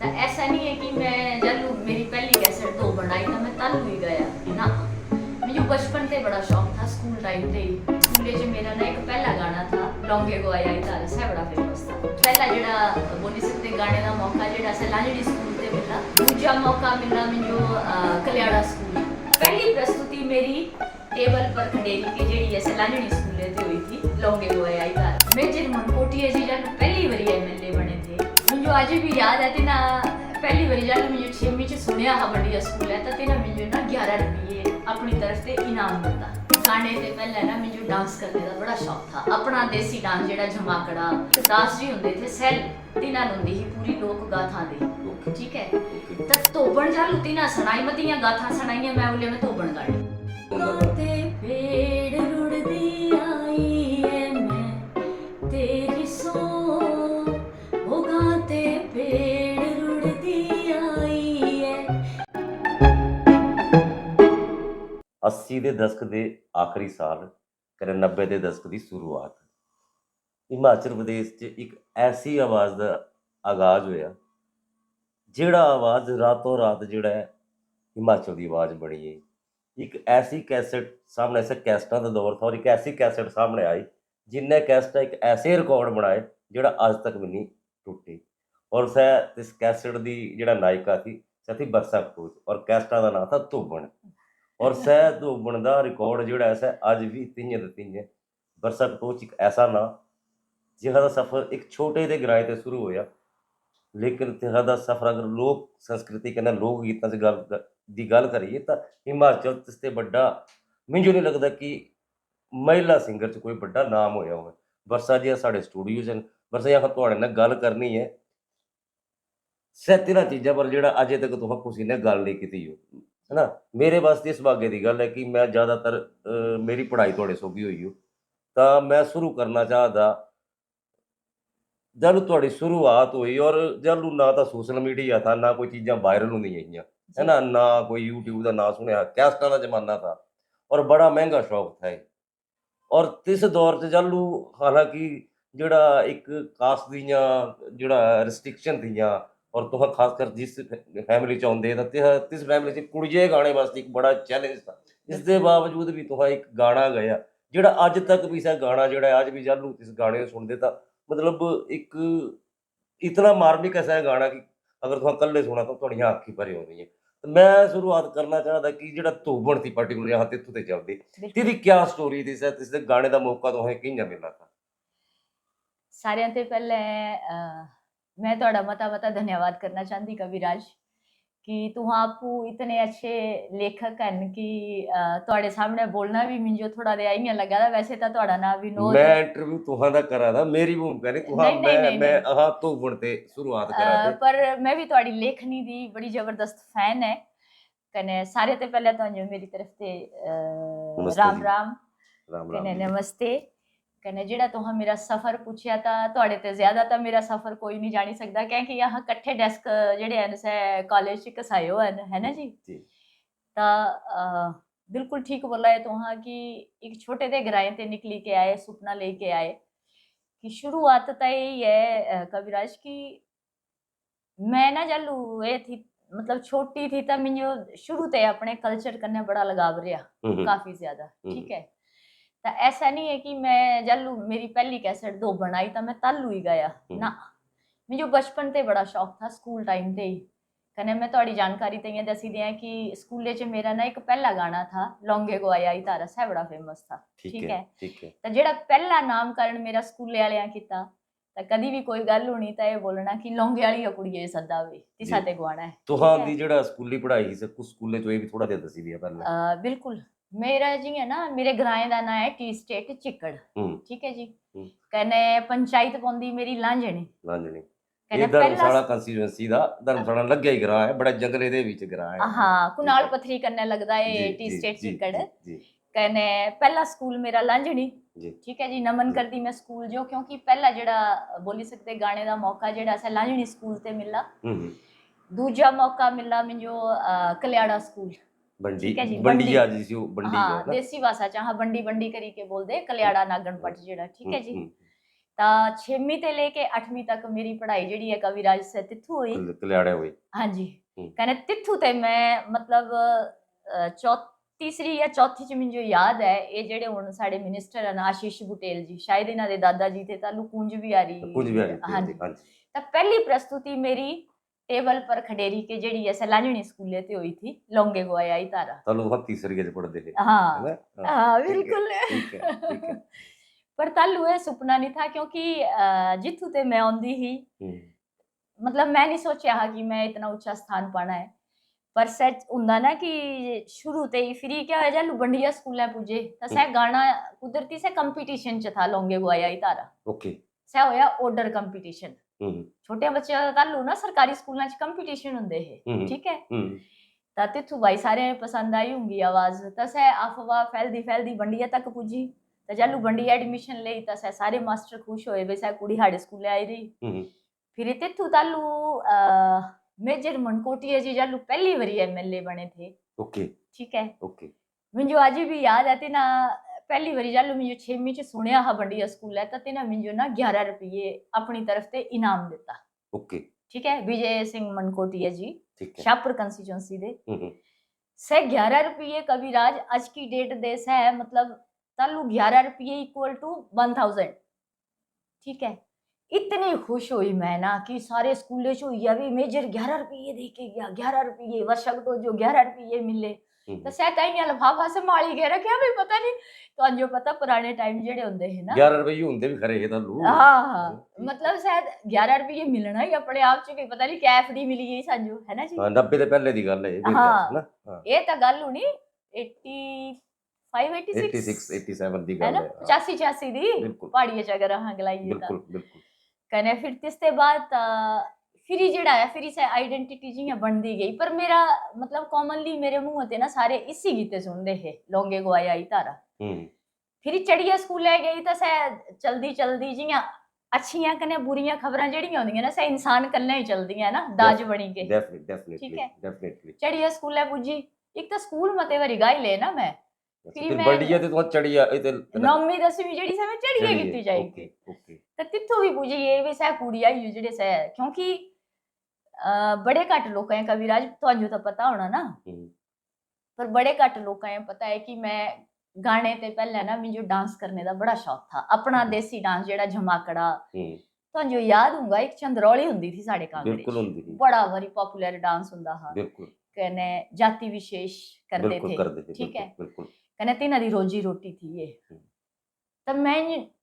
तो ऐसा नहीं है कि मैं जब मेरी पहली कैसेट दो बनाई तो मैं तल भी गया ना। मुझे बचपन से बड़ा शौक था, स्कूल टाइम से ही स्कूल च मेरा ना एक पहला गाना था लौंगे को आया ही तारा सा बड़ा फेमस था। पहला जड़ा बोली सकते गाने का मौका जड़ा से लांजड़ी स्कूल से मिला, दूजा मौका मिला मुझे कल्याड़ा स्कूल। पहली प्रस्तुति मेरी टेबल पर खड़ेरी की जेड़ी ऐसे लांजड़ी स्कूल से हुई थी लौंगे को आया ही तारा। मैं जिन मनकोटी है जी जब पहली बारी एमएलए बने थे मुझे आज भी याद है ना। पहली बारी जब मुझे 6वीं च सुनिया हा बढ़िया स्कूल है तो ना मुझे ना 11 रुपये अपनी तरफ से इनाम मिलता। गाने से पहले ना मुझे डांस करने का बड़ा शौक था, अपना देसी डांस जेड़ा झमाकड़ा दास जी होंगे थे सैल तिना होंगी ही पूरी लोक गाथा दे, ठीक है। तो बन जालू तिना सुनाई मतियां गाथा सुनाइयां मैं बोले मैं तोबन गाड़ी पेड़ रुड़दी आई है मैं तेरी सो वो गाते पेड़ रुड़दी आई है। 80 ਦੇ ਦਸ਼ਕ ਦੇ ਆਖਰੀ ਸਾਲ ਕਰੇ 90 ਦੇ ਦਸ਼ਕ ਦੀ ਸ਼ੁਰੂਆਤ ਹਿਮਾਚਲ ਪ੍ਰਦੇਸ਼ 'ਚ ਇੱਕ ਐਸੀ ਆਵਾਜ਼ ਦਾ ਆਗਾਜ਼ ਹੋਇਆ ਜਿਹੜਾ ਆਵਾਜ਼ ਰਾਤੋਂ ਰਾਤ ਜਿਹੜਾ ਹੈ ਹਿਮਾਚਲ ਦੀ ਆਵਾਜ਼ ਬਣੀ ਹੈ। ਇੱਕ ਐਸੀ ਕੈਸਟ ਸਾਹਮਣੇ ऐसे कैसेटां ਦਾ ਦੌਰ था और एक ऐसी कैसेट सामने आई जिनने कैसेटां एक ऐसे रिकॉर्ड बनाए ਜਿਹੜਾ ਅੱਜ ਤੱਕ ਵੀ ਨਹੀਂ ਟੁੱटे। और सह इस कैसेट ਦੀ ਜਿਹੜਾ ਨਾਇਕਾ ਸੀ ਸਥੀ ਬਰਸਾ ਖੋਜ और कैसेटां ਦਾ ਨਾਮ था ਧੋਬਣ। और सह धोबण का रिकॉर्ड जोड़ा ऐसा अज भी तिंजे ते तिंजे बरसा टोच एक ऐसा ना जिहा दा सफ़र एक छोटे जे ग्राए ते शुरू होया, लेकिन तिहा दा सफ़र अगर लोक संस्कृति कन्नै लोक गीतां दी गल करिए तो हिमाचल ते बड्डा मिंजो नहीं लगता कि महिला सिंगर च कोई बड्डा नाम होया होवे। बरसा जी साढ़े स्टूडियो च बरसा जी तुहाडे नाल गल करनी है सह तिन्हां चीज़ां पर जेह्ड़ा अजे तक तुहां कुसै ने गल नहीं कीती हो, है ना। मेरे वास्ते इस भाग्य की गल है कि मैं ज़्यादातर मेरी पढ़ाई थोड़े सौगी हुई हो तो मैं शुरू करना चाहता जब थोड़ी शुरुआत हुई और जब ना तो सोशल मीडिया था ना कोई चीज़ां वायरल होंदी है ना कोई यूट्यूब का ना सुनया कैसेटां का जमाना था और बड़ा महंगा शौक था ये। और तिस दौर च जल्लू हालांकि जेड़ा एक कास्ट दियां जेड़ा रिस्ट्रिक्शन थियां और तुहां खासकर जिस फैमिली च आउंदे तां तिस फैमिली च कुड़िये गाने वास्ते एक बड़ा चैलेंज था। इसदे बावजूद भी तुहां एक गाना गाया जेड़ा अज तक भी इस गाना जेड़ा अज भी जल्लू इस गाने सुनदे तां मतलब एक इतना मार्मिक ऐसा है गाना कि अगर तुहां कल्ले सुना तां तुहाड़ियां अक्खीं भरी आउंदियां। तो मैं शुरुआत करना चाहता कि जेड़ा धोबण थी पर्टिकुलर यहाँ तित्थों ते चलदी तेरी क्या स्टोरी थी सर तिसदे गाने दा मौका तुहें कि'यां मिला था? सारिਆਂ ਤੇ ਪਹਿਲੇ मैं ਤੁਹਾਡਾ मता धन्यवाद करना चाहती कविराज कि तुम आपको इतने अच्छे लेखक हैं कि ਤੁਹਾਡੇ सामने बोलना भी मुझे थोड़ा जिहा इ'यां लगा दा। वैसे तो ਤੁਹਾਡਾ नाम विनोद मैं इंटरव्यू तुहां दा करा दा मेरी भूमिका नहीं तुहां नहीं नहीं नहीं मैं नहीं हाँ धोबण ते शुरुआत करा दे। पर मैं भी ਤੁਹਾਡੀ लेखनी दी बड़ी जबरदस्त फैन है कने सारे ते पहले तो मेरी तरफ से नमस्ते राम जी। राम राम कने जी। नमस्ते कने जेड़ा तुहां मेरा सफर पूछया ता तुहाडे ते ज्यादा ता मेरा सफर कोई नहीं जानी सकदा क्योंकि यहाँ कट्ठे डेस्क जेड़े हैं से कॉलेज च कसायो है ना जी। जी। ता बिल्कुल ठीक बोला है तुहां कि एक छोटे दे ग्राए ते निकली के आए सुपना लेके आए कि शुरुआत तो यही है कविराज की मैं ना जल्लू ये थी मतलब छोटी थी तब मुझे शुरू ते अपने कल्चर कन्ने बड़ा लगाव रहा काफी ज्यादा, ठीक है। तो ऐसा नहीं है कि मैं जल्लू मेरी पहली कैसेट दो बनाई तो मैं तल्लू ही गया ना। मुझे बचपन ते बड़ा शौक था, स्कूल टाइम ते ही कने मैं थोड़ी जानकारी ते इयां दसी दियां कि स्कूले च मेरा ना एक पहला गाना था लौंगे को आया ही तारा सा बड़ा फेमस था, ठीक है। तो जेड़ा पहला नामकरण मेरा स्कूले वालियां कीता ਤਾਂ ਕਦੀ ਵੀ ਕੋਈ ਗੱਲ ਹੋਣੀ ਤਾਂ ਇਹ ਬੋਲਣਾ ਕਿ ਲੌਂਗੇ ਵਾਲੀ ਕੁੜੀਏ ਸੱਦਾ ਵੇ ਤਿਸਾ ਤੇ ਗਵਾਣਾ ਹੈ ਤੁਹਾਂ ਦੀ ਜਿਹੜਾ ਸਕੂਲੀ ਪੜ੍ਹਾਈ ਸੀ ਕੁਝ ਸਕੂਲੇ ਤੋਂ ਇਹ ਵੀ ਥੋੜਾ ਜਿਹਾ ਦੱਸੀ ਦਿਆ ਪਹਿਲਾਂ। बिल्कुल मेरा जी है ना मेरे ग्राए का नाम है टी स्टेट चिक्कड़, ठीक है जी। कने पंचायत पौंदी मेरी लांजणी ਲਾਂਜਣੀ ਇਹ ਧਰਮਸ਼ਾਲਾ ਕੰਸਟੀਚੁਐਂਸੀ ਦਾ ਧਰਮਸ਼ਾਲਾ ਲੱਗਿਆ ਹੀ ਗ੍ਰਾਹ ਹੈ ਬੜਾ ਜੰਗਲੇ ਦੇ ਵਿੱਚ ਗ੍ਰਾਹ ਹੈ। हाँ कुनाल पत्थरी कन्ने लगदा है टी स्टेट चिक्कड़ कने पहला स्कूल मेरा लांजणी, ठीक है जी। नमन करदी मैं स्कूल जो क्योंकि पहला जेड़ा बोली सकते गाने का मौका जेड़ा असें लांजणी स्कूल ते मिला। दूजा मौका मिला मिंजो कल्याड़ा स्कूल बंडी ठीक है जी बंडिया जी सी बंडी हाँ देसी भाषा च हाँ बंडी बंडी करी के बोलदे कल्याड़ा नागणपट जेड़ा, ठीक है जी। ਤਾਂ 6ਵੀਂ ਤੇ ਲੈ ਕੇ 8ਵੀਂ ਤੱਕ ਮੇਰੀ ਪੜ੍ਹਾਈ ਜਿਹੜੀ ਹੈ ਕਵੀਰਾਜ ਸੇ ਤਿੱਥੂ ਹੋਈ। ਕਲਿਆੜੇ ਹੋਏ। ਹਾਂਜੀ ਹੂੰ। ਕਹਿੰਦੇ ਤਿੱਥੂ ਤੇ ਮੈਂ ਮਤਲਬ ਤੀਸਰੀ ਜਾਂ ਚੌਥੀ ਚ ਮੈਨੂੰ ਯਾਦ ਹੈ ਇਹ ਜਿਹੜੇ ਹੁਣ ਸਾਡੇ ਮਿਨਿਸਟਰ ਹਨ ਆਸ਼ੀਸ਼ ਬੁਟੇਲ ਜੀ, ਸ਼ਾਇਦ ਇਹਨਾਂ ਦੇ ਦਾਦਾ ਜੀ थे ਤਾਲੂ कुंज बिहारी। कुंज बिहारी थे, ਹਾਂਜੀ ਹਾਂਜੀ। ਤਾਂ ਪਹਿਲੀ ਪ੍ਰਸਤुति ਮੇਰੀ टेबल पर खडेरी के ਜਿਹੜੀ ਹੈ ਸੈਲਾਨੀ ਸਕੂਲੇ ਤੇ ਹੋਈ थी लौंगे गोया आई तारा। ਤੁਹਾਨੂੰ ਬਹੁਤ ਤੀਸਰੀ ਚ ਪੜਦੇ थे, हाँ है ना? हाँ ठीक है, बिल्कुल। ठीक है, ठीक है। पर तालू ਇਹ ਸੁਪਨਾ ਨਹੀਂ था क्योंकि ਜਿੱਥੋਂ ਤੇ ਮੈਂ ਆਉਂਦੀ ਹੀ हम्म, मतलब मैं नहीं सोचा हा कि मैं इतना ऊंचा स्थान पाना है। पर सच ਹੁੰਦਾ ना कि शुरू ते ही फिर क्या है जालू बंडिया स्कूल पूजे तो सह गाना कुदरती से कंपटीशन च था लौंगे गोया ही तारा। ओके। सह होया ऑर्डर कंपटीशन। हम्म, छोटे बच्चे ਦਾ ਤਾਲੂ ਨਾ ਸਰਕਾਰੀ ਸਕੂਲਾਂ ਚ ਕੰਪੀਟੀਸ਼ਨ ਹੁੰਦੇ ਹੈ, हम्म, ठीक है। हम्म, ਤਾਂ ਤਿੱਥੂ ਭਾਈ ਸਾਰਿਆਂ ਨੂੰ ਪਸੰਦ ਆਈ ਹੋਊਗੀ ਆਵਾਜ਼ ਤਾਂ ਸਹ ਅਫਵਾਹ ਫੈਲਦੀ ਫੈਲਦੀ ਬੰਡੀਆ ਤੱਕ ਪੁੱਜੀ। ਤਾਂ ਜਾਲੂ ਬੰਡੀਆ ਐਡਮਿਸ਼ਨ ਲਈ ਤਾਂ ਸਹ ਸਾਰੇ ਮਾਸਟਰ ਖੁਸ਼ ਹੋਏ ਵੀ ਸਹ ਕੁੜੀ ਸਾਡੇ ਸਕੂਲੇ ਆਈ ਰਹੀ। हम्म, फिर तिथु तालू मेजर मनकोटिया जी जालू पहली बारी एमएलए बने थे, ओके, ठीक है। ओके। मुझे आज भी याद है तिना पहली बारी जालू मुझे 6वीं च सुनिया हा बंडिया स्कूल है तो तिना मुझे ना 11 रुपये अपनी तरफ से इनाम दिता, ओके, ठीक है। विजय सिंह मनकोटिया जी ठीक है। शाहपुर कंस्टिट्यूंसी दे हम्म, से 11 रुपये कविराज आज की डेट दे से है मतलब तालू 11 रुपये इक्वल टू 1000, ठीक है। इतनी खुश हुई मैं ना कि सारे स्कूले चो या भी मेजर 11 रुपये दे के गया, 11 रुपये वर्षक तो जो 11 रुपये मिले तो सह कहीं लफाफा संभाली के रखा भी पता नहीं तो जो पता पुराने टाइम जेडे होंदे है ना 11 रुपए ਹੁੰਦੇ ਵੀ ਖਰੇ ਇਹ ਤੁਹਾਨੂੰ। हाँ हाँ मतलब शायद 11 रुपये मिलना ही अपने आप च कोई पता नहीं क्या एफडी मिली गई सानू, है ना जी। ਹਾਂ 90 ਦੇ ਪਹਿਲੇ ਦੀ ਗੱਲ ਹੈ ਇਹ हाँ ਨਾ। ਹਾਂ ये तो गल होनी 85 86 86 87 ਦੀ है ਗੱਲ ना, ਹੈ। 85 86 दी बिल्कुल। पहाड़ियां च अगर हाँ गलाइए तो ਬਿਲਕੁਲ ਬਿਲकुल। कने फिर तिसते बाद फिर जेड़ा है फिर इसे आइडेंटिटी जियां बनदी गई। पर मेरा मतलब कॉमनली मेरे मुंह ते ना सारे इसी गीते सुनदे है लौंगे गोया आई तारा। फिर चढ़िया स्कूले गई तो सह चलदी चलदी जियां अच्छियां कने बुरियां खबरां जेड़ियां होंदियां ना सह इंसान कल्ले ही चलदियां ना दाज बनी के, डेफिनेटली ठीक है। डेफिनेटली। चढ़िया स्कूले पुजी एक तो स्कूल मते बारी गाई ले ना मैं ਫਿਰ ਬੰਡੀਆ ਤੇ ਤੁਹਾਨੂੰ ਚੜੀਆ ਇਹ ਤੇ 9वीं 10वीं जेड़ी से मैं चढ़िया कीती जाएगी। ओके। तो तिथों भी पूजी ये भी सह कुड़ी आई जेड़े सह क्योंकि बड़े घट लोग हैं कविराज तुहानू तो पता होना ना, पर बड़े घट लोग हैं पता है कि मैं गाने ते पहले ना मुझे डांस करने का बड़ा शौक था अपना देसी डांस जेड़ा झमाकड़ा। तुहानू याद होगा एक चंद्रौली हुंदी थी साडे कांगड़े, बिल्कुल हुंदी थी, बड़ा वरी पॉपुलर डांस हुंदा हा, बिल्कुल। कने जाति विशेष करते थे, ठीक है। बिल्कुल। कने तिन्हां दी रोजी रोटी थी ये। तो मैं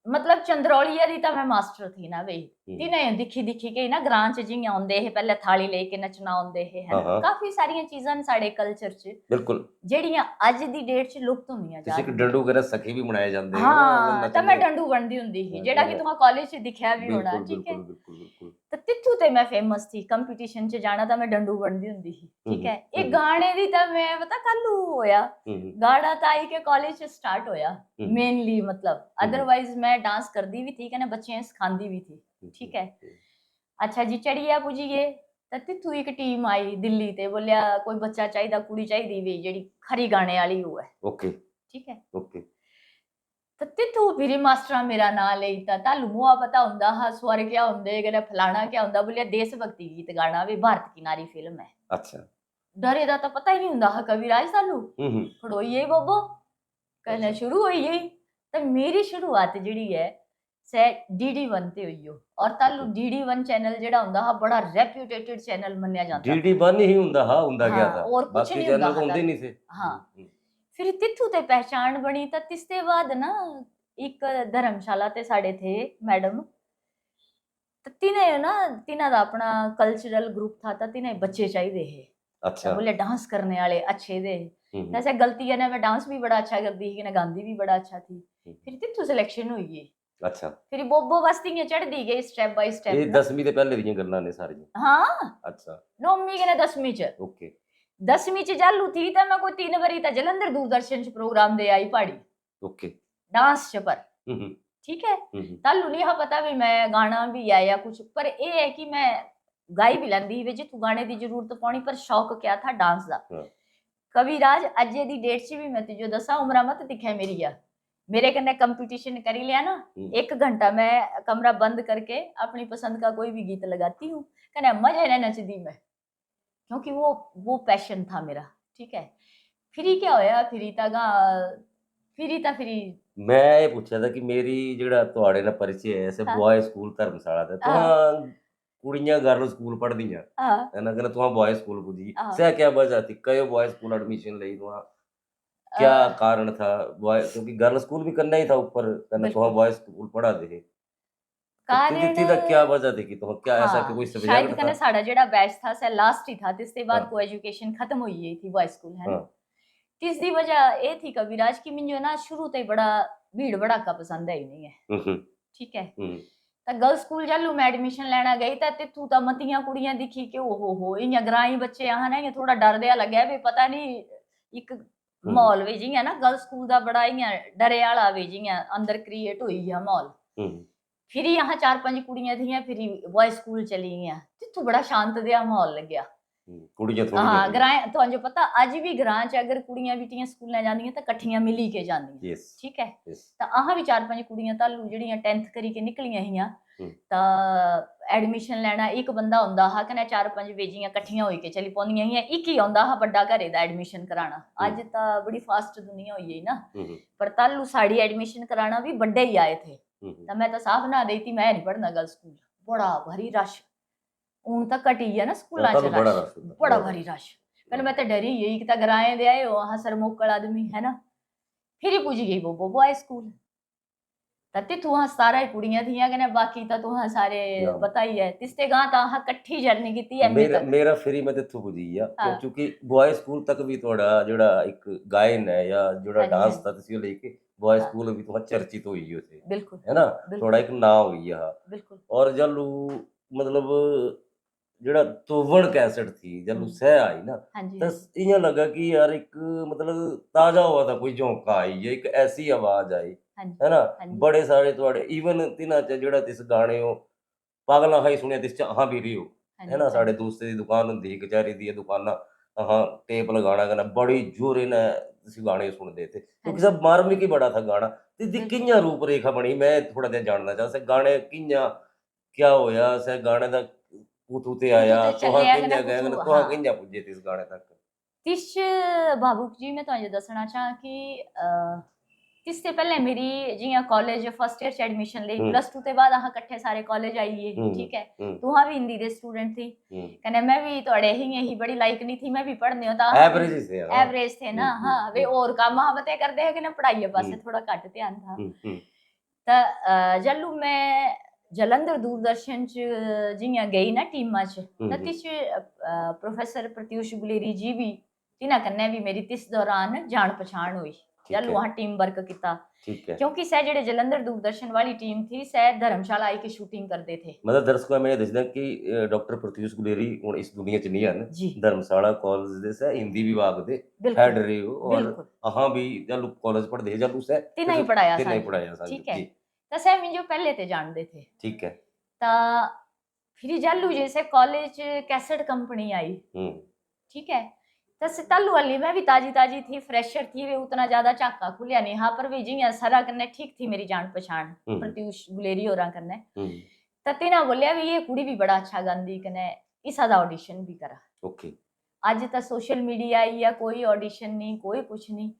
मतलब चंद्रौलिया दी तो मैं मास्टर थी ना बई तिन्हें दिखी दिखी के ना ग्रां च जियां आउंदे हे पहले थाली लेके नचना आउंदे हे, है ना। काफी सारियां चीजां न साडे कल्चर च बिल्कुल जेड़ियां अज दी डेट च लुप्त होंदियां जा रही। डंडू वगैरह सखी भी मनाए जांदे हैं। हां तो मैं डंडू बनदी हुंदी ही जेड़ा कि तुहां कॉलेज च दिखया भी होना, ठीक है। बिल्कुल बिल्कुल। तो तिथु ते मैं फेमस थी कंपटीशन च जाना तो मैं डंडू बनदी हुंदी ही, ठीक है। एक गाने दी तो मैं पता कल्लू होया गाना तो आई के कॉलेज च स्टार्ट होया मेनली मतलब अदरवाइज मैं डांस करदी भी थी कने बच्चे सिखांदी भी थी, ठीक है। अच्छा जी चढ़िया पुजिए तो तिथु एक टीम आई दिल्ली ते बोलिया कोई बच्चा चाहिदा कुड़ी चाहिदी भी जेड़ी खरी गाने वाली हो है, ओके, ठीक है। ओके। तो तिथु फिर मास्टरा मेरा नाम लेता तालू मुआ पता हुंदा हा स्वर क्या हुंदे कने फलाना क्या हुंदा बोलिया देशभक्ति गीत गाना भी भारत की नारी फिल्म है। अच्छा डरे दा तो पता ही नहीं हुंदा हा कविराज तालू खड़ोइए बब्बो कहना शुरू होइए। तो मेरी शुरुआत जेड़ी है से DD1 ते हुई हो और तालू DD1 चैनल जेड़ा हुंदा हा बड़ा रेप्यूटेटेड चैनल मन्निया जांदा। DD1 ही हुंदा हा हुंदा क्या था और कुछ नहीं हुंदा चैनल होंदे नहीं थे। हां फिर तिथु ते पहचान बनी तो तिसते बाद ना एक धर्मशाला ते साडे थे मैडम तो तिन्हें ना तिन्हां दा अपना कल्चरल ग्रुप था तो तिन्हें बच्चे चाहिए है। अच्छा बोले डांस करने वाले अच्छे दे ऐसे गलती है ना मैं डांस भी बड़ा अच्छा करती थी ना गांधी भी बड़ा अच्छा थी। फिर तिथु सिलेक्शन हुई है। अच्छा फिर बोबो बस्ती चढ़दी गई स्टेप बाय स्टेप। ये 10वीं ते पहले दी गल्लां ने सारियां। हां अच्छा 9वीं कने 10वीं च ओके 10वीं च चालू थी तो मैं कोई 3 बारी तो जलंधर दूरदर्शन च प्रोग्राम दे आई पहाड़ी ओके डांस च पर ठीक है। तालू नहीं हा पता भी मैं गाना भी आया कुछ पर ये है कि मैं गाई भी लैंदी ही जित्थू गाने की जरूरत पौनी पर शौक क्या था डांस का। कविराज अजे दी डेट च भी मैं तुझे दसा उमरा मत दिखे मेरी आ मेरे कन्ने कंपटीशन करी लिया ना, 1 घंटा मैं कमरा बंद करके अपनी पसंद का कोई भी गीत लगाती हूँ, कहना मजे ने नचदी मैं, क्योंकि वो पैशन था मेरा। ठीक है, फिर क्या होया, फिर मैं ये पूछा था कि मेरी ਜਿਹੜਾ ਤੁਹਾਡੇ ਨਾਲ परिचय है ऐसे हाँ बॉय स्कूल धर्मशाला ਦਾ हाँ तुहां कुड़ियां गर्ल स्कूल पढ़दियां हाँ है ना, कहना तुहां बॉय स्कूल पुजी हाँ सह क्या वजह थी कयो बॉय स्कूल एडमिशन लई तुहां क्या कारण था बॉय, क्योंकि गर्ल स्कूल भी करना ही था ऊपर, कहना तुहां बिल्कुल बॉय स्कूल पढ़ा दे तो कारण तिथि दा क्या वजह थी कि तुहां क्या ऐसा कि हाँ कोई शायद सब्जेक्ट कने था? साड़ा जेड़ा बैच था सै लास्ट ही था, तिसके बाद हाँ को एजुकेशन खत्म हुई गई थी बॉय स्कूल, है ना। हाँ तिसदी वजह ये थी कविराज की मिंजो ना शुरू ते ही बड़ा भीड़ भड़ाका पसंद है ही नहीं है। हम्म ठीक है, हम्म तो गर्ल्स स्कूल जालू मैं एडमिशन लेना गई तो तिथू तो मतियां कुड़ियां दिखी कि ओहो इयां ग्राई बच्चे यहाँ ना थोड़ा डर दिया लग्या भी पता नहीं एक हम्म माहौल वे जियां ना गर्ल्स स्कूल दा बड़ा इयां डरे वाला वे जियां अंदर क्रिएट हुई है माहौल। हम्म फिर यहाँ 4-5 कुड़ियां थी, फिर बॉय स्कूल चली गई, तिथू बड़ा शांत दिया माहौल लग्या। कुड़ियां थोड़ियां हाँ थी ग्रां तुहानू पता अज भी ग्रां च अगर कुड़ियां बिटियां स्कूलें जांदियां तां कट्ठियां मिली के जांदियां। यस ठीक है, यस तां अहां भी 4-5 कुड़ियां तालू जेहड़ियां 10th करी के निकलियां हियां तां एडमिशन लैना एक बंदा हुंदा हा, कन्नै 4-5 बेजियां कट्ठियां होई के चली पौंदियां हियां, एक ही हुंदा हा बड्डा घरे दा एडमिशन कराना। अज तां बड़ी फास्ट दुनिया होई गेई ना, पर तालू साड़ी एडमिशन कराना भी बड्डे ही आए थे। तां मैं तां साफ ना देती मैं नहीं पढ़ना गर्ल्स स्कूल, बड़ा भारी रश हूं तां घटी है ना स्कूलां च बड़ा रश, रश होंदा बड़ा बहुत भारी रश। पहले मैं तो डरी गई, एक तो ग्राएं दे आए हो अहां सरमोकल आदमी, है ना। फिर ही पुज गई वो बॉय स्कूल, तत्ते तुहां सारा ही कुड़ियां थियां कने बाकी तां तुहां सारे या पता ही है, तिसते गां तां अहां कट्ठी जर्नी कीती एमए मेरा तक। मेरा फिर मैं तिथों पुजी आ हाँ क्योंकि बॉय स्कूल तक भी थोड़ा जोड़ा एक गायन है या जोड़ा हाँ जी हाँ डांस जी था तुसी लेके बॉय हाँ स्कूल भी थोड़ा चर्चित हुई उसे, बिल्कुल है ना, थोड़ा बिल्कुल एक नाम हुई हा बिल्कुल और जलू मतलब ਜਿਹੜਾ ਤੋਵਣ ਕੈਸਟ ਥੀ ਜਦੋਂ ਸਹਿ ਆਈ ਨਾ हाँ जी ਤਾਂ हाँ जी ਇਆਂ ਲੱਗਾ कि यार एक मतलब ताजा हुआ था कोई झोंका आई है एक ऐसी आवाज आई हाँ जी है ना हाँ जी बड़े सारे ਤੁਹਾਡੇ ਈਵਨ ਤਿੰਨਾਂ ਚ ਜਿਹੜਾ ਤਿਸ ਗਾਣੇ ਹੋ ਪਾਗਲਾਂ ਹਾਈ ਸੁਣਿਆ ਤਿਸ ਚ ਹਾਂ ਵੀ ਰਿਓ हाँ है जी ना हाँ साढ़े जी दोस्त की दुकान होंदी ही कचहरी दी दुकाना हाँ टेप लगाना करना बड़ी जोरे ने ਤੁਸੀਂ ਗਾਣੇ ਸੁਣਦੇ थे हाँ क्योंकि जी सब मार्मिक ही बड़ा था गाना ਤੇ ਦੀ बिल्कुल ਕਿੰਨਾ ਰੂਪ ਰੇਖਾ ਬਣੀ ਮੈਂ ਥੋੜਾ ਜਿਹਾ ਜਾਣਨਾ ਚਾਹਾਂ ਸੇ ਗਾਣੇ ਕਿੰਨਾ क्या होया ਸੇ ਗਾਣੇ ਦਾ कुतू ते कुतू आया ते तुहां चलिया कने किंजा गए कुतू तुहां हाँ किंजा पुज्जे तिस गाने तक तिश भावुक जी मैं तुहानू दसना चाहां कि तिस ते पैह्ले मेरी जियां कॉलेज फर्स्ट ईयर च एडमिशन लेई हम्म +2 ते बाद अहां कट्ठे सारे कॉलेज आइए। ठीक है, तुहां भी हिंदी दे स्टूडेंट थी कने मैं भी तुहाड़े ही बड़ी लाइक नहीं थी, मैं भी पढ़ने होता एवरेज ही थे हाँ एवरेज थे ना। हाँ वे और काम हाँ बते करदे है कि ना पढ़ाई पासे हम्म थोड़ा घट ध्यान था। हम्म ਤਾਂ ਜਲੂ ਮੈਂ ਜਲੰਧਰ ਦੂਰਦਰਸ਼ਨ ਚ ਜਿਹੀਆਂ ਗਈ ਨਾ ਟੀਮਾਂ ਚ ਤਾਂ ਤਿਸ ਪ੍ਰੋਫੈਸਰ ਪ੍ਰਤਿਊਸ਼ ਗੁਲੇਰੀ ਜੀ ਵੀ तिन्हां कन्नै भी मेरी तिस दौरान जान पछाण हुई, ठीक जल है वहाँ टीम वर्क किया ठीक है क्योंकि सह जेड़े जलंधर दूरदर्शन वाली टीम थी सह धर्मशाला आई के शूटिंग करते थे। मतलब दर्शकों में ये दसदा कि डॉक्टर प्रत्यूष गुलेरी हुण इस दुनिया च नहीं हन जी धर्मशाला कॉलेज दे से हिंदी विभाग दे बिल्कुल हेड रहे हो और बिल्कुल अहां भी जब कॉलेज पढ़दे जब उसे तिन्हां ही पढ़ाया तिन्हां ही सानू। पढ़ाया सानू ठीक है, जी ਤਾਂ ਸह मिंजो पहले ते जानते थे। ठीक है ਤਾਂ फिर जालू जैसे कॉलेज कैसेट कंपनी आई। ठीक है, तो सितालू वाली मैं भी ताजी ताजी थी, फ्रेशर थी, वे उतना ज्यादा झाका खुलिया नहीं हाँ, पर भी जियां सरा कन्ने ठीक थी मेरी जान पछाण प्रत्यूष गुलेरी होरा कन्ने। तो तिना बोलिया भी ये कुड़ी भी बड़ा अच्छा गांदी कने इसा दा ऑडिशन भी करा। ओके आज तो सोशल मीडिया आई या कोई ऑडिशन नहीं कोई कुछ नहीं,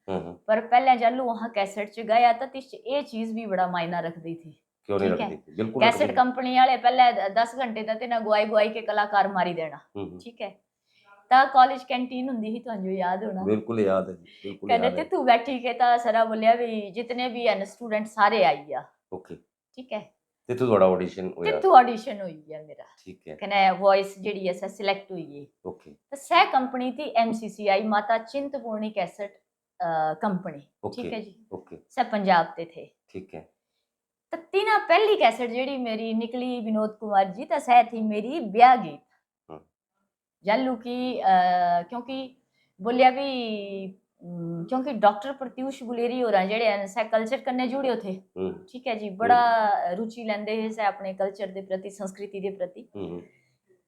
पर पहले जालू वहां कैसेट च गया तो तिस ये चीज भी बड़ा मायना रखती थी। क्यों नहीं ठीक है, रखती बिल्कुल कैसेट कंपनी वाले पहले 10 घंटे तक तिना गुआई गुआई के कलाकार मारी देना। ठीक है, ਤਾਂ ਕਾਲਜ ਕੈਂਟੀਨ ਹੁੰਦੀ ਸੀ ਤੁਹਾਨੂੰ ਯਾਦ ਹੋਣਾ। ਬਿਲਕੁਲ ਯਾਦ ਹੈ ਜੀ ਬਿਲकुल ਕਹਿੰਦੇ याद ਤੇ है ਤੂੰ ਬੈਠੀ ਕੇ ਤਾਂ ਸਰਾ ਬੋਲਿਆ ਵੀ ਜਿਤਨੇ ਵੀ ਹਨ ਸਟੂਡੈਂਟ ਸਾਰੇ ਆਈ ਆ। ओके ਠੀਕ ਹੈ, ਤੇ ਤੂੰ ਤੁਹਾਡਾ ਆਡੀਸ਼ਨ ਤੇ ਹੋਇਆ ਤੂੰ ਆਡੀਸ਼ਨ ਹੋਈ ਆ ਮੇਰਾ। ठीक है ਕਹਿੰਦਾ ਵੌਇਸ ਜਿਹੜੀ ਐ ਸਿਲੈਕਟ ਹੋਈ ਏ। ओके ਤਾਂ ਸਹਿ ਕੰਪਨੀ थी MCCI ਮਾਤਾ ਚਿੰਤਪੂਰਨੀ कैसेट कंपनी। ठीक है जी, ओके सब पंजाब ते थे। ठीक है तो तीना पहली कैसेट ਜਿਹੜੀ मेरी निकली विनोद कुमार जी ਤਾਂ सह थी मेरी ब्याह गीत जालू की क्योंकि बोलिया भी क्योंकि डॉक्टर प्रत्यूष गुलेरी हो जेड़े सह कल्चर कन्ने जुड़े थे। ठीक है जी, बड़ा रुचि लेंदे है सह अपने कल्चर के प्रति संस्कृति के प्रति।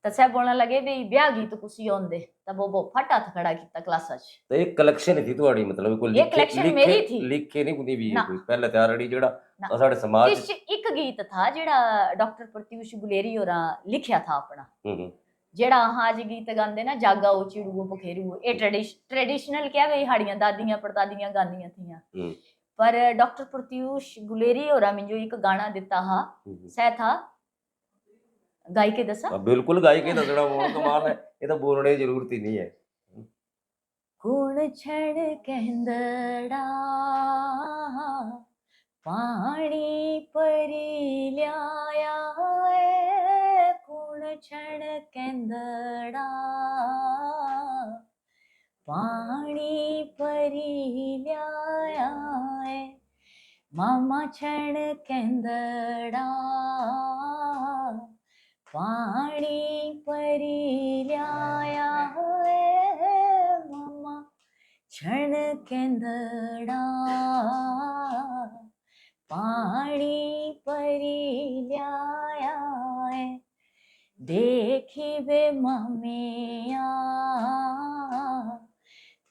ਤਾਂ ਸਹਿ ਬੋਲਣ ਲੱਗੇ ਵੀ ਵਿਆਹ ਗੀਤ ਤੁਸੀਂ ਆਉਂਦੇ ਤਾਂ ਉਹ ਫਟ ਹੱਥ ਖੜਾ ਕੀਤਾ ਕਲਾਸਾਂ 'ਚ। ਤੇ ਇਹ ਕਲੈਕਸ਼ਨ ਸੀ ਤੁਹਾਡੀ, ਮਤਲਬ ਕੋਈ ਇਹ collection ਮੇਰੀ थी। ਲਿਖੇ ਨਹੀਂ ਹੁੰਦੀ ਵੀ ਇਹ ਨਾ। ਕੋਈ ਪਹਿਲਾਂ ਤਿਆਰ ਰੜੀ ਜਿਹੜਾ ना, ਸਾਡੇ ਸਮਾਜ जिस एक गीत था जेड़ा डॉक्टर प्रत्युष गुलेरी होरा लिखिया था अपना, हम्म जेड़ा हाँ जी गीत गांदे ना जागा ओ चिड़ुओ पखेरू, ये ट्रेडिशनल क्या वे हाड़ियां दादियां परदादियां गांदियां थियां। हम्म पर डॉक्टर प्रत्युष गुलेरी होरा मिंजो एक गाना दिता हा, सह था गाई के दसा। बिल्कुल गाई के दसना बहुत कमाल है, ये तो बोलने की जरूरत ही नहीं है। कुण छड़ कहंदड़ा पानी परी ल्याया है, कुण छड़ कहंदड़ा पानी परी ल्याया है, मामा छड़ कहंदड़ा पानी परी ल्याया है, मामा छण कहंदड़ा पानी परी ल्याया है, देखी वे मामिया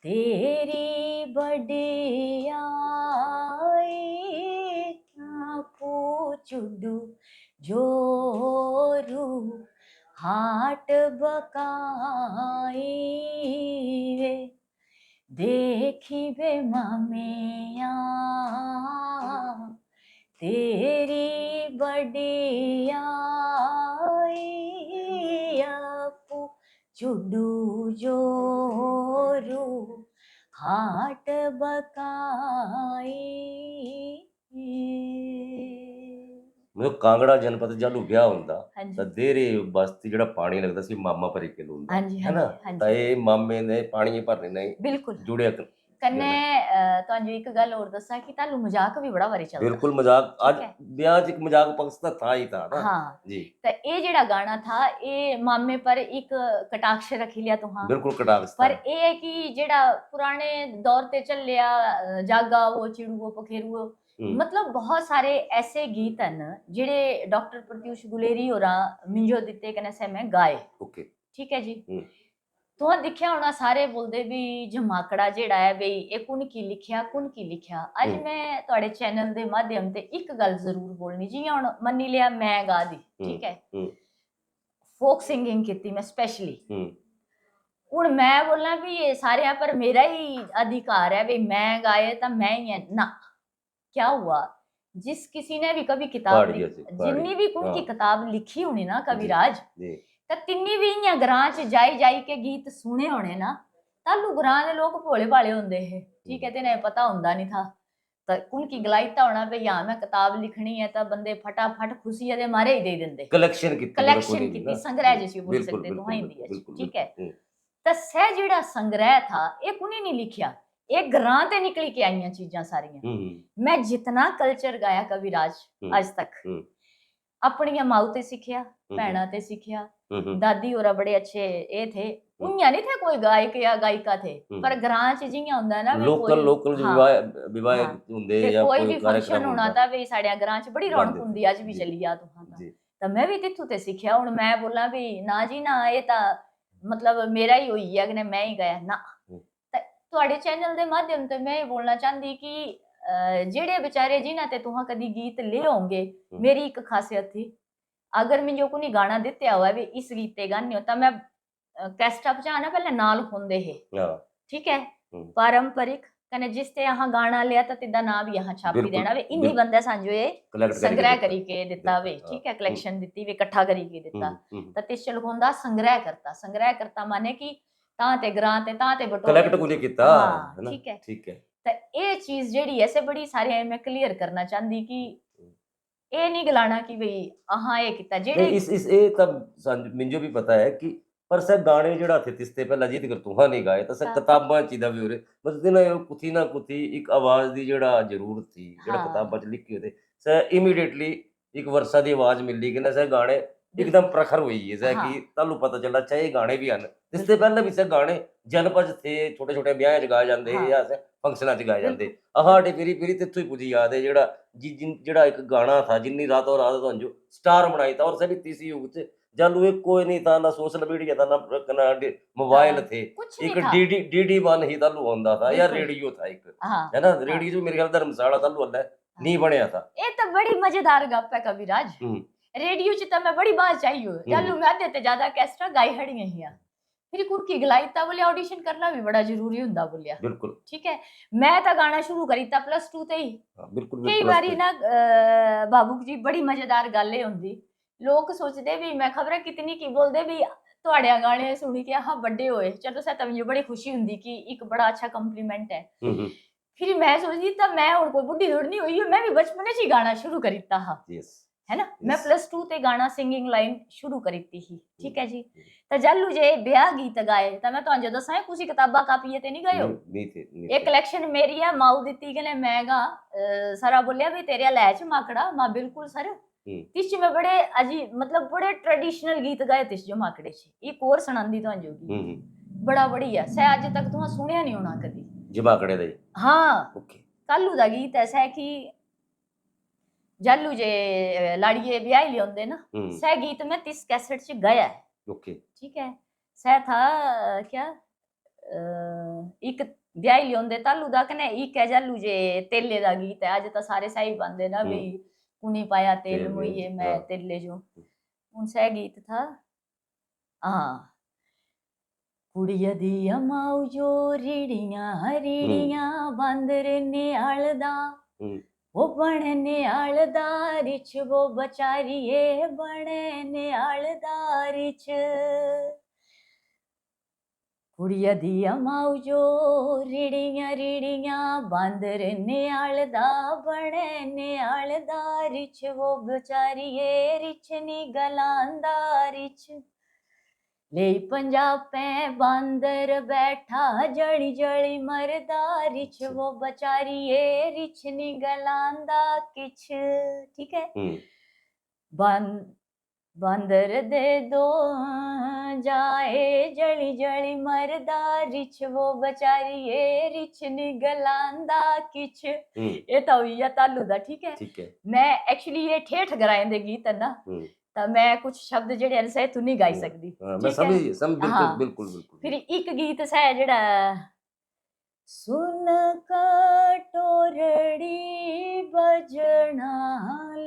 तेरी बड़ियाई, क्या पूछू जोरू हाट बकाई वे, देखी वे मामिया तेरी बड़ियाई, अपू चुडू जोरू हाट बकाई। मतलब कांगड़ा जनपद जालू ब्याह ਹੁੰਦਾ हाँ जी ਤਾਂ ਦੇਰੇ ਬਸਤੀ ਜਿਹੜਾ ਪਾਣੀ ਲੱਗਦਾ ਸੀ ਮਾਮਾ ਭਰੀ ਕੇ ਲੁੰਦਾ हाँ जी ਹੈ ਨਾ, हाँ ਤਾਂ जी ਇਹ ਮਾਮੇ ਨੇ ਪਾਣੀ ਭਰਨੇ ਨਹੀਂ बिल्कुल। ਜੁੜਿਆ कन्ने ਤੁਹਾਨੂੰ ਇੱਕ ਗੱਲ ਹੋਰ ਦੱਸਾਂ ਕਿ ਤੁਹਾਨੂੰ ਮਜ਼ਾਕ ਵੀ ਬੜਾ ਵਾਰੀ ਚੱਲਦਾ। ਬਿਲकुल मजाक आज ठीक है। ब्याह च एक मजाक पक्ष तो था ही था ना। हाँ जी तो ये जेड़ा गाना था ये मामे पर एक कटाक्ष रखी लिया तुहां, बिल्कुल कटाक्ष था। पर ये है कि जेड़ा पुराने दौर ते चलिया जागा वो चिड़ुओ पखेरुओ, मतलब बहुत सारे ऐसे गीत हैं जेड़े डॉक्टर प्रत्युष गुलेरी होरा मिंजो दिते कने से मैं गाए। ओके ठीक है जी। तो दिखिया होना सारे बोलते भी जमाकड़ा जेड़ा है बई ये कुन की लिखिया कुन की लिखिया। अज मैं तुहाडे चैनल दे माध्यम ते एक गल जरूर बोलनी, जियां हुण मन्नी लिया मैं गा दी, ठीक है, फोक सिंगिंग कीती मैं स्पेशली, हुण मैं बोलना भी ये सारे पर मेरा ही अधिकार है भी मैं गाए तो मैं ही है ना। क्या हुआ, जिस किसी ने भी कभी किताब जिन्नी भी कुन की किताब लिखी होनी ना कविराज, ਤਾਂ ਤਿੰਨੀ ਵੀ ਇਆਂ ਗਰਾਂ ਚ ਜਾਈ ਕੇ ਗੀਤ ਸੁਣੇ ਹੋਣੇ ਨਾ, ਤਾਲੂ ਗਰਾਂ ਦੇ ਲੋਕ ਭੋਲੇ ਭਾਲੇ ਹੁੰਦੇ ਹੈ, ਠੀਕ ਹੈ, ਤੇ ਨੇ ਪਤਾ ਹੁੰਦਾ ਨਹੀਂ ਥਾ ਤਾਂ ਕੁਨ ਕੀ ਗਲਾਈਤਾ ਹੋਣਾ ਵੀ ਯਾ ਮੈਂ ਕਿਤਾਬ ਲਿਖਣੀ ਹੈ ਤਾਂ ਬੰਦੇ ਫਟਾਫਟ ਖੁਸ਼ੀ ਦੇ ਮਾਰੇ ਹੀ ਦੇ ਦਿੰਦੇ। ਕਲੈਕਸ਼ਨ ਕੀਤੀ ਸੰਗ੍ਰਹਿ ਜਿਸੀ ਬੋਲ ਸਕਦੇ ਤੋਂ ਹਿੰਦੀ ਹੈ, ਠੀਕ ਹੈ। ਤਾਂ ਸਹਿ ਜਿਹੜਾ ਸੰਗ੍ਰਹਿ ਥਾ ਇਹ ਕੁਨੀ ਨਹੀਂ ਲਿਖਿਆ, ਇਹ ਗਰਾਂ ਤੇ ਨਿਕਲੀ ਕੇ ਆਈਆਂ ਚੀਜ਼ਾਂ ਸਾਰੀਆਂ। ਮੈਂ ਜਿਤਨਾ ਕਲਚਰ ਗਾਇਆ ਕਵਿਰਾਜ ਅੱਜ ਤੱਕ अपनिया माऊ ते सीखिया, भैणा ते सीखिया, दादी और बड़े अच्छे ये थे, उन्या नहीं थे कोई गायक या गायिका थे, पर ग्रां च जियां हुंदा ना लोकल विवाह हुंदे या कोई भी फंक्शन होना ता वे साडे ग्रां च बड़ी रौनक हुंदी, अज भी चली आ तुहां ता मैं भी तिथु ते सीखिया। हुण मैं बोला भी ना जी ना ये ता मतलब मेरा ही होई है कि मैं ही गाया ना। तुहाडे चैनल दे माध्यम ते मैं बोलना चाहंदी कि जेड़े बेचारे जिन्हां ते तुहां कदी गीत ले होंगे, मेरी एक खासियत थी, अगर मैं जो कोई गाना दित्या हुआ है इस गीत ते गाने हो तो मैं कैस्टा पहुंचाना पहले नाल होंदे है, ठीक है, पारंपरिक कने जिस ते यहाँ गाना लिया तो तिदा नाम भी यहाँ छापी देना वे, इन्हीं बंदे सांजो ये संग्रह करी के दिता वे, ठीक है, कलेक्शन दित्ती वे, इकट्ठा करी के दिता तो तिस चल होंदा संग्रह करता माने कि तां ते ग्रां ते तां ते बटोरे कलेक्ट कुने कीता है ना, ठीक है। तो ये चीज जेड़ी ऐसे बड़ी सारी मैं क्लियर करना चाहती कि ये नहीं गलाना कि भाई हाँ ये किता जेड़े इस ए तब मिंजो भी पता है कि पर सर गाने जेड़ा थे तिसते पहला जीत कर तुहां नहीं गाए तो सर किताबां चीदा भी होरे मतलब ना कुथी एक आवाज दी जेड़ा जरूरत थी जेड़ा किताबां च लिखे होते सर इमीडिएटली एक वर्षा दी आवाज मिल ली कि ना सर गाने एकदम प्रखर हुई है सर कि तालू पता चला अच्छा ये गाने भी आने इससे पहले भी सर गाने जनपद थे छोटे छोटे ब्याह च गाए जाते या फंक्शनां च गाए जाते। साडे पीरी तिथों ही पुजी याद है जेड़ा एक गाना था जिन्नी रातों रात जो स्टार बनाई था और सभी तीसरी युग च जालू एक कोई नहीं था, ना सोशल मीडिया था, ना मोबाइल हाँ, थे। कुछ नहीं एक था। डी वन ही तालू होंदा था या बिल्कुल। रेडियो था एक, हाँ है ना? हाँ रेडियो जो मेरे ख्याल धर्मशाला तालू वाला हाँ। नहीं बनया था। ये तो बड़ी मजेदार गप है कविराज। हम्म रेडियो च तो मैं बड़ी बात चाहिए जालू हम्म, मैं आधे ते ज्यादा कैस्ट्रा गाई हड़ी हियां फिर कुड़की गलाई ता बोले ऑडिशन करना भी बड़ा जरूरी हुंदा बोलिया। बिल्कुल। ठीक है, मैं तो गाना शुरू करी ता +2 ते ही। हाँ, बिल्कुल कई बिल्कुल बारी ना बाबू जी बड़ी मजेदार गल ये हुंदी लोग सोचदे भी मैं खबर कितनी की बोलदे भी ਤੁਹਾਡੇ ਗਾਣੇ ਸੁਣੀ ਕਿ ਹਾਂ ਵੱਡੇ ਹੋਏ ਚਲੋ ਸਾ ਤਾਂ ਮੈਨੂੰ ਬੜੀ ਖੁਸ਼ੀ ਹੁੰਦੀ ਕਿ ਇੱਕ ਬੜਾ ਅੱਛਾ ਕੰਪਲੀਮੈਂਟ ਹੈ। हम्म, फिर मैं सोचती था मैं और कोई बुढ़ी थोड़ी नहीं हुई हूँ, मैं भी बचपन से ही गाना शुरू करी था हाँ, यस है ना। मैं यस +2 ते गाना सिंगिंग लाइन शुरू करी थी ही। ठीक है जी। तो जालू जे ब्याह गीत गाए तो मैं तो दसा कुछ किताबा कापिये ते नहीं गए हो। नहीं थे नहीं एक थे। कलेक्शन मेरी है माऊ दिती के मैं गा सारा बोलिया भी तेरे लैच माकड़ा मां बिल्कुल सर तिस में बड़े अजी मतलब बड़े ट्रेडिशनल गीत गाए तिस जो माकड़े च एक और सुनांदी तो जोगी बड़ा बढ़िया सह अज तक तुहां सुनिया नहीं होना कदी जमाकड़े दे। हाँ ओके कालू दा गीत ऐसा है कि जालू जे लाड़िए ब्याह लियोंदे ना सह गीत में 30 कैसेट च गाया है। ओके ठीक है, सह था क्या एक ब्याह लियोंदे तालू दा कने एक है जालू जे तेले दा गीत है अज तो सारे सही पांदे ना भी कुनी पाया तेल तेल मोइये में, मैं हाँ। तेले जो उन सह गीत था। हाँ कुड़िया दिया माऊ जो रीड़ियां बांदर ने आलदा वो बने आलदारिच वो बचारिये बने आलदारिच कुड़िया दिया माऊ जो रीड़ियां बांदर ने आलदा बने आलदारिच वो बचारिये रिच नी गलांदारिच ले पंजाब पे बांदर बैठा जड़ी जड़ी मरदा रिच वो बचारी ये रिच नी गलांदा किछ। ठीक है, बांदर दे दो जाए जड़ी जड़ी मरदा रिच वो बचारी ये रिच नी गलांदा किछ। ये तो हुई है तालू दा। ठीक है, मैं एक्चुअली ये ठेठ गराएंदे गीत है ना तो मैं कुछ शब्द जेड़े हैं सह तू नहीं गाई सकदी। मैं समझ बिल्कुल बिल्कुल बिल्कुल। फिर एक गीत सह जेड़ा सुन कटोरड़ी बजना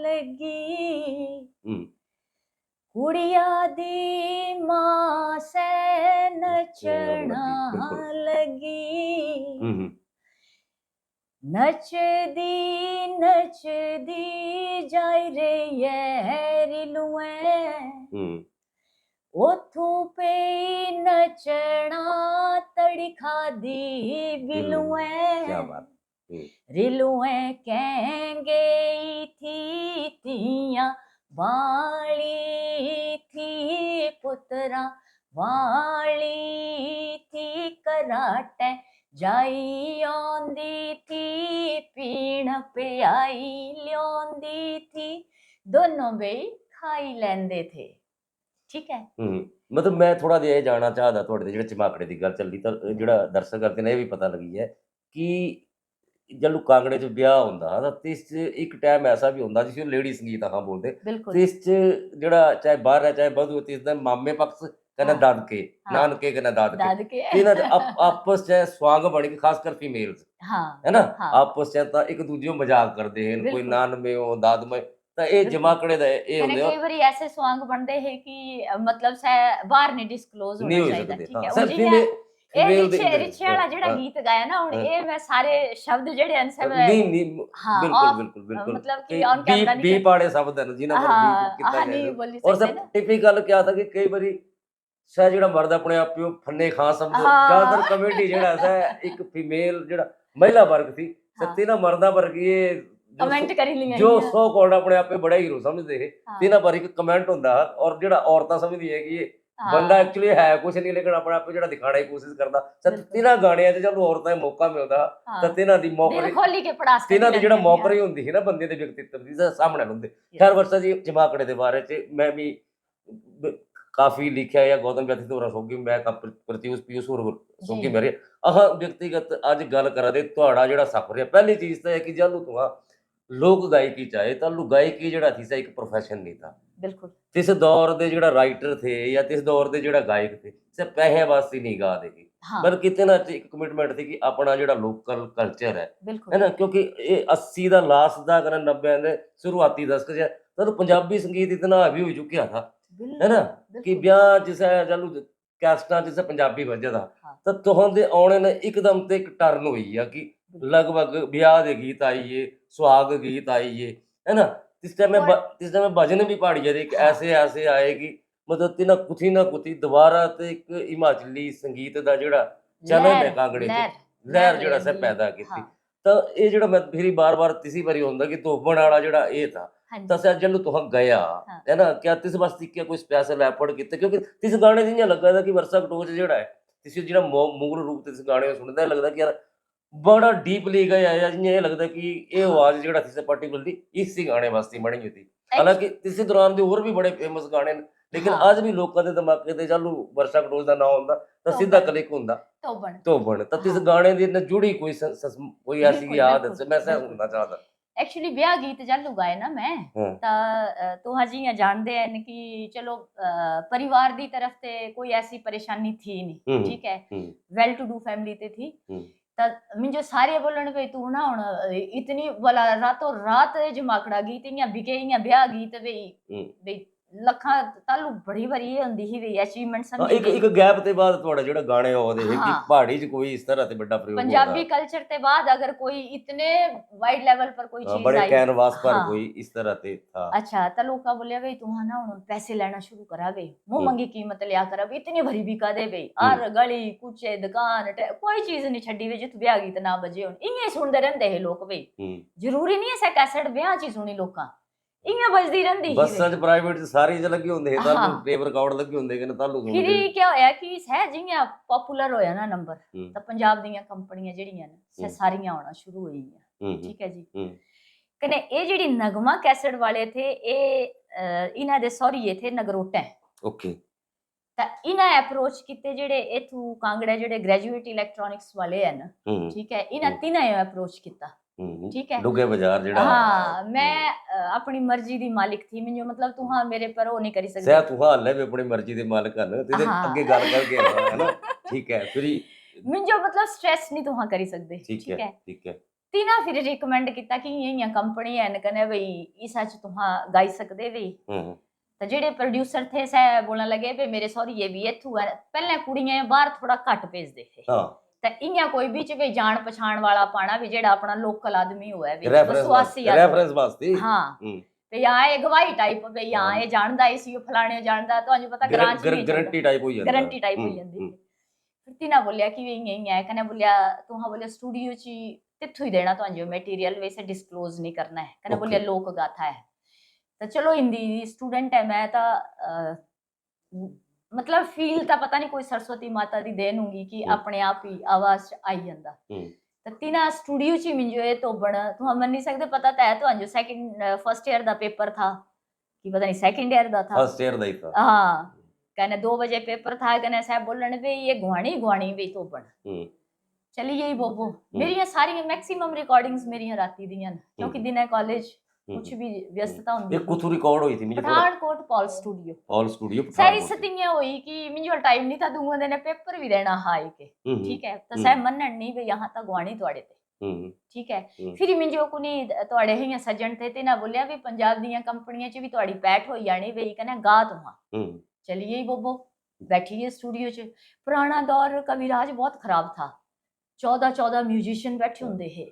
लगी कुड़िया दी मां से नचना लगी नचदी जाई रही है रिलुएं ओथू पे नचना तड़खा दी बिलुएं रिलुएं कह गई थी तिया वाली थी पुत्रा वाली थी कराटे जाई आंदी थी पीण पियाई ल्योंदी थी दोनों बई खाई लेंदे थे। ठीक है, मतलब मैं थोड़ा जिहा ਇਹ ਜਾਣਨਾ ਚਾਹਦਾ ਤੁਹਾਡੇ ਤੇ ਜਿਹੜੇ ਚਮਾਕੜੇ ਦੀ ਗੱਲ ਚੱਲੀ ਤਾਂ ਜਿਹੜਾ ਦਰਸ਼ਕ ਕਰਦੇ ਨੇ ਇਹ ਵੀ ਪਤਾ ਲੱਗੀ ਹੈ ਕਿ ਜਦੋਂ ਕਾਂਗੜੇ 'ਚ ਵਿਆਹ ਹੁੰਦਾ ਹੈ ਤਾਂ ਇਸ 'ਚ ਇੱਕ ਟਾਈਮ ਐਸਾ ਵੀ ਹੁੰਦਾ ਜਿਸ ਨੂੰ ਲੇਡੀ ਸੰਗੀਤ ਹਾਂ ਬੋਲਦੇ ਤੇ ਇਸ 'ਚ ਜਿਹੜਾ ਚਾਹੇ ਬਾਹਰ ਹੈ ਚਾਹੇ ਬਧੂ ਤੇ ਇਸ ਦਾ ਮਾਮੇ ਪਕਸ ਕਹਿੰਦਾ ਦਾਦਕੇ ਨਾਨਕੇ ਕਹਿੰਦਾ ਦਾਦਕੇ ਇਹਨਾਂ ਦੇ ਆਪਸ 'ਚ ਸਵਾਂਗ ਬਣ ਕੇ ਖਾਸ ਕਰ ਫੀਮੇਲਸ ਹੈ ਨਾ ਆਪਸ 'ਚ ਤਾਂ ਇੱਕ ਦੂਜੇ ਨੂੰ ਮਜ਼ਾਕ ਕਰਦੇ ਹਨ ਕੋਈ ਨਾਨਮੇ ਹੋ ਦਾਦਮੇ ਤਾਂ ਇਹ ਜਮਾਕੜੇ ਦਾ ਇਹ ਹੁੰਦੇ ਕਈ ਵਾਰੀ ਐਸੇ ਸੌਂਗ ਬਣਦੇ ਹੈ ਕਿ ਮਤਲਬ ਬਾਹਰ ਨਹੀਂ ਡਿਸਕਲੋਜ਼ ਹੋਣਾ ਚਾਹੀਦਾ। ਠੀਕ ਹੈ, ਸਿਰਫ ਫੀਮੇਲ ਇਹ ਰਿਛੇ ਵਾਲਾ ਜਿਹੜਾ ਗੀਤ ਗਾਇਆ ਨਾ ਹੁਣ ਇਹ ਮੈਂ ਸਾਰੇ ਸ਼ਬਦ ਜਿਹੜੇ ਹਨ ਸਭ ਨਹੀਂ ਬਿਲकुल मतलब कि ऑन कैमरा नहीं बी पाड़े शब्द हैं जिन्हां पर बी कितना है और सब टिपिकल क्या था कि कई बारी शायद ਜਿਹੜਾ ਮਰਦ ਆਪਣੇ ਆਪ ਨੂੰ ਫੰਨੇ ਖਾਂ ਸਮਝੋ ਜ਼ਿਆਦਾਤਰ ਕਮੇਡੀ ਜਿਹੜਾ ਹੈ ਇੱਕ ਫੀਮੇਲ ਜਿਹੜਾ ਮਹਿਲਾ ਵਰਗ ਸੀ ਸੱਤੀ ਨਾ ਮਰਦਾ ਵਰਗੀ ਇਹ ਕਮੈਂਟ ਕਰੀ ਲਈਆਂ ਜੋ ਸੋ ਕੋਡ ਆਪਣੇ ਆਪੇ ਬੜਾ ਹੀਰੋ ਸਮਝਦੇ ਹੈ ਤਿੰਨਾਂ ਪਰ ਇੱਕ ਕਮੈਂਟ ਹੁੰਦਾ ਔਰ ਜਿਹੜਾ ਔਰਤਾਂ ਸਮਝਦੀ ਹੈ ਕਿ ਇਹ ਬੰਦਾ ਐਕਚੁਅਲੀ ਹੈ ਕੁਝ ਨਹੀਂ ਲੇਕਿਨ ਆਪਣੇ ਆਪੇ ਜਿਹੜਾ ਦਿਖਾਉਣ ਦੀ ਕੋਸ਼ਿਸ਼ ਕਰਦਾ ਤਿੰਨਾਂ ਗਾਣਿਆਂ 'ਚ ਜਦੋਂ ਔਰਤਾਂ ਨੂੰ ਮੌਕਾ ਮਿਲਦਾ ਤਾਂ ਤਿੰਨਾਂ ਦੀ ਮੌਕਰੀ ਖੋਲੀ ਕੇ ਪੜਾਸ ਤਿੰਨਾਂ ਦੀ ਜਿਹੜਾ ਮੌਕਰੀ ਹੁੰਦੀ ਹੈ ਨਾ ਬੰਦੇ ਦੇ ਵਿਅਕਤੀਤਵ ਦੀ ਸਾਹਮਣੇ ਹੁੰਦੇ। ਖੈਰ ਵਰਸਾ ਜੀ ਜਮਾਕੜੇ ਦੇ ਬਾਰੇ 'ਚ ਮੈਂ ਵੀ ਕਾਫੀ ਲਿਖਿਆ ਜਾਂ ਗੌਤਮ ਵਿਅਕਤੀ ਹੋਰਾਂ ਸੋਗੀ ਮੈਂ ਪ੍ਰਤਿਊਸ਼ ਪੀਯੂਸ਼ ਹੋਰ ਸੋਗੀ ਮੇਰੇ ਵਿਅਕਤੀਗਤ ਅੱਜ ਗੱਲ ਕਰਾਂ ਤੇ ਤੁਹਾਡਾ ਜਿਹੜਾ ਸਫ਼ਰ ਹੈ ਪਹਿਲੀ ਚੀਜ਼ ਤਾਂ ਹੈ ਕਿ ਜਦੋਂ ਤੁਹਾਂ ਲੋਕ ਗਾਇਕੀ ਚਾਹੇ ਤਾਂ ਲੁ ਗਾਇਕੀ ਜਿਹੜਾ ਸੀ ਇੱਕ ਪ੍ਰੋਫੈਸ਼ਨ ਨਹੀਂ था बिल्कुल तिस दौर दे जेड़ा राइटर थे या तिस दौर दे जेड़ा गायक थे सिर्फ पैसे वास्ते नहीं गा दे हाँ बल्कि तिन्हां च एक कमिटमेंट थी कि अपना जेड़ा लोकल कल्चर है बिल्कुल ना क्योंकि ये 80 ਦਾ ਲਾਸਟ ਦਾ ਕਨ 90 ਦੇ ਸ਼ੁਰੂਆਤੀ ਦਸ਼ਕ ਚ ਤਦ ਪੰਜਾਬੀ ਸੰਗੀਤ ਇਤਨਾ ਹਾਵੀ ਹੋ ਚੁੱਕਿਆ था है ना बिल्कुल कि बिल्कुल ਵਿਆਹ ਜਿਸਾ ਜਲੂ ਕੈਸਟਾਂ ਜਿਸਾ ਪੰਜਾਬੀ ਵੱਜਦਾ हाँ ਤਾਂ ਤੁਹਾਡੇ ਆਉਣੇ ਨੇ ਇੱਕਦਮ ਤੇ ਇੱਕ ਟਰਨ ਹੋਈ ਆ ਕਿ बिल्कुल। ਲਗਭਗ ਵਿਆਹ ਦੇ ਗੀਤ ਆਈਏ ਸੁਹਾਗ ਗੀਤ ਆਈਏ है ना इस टाइम भजन भी पहाड़िया दे हाँ ऐसे ऐसे आए कि मतलब तिना कुथी ना कुथी दोबारा ते एक हिमाचली संगीत दा जेड़ा चलन है लहर कांगड़े च लहर लहर लहर जेड़ा सा आंदी पैदा है की हाँ ਤਾਂ ਇਹ ਜਿਹੜਾ ਮੈਂ ਫਿਰ ਬਾਰ-ਬਾਰ ਤਿਸੀ ਵਾਰੀ ਹੁੰਦਾ ਕਿ ਧੋਬਣ ਵਾਲਾ ਜਿਹੜਾ ਇਹ था हाँ ਤਾਂ जी ਸਰ ਜਲੂ ਤੁਹਾਂ ਗਿਆ हाँ है ना क्या ਤਿਸ ਵਾਸਤੇ ਕੀ ਕੋਈ ਸਪੈਸ਼ਲ ਐਫਰਟ ਕੀਤਾ ਕਿਉਂਕਿ ਤਿਸ ਗਾਣੇ ਜਿਹਾ ਲੱਗਾ ਦਾ ਕਿ ਵਰਸਾ ਕਟੋਚ ਜਿਹੜਾ ਹੈ ਤਿਸ ਜਿਹੜਾ ਮੂਲ ਰੂਪ ਤੇ ਇਸ ਗਾਣੇ ਨੂੰ ਸੁਣਦਾ ਲੱਗਦਾ ਕਿ ਯਾਰ ਬੜਾ ਡੀਪਲੀ ਗਿਆ ਹੈ ਜਿਵੇਂ ਇਹ ਲੱਗਦਾ ਕਿ ਇਹ हाँ ਆਵਾਜ਼ ਜਿਹੜਾ ਤਿਸ ਪਾਰਟਿਕੂਲਰਲੀ ਇਸੇ ਗਾਣੇ ਵਾਸਤੇ ਬਣੀ ਹੋਈ ਸੀ एक्च- ਹਾਲਾਂਕਿ ਤਿਸੇ ਦੌਰਾਨ ਦੇ ਹੋਰ ਵੀ ਬੜੇ ਫੇਮਸ ਗਾਣੇ ਨੇ ਲੇਕਿਨ हाँ ਅੱਜ ਵੀ ਲੋਕਾਂ ਦੇ ਦਿਮਾਗੇ ਤੇ ਚਾਲੂ ਵਰਸਾ ਕਟੋਚ ਦਾ ਨਾਮ ਹੁੰਦਾ ਤਾਂ ਸਿੱਧਾ ਧੋਬਣ ਕਲਿੱਕ ਹੁੰਦਾ ਧੋਬਣ ਧੋਬਣ ਤਾਂ ਤਿਸ हाँ ਗਾਣੇ ਦੀ ਨਾਲ ਜੁੜੀ ਕੋਈ ਕੋਈ ਐਸੀ बिल्कुल ਯਾਦ बिल्कुल ਮੈਂ ਸਹਿ बिल्कुल ਸੁਣਨਾ ਚਾਹਦਾ एक्चुअली ब्याह गीत जालू गाए ना मैं ਹਾਂ तुहां जियां जानदे हैं कि चलो परिवार दी तरफ ते कोई ऐसी परेशानी थी नहीं हम्म ठीक है हम्म वेल टू डू फैमिली ते थी हम्म त मिंजो सारे बोलन पे तू ना हुन इतनी भला रातों रात जमाकड़ा गीत इयां बिके इयां ब्याह गीत बई लखां तालू बड़ी बारी ये हुंदी ही बई अचीवमेंट ਹਾਂ समझी ਇੱਕ ਗੈਪ ਤੇ ਬਾਅਦ ਤੁਹਾਡਾ ਜਿਹੜਾ ਗਾਣੇ ਆਉਂਦੇ ਹੈ ਕਿ हाँ ਪਹਾੜੀ 'ਚ ਕੋਈ ਇਸ ਤਰ੍ਹਾਂ ਤੇ ਵੱਡਾ ਪ੍ਰਯੋਗ पंजाबी ਹੋਦਾ कल्चर ते बाद अगर कोई इतने वाइड लेवल पर कोई चीज बड़े आई कैनवास पर हाँ कोई इस तरह ते था अच्छा तो लोग बोलिया भाई तू ना हुन पैसे लेना शुरू करा गई मुंह हम्म मंगी कीमत लिया कर अब इतनी भरी भी का दे गई हम्म हर गली कुचे दुकान कोई चीज नहीं छड़ी वे जित ब्याह गीत ना बजे हुन इयां सुनदे रहंदे हे लोग भाई हम्म जरूरी नहीं है कैसेट ब्याह च सुनी लोकां इयां बजदी रहंदी ही ਬੱਸਾਂ वे। 'ਚ ਪ੍ਰਾਈਵੇਟ 'ਚ ਸਾਰੇ ਚ ਲੱਗੇ ਹੁੰਦੇ ਹੈ ਤਾਲੂ हाँ ਟੇਪ ਰਿਕਾਰਡ ਲੱਗੇ ਹੁੰਦੇ ਕਿ ਤਾਲੂ फिर ਸੁਣਦੇ क्या होया कि सह जियां पॉपुलर होया ना नंबर ਹੂੰ तो पंजाब दीयां कंपनियां जेड़ियां ने सह हम्म सारियां आना शुरू होई हूँ ठीक है जी हूँ कने ये जेड़ी नगमा कैसेट वाले थे ये इन्हां दे सौरीए थे नगरोटे ओके ਤਾਂ ਇਹਨਾਂ ਅਪਰੋਚ ਕੀਤੇ ਜਿਹੜੇ ਇਥੋਂ ਕਾਂਗੜਾ ਜਿਹੜੇ ਗ੍ਰੈਜੂਏਟ ਇਲੈਕਟ੍ਰੋਨਿਕਸ ਵਾਲੇ ਹਨ ਹੂੰ ਠੀਕ ਹੈ ਇਹਨਾਂ ਤਿੰਨਾਂ ਨੇ ਅਪਰੋਚ ਕੀਤਾ ਹੂੰ ਠੀਕ ਹੈ ਡੁੱਗੇ ਬਾਜ਼ਾਰ ਜਿਹੜਾ ਹਾਂ ਮੈਂ ਆਪਣੀ ਮਰਜ਼ੀ ਦੀ ਮਾਲਿਕ ਥੀ ਮੈਨੂੰ ਮਤਲਬ ਤੂੰ ਹਾਂ ਮੇਰੇ ਪਰ ਉਹ ਨਹੀਂ ਕਰੀ ਸਕਦੀ ਸਹਿ ਤੂੰ ਹਾਲੇ ਵੀ ਆਪਣੀ ਮਰਜ਼ੀ ਦੇ ਮਾਲਕ ਹਨ ਤੇ ਹਾਂ ਅੱਗੇ ਗੱਲ ਕਰਕੇ ਆਉਣਾ ਹੈ ਨਾ ਠੀਕ ਹੈ ਫਿਰ ਮੈਨੂੰ ਮਤਲਬ ਸਟ੍ਰੈਸ ਨਹੀਂ ਤੂੰ ਹਾਂ ਕਰੀ ਸਕਦੇ ਠੀਕ ਠੀਕ ਹੈ ਹੈ ਠੀਕ ਹੈ ਤਿੰਨਾਂ ਫਿਰ ਰਿਕਮੈਂਡ ਕੀਤਾ ਕਿ ਇਹ ਕੰਪਨੀ ਹੈ ਕਨੇ ਬਈ ਇਸਾ ਚ ਤੂੰ ਹਾਂ ਗਾਈ ਸਕਦੇ ਬਈ ਹੂੰ ਤਾਂ ਜਿਹੜੇ ਪ੍ਰੋਡਿਊਸਰ ਥੇ ਸਹਿ ਬੋਲਣ ਲੱਗੇ ਵੀ ਮੇਰੇ ਸੌਰੀ ਇਹ ਵੀ ਇਥੋਂ ਹੈ ਪਹਿਲਾਂ ਕੁੜੀਆਂ ਬਾਹਰ ਥੋੜਾ ਘੱਟ ਭੇਜਦੇ ਥੇ ਹਾਂ ਤਾਂ ਇਆਂ ਕੋਈ ਵਿੱਚ ਵੀ ਜਾਣ ਪਛਾਣ ਵਾਲਾ ਪਾਣਾ ਵੀ ਜਿਹੜਾ ਆਪਣਾ ਲੋਕਲ ਆਦਮੀ ਹੋਇਆ ਵੀ ਵਿਸ਼ਵਾਸੀ ਆਦਮੀ ਰੈਫਰੈਂਸ ਵਾਸਤੇ ਹਾਂ ਹੂੰ ਤੇ ਆ ਇਹ ਗਵਾਹੀ ਟਾਈਪ ਵੀ ਆ ਇਹ ਜਾਣਦਾ ਹੀ ਸੀ ਉਹ ਫਲਾਣੇ ਜਾਣਦਾ ਤੁਹਾਨੂੰ ਪਤਾ ਗ੍ਰਾਂ ਚ ਨਹੀਂ ਗਾਰੰਟੀ ਟਾਈਪ ਹੋ ਜਾਂਦਾ ਗਾਰੰਟੀ ਟਾਈਪ ਹੋ ਜਾਂਦੀ ਫਿਰ ਤਿਨਾ ਬੋਲਿਆ ਕਿ ਵੀ ਇਆਂ ਹੈ ਕਨੇ ਬੋਲਿਆ ਤੂੰ ਹਾਂ ਬੋਲਿਆ ਸਟੂਡੀਓ ਚ ਤਿੱਥੋਂ ਹੀ ਦੇਣਾ ਤੁਹਾਨੂੰ ਮਟੀਰੀਅਲ ਵੈਸੇ ਡਿਸਕਲੋਜ਼ ਨਹੀਂ ਕਰਨਾ ਹੈ ਕਨੇ ਬੋਲਿਆ ਲੋਕ ਗਾਥਾ ਹੈ ਤਾਂ ਚਲੋ ਹਿੰਦੀ ਸਟੂਡੈਂਟ ਹੈ ਮੈਂ ਤਾਂ मतलब फील ਤਾਂ ਪਤਾ ਨਹੀਂ ਕੋਈ ਸਰਸਵਤੀ ਮਾਤਾ ਦੀ ਦੇਣ ਹੋਊਗੀ ਕਿ ਆਪਣੇ ਆਪ ਹੀ ਆਵਾਜ਼ ਚ ਆਈ ਜਾਂਦਾ ਤਾਂ ਤਿਨਾ ਸਟੂਡੀਓ ਚ ਮਿੰਜੋ ਇਹ ਤੋਂ ਬਣ ਤੂੰ ਮੰਨ ਨਹੀਂ ਸਕਦੇ ਪਤਾ ਤਾਂ ਹੈ ਤੁਹਾਨੂੰ ਸੈਕਿੰਡ फर्स्ट ईयर ਦਾ पेपर था कि पता नहीं सेकंड ईयर ਦਾ था फर्स्ट ईयर ਦਾ ਹੀ था हाँ कहने 2 बजे पेपर था कहने साहब बोलन भी ये गुआणी भी तो बन चली गई बोबो मेरी सारी मैक्सिमम रिकॉर्डिंग्स मेरी राती दियां क्योंकि दिन है कॉलेज कुछ भी व्यस्तता होंदी एक कुछ रिकॉर्ड हुई थी मुझे पठानकोट पॉल स्टूडियो सही सतियां हुई कि मुझे टाइम नहीं था दूंगा देने पेपर भी देना हाई के ठीक है तो सह मनन नहीं भी यहाँ तक गुआणी तोड़े थे ठीक है फिर मुझे को नहीं तोड़े ही सज्जन थे ते ना बोलिया भी पंजाब दी कंपनियां च भी तोड़ी पैठ होई जानी भी कहना गा तुहां चलिए बोबो बैठिए स्टूडियो च पुराना दौर कविराज बहुत खराब था 14 म्यूजिशियन बैठे होंगे है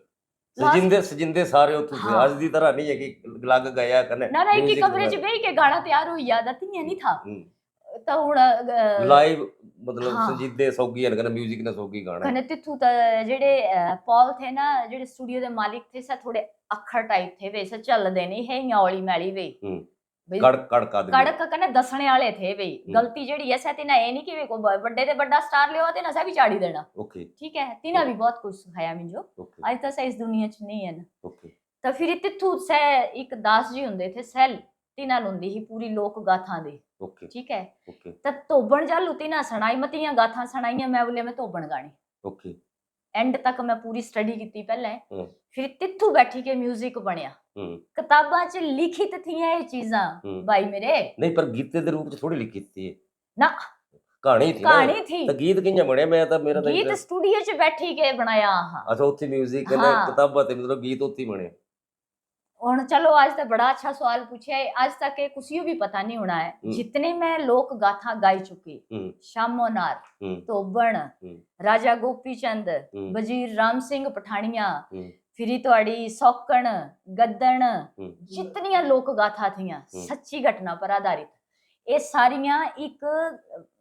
सजिंदे सारे ਉੱਥੇ थे आज ਦੀ ਤਰ੍ਹਾਂ ਨਹੀਂ ਹੈ ਕਿ ਲੱਗ ਗਿਆ ਕਨੇ ਨਾ ਇੱਕ ਹੀ ਕਮਰੇ 'ਚ ਬਹਿ ਕੇ ਗਾਣਾ ਤਿਆਰ ਹੋਈ ਜਾਂਦਾ ਤੀਆਂ ਨਹੀਂ ਥਾ ਤਾਂ ਹੁਣ ਲਾਈਵ ਮਤਲਬ ਸਜਿੰਦੇ ਸੌਗੀ ਹਨ ਕਨੇ 뮤직 ਨਾ ਸੌਗੀ ਗਾਣਾ ਕਨੇ ਤਿੱਥੂ ਤਾਂ ਜਿਹੜੇ ਪੌਲ ਥੇ ਨਾ ਜਿਹੜੇ ਸਟੂਡੀਓ ਦੇ ਮਾਲਿਕ ਥੇ ਸਾ ਥੋੜੇ ਅੱਖਰ ਟਾਈਪ ਥੇ ਵੈਸੇ ਚੱਲਦੇ ਨਹੀਂ ਹੈ ਔਲੀ ਮੈਲੀ ਵੇ ਕੜਕ ਕਨੇ ਦੱਸਣੇ ਵਾਲੇ ਥੇ ਬਈ ਗਲਤੀ ਜਿਹੜੀ ਐ ਸਾ ਤੇ ਨਾ ਇਹ ਨਹੀਂ ਕਿ ਕੋਈ ਵੱਡੇ ਤੇ ਵੱਡਾ ਸਟਾਰ ਲਿਓ ਤੇ ਨਾ ਸਾ ਵੀ ਚਾੜੀ ਦੇਣਾ ਓਕੇ ਠੀਕ ਹੈ ਤਿਨਾ ਵੀ ਬਹੁਤ ਕੁਝ ਸਿਖਾਇਆ ਮੈਨੂੰ ਅੱਜ ਤਾਂ ਇਸ ਦੁਨੀਆ 'ਚ ਨਹੀਂ ਹੈ ਨਾ ਓਕੇ ਤਾਂ ਫਿਰ ਤਿੱਥੂ ਸੈ ਇੱਕ ਦਾਸ ਜੀ ਹੁੰਦੇ ਥੇ ਸੈਲ ਤਿਨਾ ਹੁੰਦੀ ਹੀ ਪੂਰੀ ਲੋਕ ਗਾਥਾਂ ਦੀ ਓਕੇ ਠੀਕ ਹੈ ਓਕੇ ਤਾਂ ਧੋਬਣ ਜਾਲੂ ਤਿਨਾ ਸੁਣਾਈ ਮਤੀਆਂ ਗਾਥਾਂ ਸੁਣਾਈਆਂ ਮੈਂ ਬੋਲੇ ਮੈਂ ਧੋਬਣ ਗਾਣੀ ਓਕੇ एंड तक मैं पूरी स्टडी की पहले, हम्म। फिर तिथू बैठी के म्यूजिक बनया। किताबां च लिखित थी ये चीजा भाई मेरे, नहीं पर गीते दे रूप च थोड़ी लिखी थी ना कहानी थी कहानी थी। तो गीत किंजा बने? मैं तो मेरा तो गीत स्टूडियो च बैठी के बनाया। हाँ अच्छा उत्थे म्यूजिक ने हाँ। किताबां ते मतलब गीत उत्थे बने। और चलो आज तक बड़ा अच्छा सवाल पूछा है, आज तक के किसी भी पता नहीं होना है जितने मैं लोक गाथा गाई चुकी, शामो नार, तोबण, राजा गोपी चंद, वजीर राम सिंह पठानिया, फिर थोड़ी सौकण, गद्दण, जितनियां लोक गाथा थियां सच्ची घटना पर आधारित, ये सारियां एक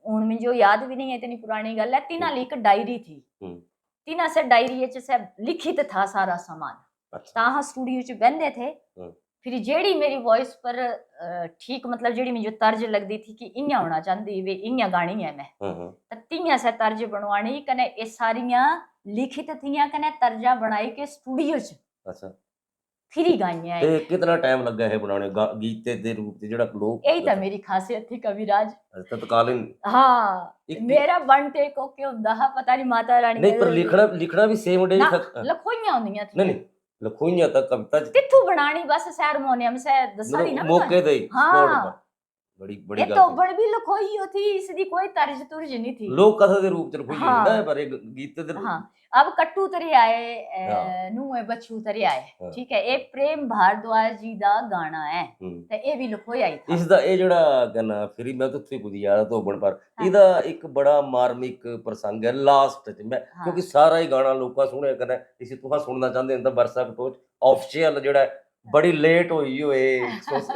हुण में जो याद भी नहीं है, इतनी पुरानी गल है, तिना ली एक डायरी थी, तिना से डायरी च सब लिखित था सारा सामान। ताहा स्टूडियो च बहंदे थे, फिर जेड़ी मेरी वॉइस पर ठीक मतलब जेड़ी मुझे तर्ज लगदी थी कि इयां होना चाहती वे इयां गानी है मैं, तियां से तर्ज बनवानी कने ये सारियां लिखित थियां कने तर्जा बनाई के स्टूडियो च। अच्छा फिर ही गाइयां ते कितना टाइम लगा है बनाने गीते दे रूप च जेड़ा लोक? यही तो मेरी खासियत थी कविराज। तत्कालीन हाँ मेरा वन टेक ओके हुंदा हा, पता नहीं माता रानी नहीं पर लिखना भी सेम डे लखोइयां हुंदियां थी। नहीं लखोइयां तक कविता तिथु बनानी बस हारमोनियम से दसा दी ना मौके दे स्पॉट पर बड़ी ये तो बड़ भी लखोई थी, इसकी कोई तर्ज तुर्ज नहीं थी, लोक कथा दे रूप च लखोई ना पर गीत दे। हाँ अब कट्टू तरी आए नूए बच्चू तरी आए, ठीक है, ये प्रेम भारद्वाज जी दा गाना है ते ये भी लखोया ही था। इसदा ये जेड़ा कहना फिर मैं तो कुछ याद धोबण पर इदा एक बड़ा मार्मिक प्रसंग है लास्ट च मैं, क्योंकि सारा ही गाना लोका सुने कने इसी तुहा सुनना चाहते हैं तो बरसा कटोच ऑफिशियल जेड़ा बड़ी लेट हुई होए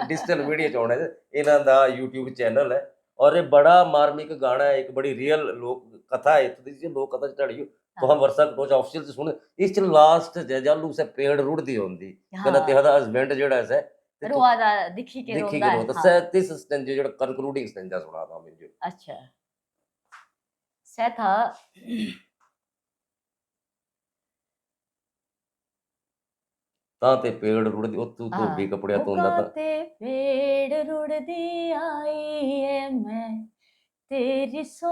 डिजिटल मीडिया च आने इन्हां दा यूट्यूब चैनल है और ये बड़ा मार्मिक गाना है, एक बड़ी रियल लोक कथा है, तो लोक कथा चढ़ी तो हम वर्षा कटोच ऑफिशियल से सुने इस च लास्ट जालू से पेड़ रुड़दी होंदी कने तेरा हस्बैंड जेड़ा है रोआदा दिखी के रोंदा है। हाँ। 37 स्टैंड जो कंक्लूडिंग स्टैंजा सुना था मुझे। अच्छा से था ताते पेड़ रुड़दी ओ तू धोबी कपड़िया तोंदा था ताते पेड़ रुड़दी आई है मैं तेरी सो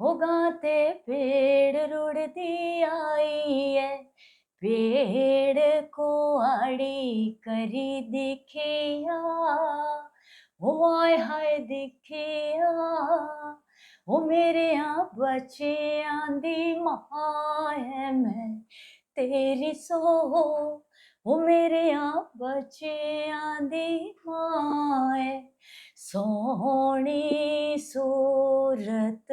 गाते पेड़ रुड़दी आई है पेड़ को आड़ी करी दिखिया ओ आय हाय दिखिया ओ मेरे यहाँ बच्चियां दी मां है मैं तेरी सो ओ मेरे यहाँ बच्चियां दी मां है सोहनी सूरत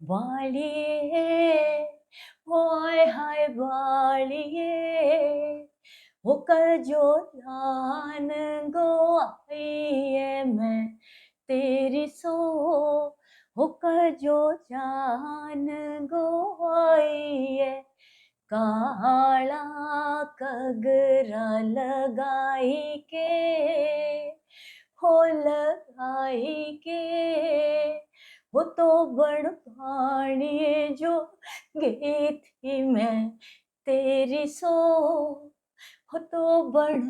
वालिए हाय हाय वालिए वो कल जो जान गो आई है मैं तेरी सो वो कल जो जान गो आई है काला कगरा लगाई के हो लगाई के वो तो बड़ पानी जो गई थी मैं तेरी सो वो तो बड़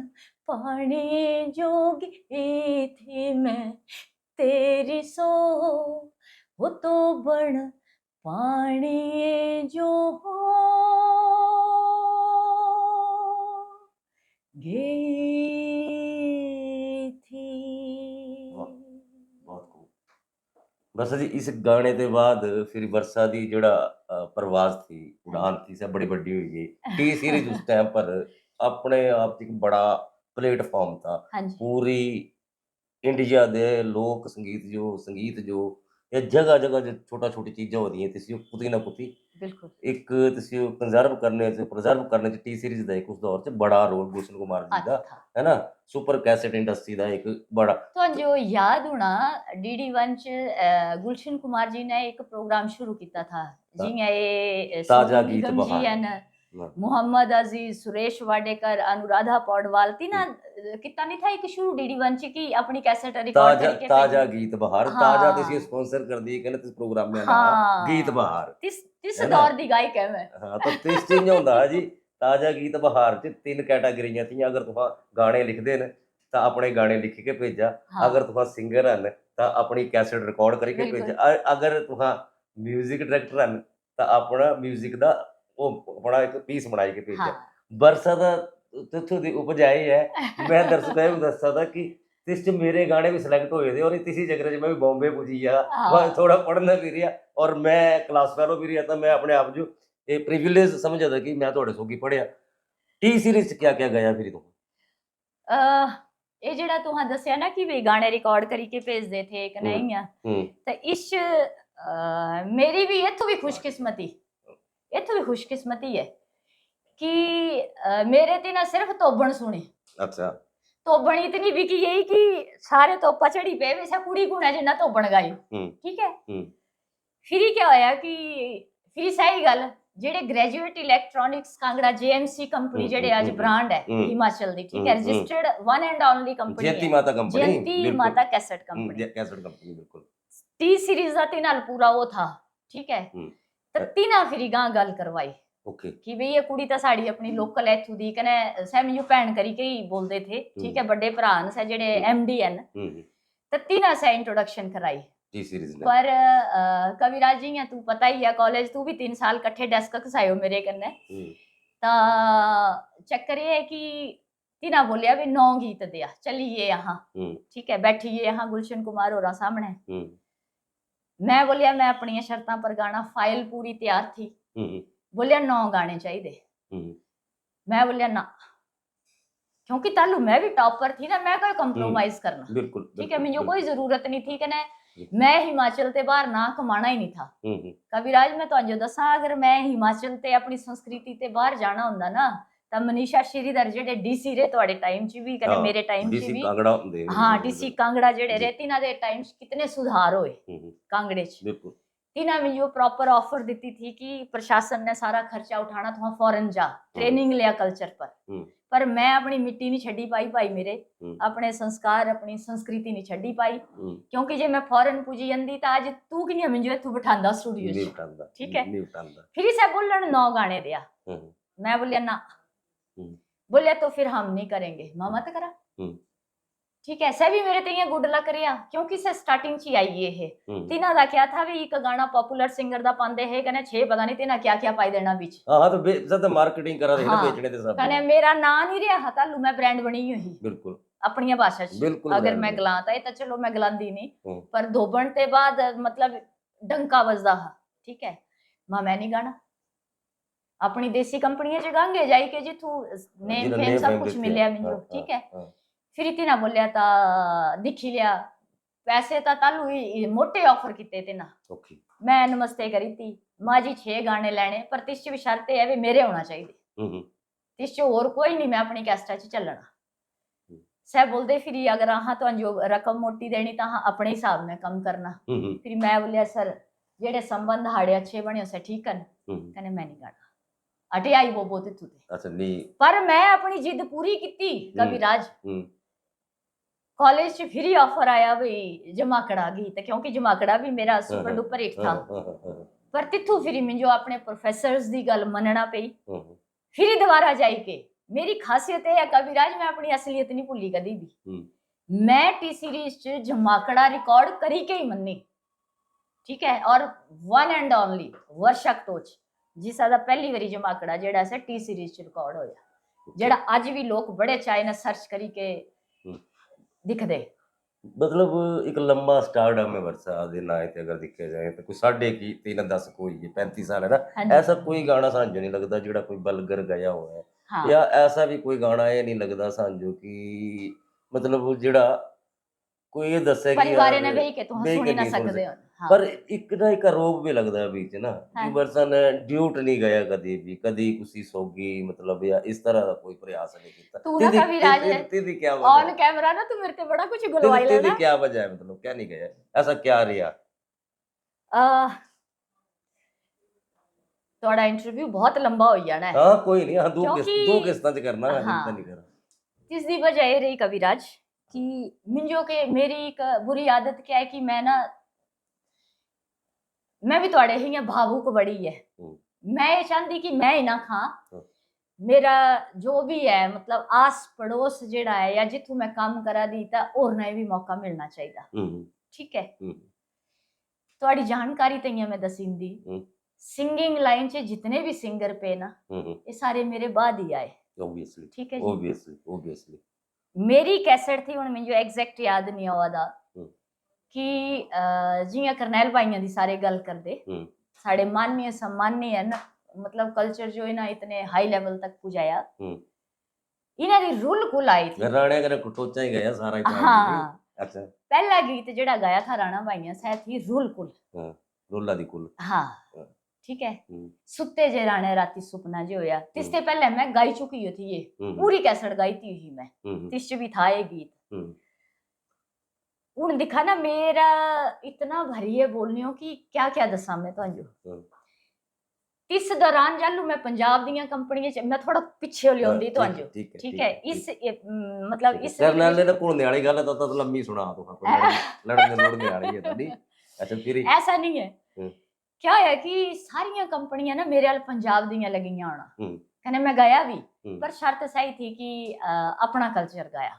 पानी जो गई थी मैं तेरी सो वो तो बड़ पानी जो गई थी। बहुत खूब। बस जी इस गाने के बाद फिर वर्षा दी जेड़ा प्रवास थी उड़ान थी सब बड़ी बड़ी हुई गई टी सीरीज उस टाइम पर अपने आप एक बड़ा प्लेटफॉर्म था पूरी इंडिया दे लोक संगीत जो ये जगह जगह जो छोटा छोटी चीजें होती हैं तिसी कुती ना कुती बिल्कुल एक तिसी कंजर्व करने च टी सीरीज दा एक उस दौर च बड़ा रोल गुलशन कुमार जी दा है ना सुपर कैसेट इंडस्ट्री दा एक बड़ा तो जो याद होना डीडी वन च गुलशन कुमार जी ने एक प्रोग्राम शुरू किया था जियां ये ताजा गीत बहार मोहम्मद अजीज सुरेश वाडेकर अनुराधा पौडवाल तीना कितना नहीं था एक शुरू डीडी वन च की अपनी कैसेट रिकॉर्ड करके ताजा गीत बहार ताजा तिसी स्पॉन्सर कर दी कहने तिस प्रोग्राम में ना गीत बहार तिस दौर दी गायक है मैं। हां तो तिस चीज होंदा जी ताजा गीत बहार च 3 कैटेगरियां थी अगर तुहा गाने लिखदे ने ता अपने गाने लिख के भेजा अगर तुहा सिंगर हन ता अपनी कैसेट रिकॉर्ड करके भेजा अगर तुहा म्यूजिक डायरेक्टर हन ਤਾਂ ਆਪਣਾ ਮਿਊਜ਼ਿਕ ਦਾ ਉਹ ਆਪਣਾ ਇੱਕ ਪੀਸ ਬਣਾਈ ਕੇ ਭੇਜਿਆ। ਹਾਂ ਬਰਸਾ ਦਾ ਤਿੱਥੋਂ ਦੀ ਉਪਜ ਆਈ ਹੈ। ਮੈਂ ਦਰਸ਼ਕਾਂ ਨੂੰ ਦੱਸ ਸਕਦਾ ਕਿ तिस च मेरे गाने भी सिलेक्ट हुए थे और इसी चक्कर च मैं भी बॉम्बे पुजी गया, वहाँ हाँ थोड़ा पढ़ना भी रहा और मैं क्लास फेलो भी रहा था। मैं अपने आप जो ये प्रिविलेज समझा था कि मैं थोड़े सौगी पढ़िया। टी सीरीज च क्या क्या गया फिर तुम? ਇਹ ਜਿਹੜਾ ਤੁਹਾਂ ਦੱਸਿਆ ਨਾ ਕਿ ਵੀ ਗਾਣੇ ਰਿਕਾਰਡ ਕਰੀ ਕੇ ਭੇਜਦੇ ਥੇ ਕਿ ਨਹੀਂ ਆ ਤੇ ਇਸ 'ਚ, ਮੇਰੀ ਵੀ ਇੱਥੋਂ ਵੀ ਖੁਸ਼ਕਿਸਮਤੀ ਹੈ कि मेरे ते ना सिर्फ तोबण सुने। अच्छा, तोबण इतनी बिकी यही कि सारे तोपा चढ़ी पे वैसा कुड़ी गुणा जिन्ना तोबण गाई। ठीक है। फिर क्या होया कि फिर सही गल जेडे graduate electronics Kangra JMC company जेडे आज ब्रांड है हिमाचल दी, ठीक है, registered one and only company है, जयंती माता कैसेट कंपनी बिल्कुल। टी सीरीज दा ते नाल पूरा वो था। ठीक है। तो तीना फिर गां गल करवाई कि भई ये कुड़ी तो साड़ी अपनी लोकल है इथों दी कने सै मैनू भैन करी के ही बोलदे थे। ठीक है। बड़े भरा न सै जेडे एमडी एन ते तीना से इंट्रोडक्शन कराई टी सीरीज ने। पर कविराज जी तू पता ही है कॉलेज तू भी 3 साल कट्ठे डेस्क खसायो मेरे कन्ने। ता चक्कर ये है कि तीना बोलिया भी 9 गीत दिया चलिए यहाँ। ठीक है। बैठिए यहाँ गुलशन कुमार होरा सामने। मैं बोलिया मैं अपनी शर्तां पर गाना, फाइल पूरी तैयार थी। बोलिया 9 गाने चाहिए। मैं बोलिया ना, क्योंकि तालू मैं भी टॉपर थी ना, मैं कोई कंप्रोमाइज करना। बिल्कुल, ठीक है। मुझे कोई जरूरत नहीं थी कि मैं हिमाचल ते बाहर ना कमाना ही नहीं था। कविराज मैं तुहानू दसा अगर मैं हिमाचल ते अपनी संस्कृति ते बाहर जाना हुंदा ना ਤਾਂ ਮਨੀਸ਼ਾ ਸ਼੍ਰੀਧਰ ਜਿਹੜੇ ਡੀਸੀ ਰੇ ਤੁਹਾਡੇ ਟਾਈਮ 'ਚ ਵੀ ਕਦੇ ਮੇਰੇ ਟਾਈਮ 'ਚ ਵੀ ਕਾਂਗੜਾ ਹੁੰਦੇ। ਹਾਂ ਡੀਸੀ ਕਾਂਗੜਾ ਜਿਹੜੇ ਰਹੇ ਤਿਨਾਂ ਦੇ ਟਾइम 'ਚ कितने सुधार होए कांगड़े 'ਚ। बिल्कुल। तिना में जो प्रॉपर ऑफर दी थी कि प्रशासन ने सारा खर्चा उठाना, तुम फॉरेन जा ट्रेनिंग लिया कल्चर पर मैं अपनी मिट्टी नहीं छड़ी पाई भाई मेरे, अपने संस्कार अपनी संस्कृति नहीं छड़ी पाई। क्योंकि जे मैं फॉरेन पुजी जंदी तो अज तू कि मुझे इत्थों बिठांदा स्टूडियो च। ठीक है। फिर इसे बोलन 9 गाने दिया। मैं बोलिया ना। बोलिया तो फिर हम नहीं करेंगे। मामा तो करा। ठीक है। ऐसा भी मेरे ते गुड लक रहा क्योंकि से स्टार्टिंग च आई ये है। तिना दा क्या था भी एक गाना पॉपुलर सिंगर दा पांदे है कने 6 पता नहीं तिना क्या क्या पाई देना बीच। हां तो ज्यादा मार्केटिंग करा रहे ना बेचने दे सब कने मेरा ना नहीं रहा हता लू मैं ब्रांड बनी हुई। बिल्कुल। अपनी भाषा च अगर मैं गलाता है तो चलो मैं गलांदी नहीं पर धोबण ते बाद मतलब डंका बजदा। ठीक है। मां मैं नहीं गाना अपनी देसी कंपनी च गांगे जाई के जिथू नेम फेम सब कुछ मिलया मिलो। ठीक है। फिर इतना बोलिया ता दिखी लिया पैसे ता तालू ही मोटे ऑफर किते थे ना। मैं नमस्ते करी थी माँ जी 6 गाने लेने पर तिस भी शर्त है भी मेरे होना चाहिए। तिस और कोई नहीं, मैं अपनी कैस्टा च चलना। सह बोलते फिर अगर हाँ तो जो रकम मोटी देनी तो हाँ अपने हिसाब में कम करना। फिर मैं बोलिया सर जेडे संबंध हाड़े अच्छे बने उसे ठीक है कहने मैं नहीं गाना अटे आई वो बहुत तू। अच्छा नहीं पर मैं अपनी जिद पूरी की। कविराज कॉलेज च फिर ऑफर आया भाई जमाकड़ा गीत क्योंकि जमाकड़ा भी मेरा सुपर डुपर हिट था। पर तिथू फिर मुझे अपने प्रोफेसर्स दी गल मनना पई। फिर दोबारा जाई के मेरी खासियत है कविराज मैं अपनी असलियत नहीं भूली कदी भी। मैं टी सीरीज च जमाकड़ा रिकॉर्ड करी के ही मन्नी। ठीक है। और वन एंड ओनली वर्षा टोच जिसा पहली बारी जमाकड़ा जेड़ा से टी सीरीज च रिकॉर्ड होया जेड़ा अज भी लोग बड़े चाहे ना सर्च करी के दिखदे। मतलब एक लंबा स्टारडम है वर्षा दे नाम ते अगर दिखे जाए तो कोई 3.5 कोई 35 साल है ना। ऐसा कोई गाना सानू नहीं लगता जेड़ा कोई बलगर गया हुआ है। हाँ। या ऐसा भी कोई गाना ये नहीं लगता सानू कि मतलब जेड़ा कोई ये दसे कि परिवार ने बेई के तुम सुन ना सकदे हो। हाँ। पर एक ना एक आरोप भी लगता है बीच ना कि वर्षा ने ड्यूट नहीं गया कदी भी कदी किसी सोगी मतलब या इस तरह का कोई प्रयास नहीं किया। तू ना कविराज है तेरी क्या वजह ऑन कैमरा ना तू मेरे ते बड़ा कुछ गुलवाई लेना। तेरी क्या वजह है मतलब क्या नहीं गया ऐसा क्या रहा? थोड़ा इंटरव्यू बहुत लंबा हो जाना है। हां कोई नहीं, हां दो किस्तां च करना है चिंता नहीं कर। इसकी वजह ये रही कविराज कि मिंजो के मेरी एक बुरी आदत क्या है कि मैं भी थोड़े ही भावुक बड़ी है। मैं ये चाहती कि मैं ही ना खा मेरा जो भी है मतलब आस पड़ोस जेड़ा है या जिथू मैं काम करा दी ता और नए भी मौका मिलना चाहिए। ठीक है। थोड़ी जानकारी तो मैं दसींदी सिंगिंग लाइन च जितने भी सिंगर पे ना ये सारे मेरे बाद ही आए। ऑब्वियसली ठीक है जी। ऑब्वियसली मेरी कैसेट थी, हुण मिंजो एग्जैक्ट याद नहीं आवा दा कि जियां करनैल भाइयां दी सारे गल करदे, साढ़े माननीय सम्माननीय है ना, मतलब कल्चर जो इन्हें इतने हाई लेवल तक पुजाया, इन्हां दी रुल कुल आई थी। राणे कने कुटोचा ही गया सारा ही काम। हाँ, अच्छा, पहला गीत जेड़ा गाया था राणा भाइयां से थी रुल कुल। रुल्ला दी कुल। हाँ, ठीक है। सुते जे राणे राती सुपना जे होया, तिसते पहले मैं गाई चुकी थी ये पूरी कैसेट गाई थी ही मैं, तिस भी था ये गीत। हुण दिखा ना मेरा इतना भरिए बोलने की क्या क्या दसा मैं तुहानू। इस दौरान जालू मैं पंजाब दियां कंपनियां च मैं थोड़ा पिछे हो लियोंदी तुहानू। ठीक है, इस मतलब इस करनाले दा घुलने वाली गल तो लंबी सुना तो लड़ने लुड़ने वाली है तोडी। अच्छा, फिर ऐसा नहीं है, क्या है कि सारियां कंपनियां ना मेरे वाल पंजाब दियां लगियां आना, कने मैं गाया भी, पर शर्त सही थी कि अपना कल्चर गाया।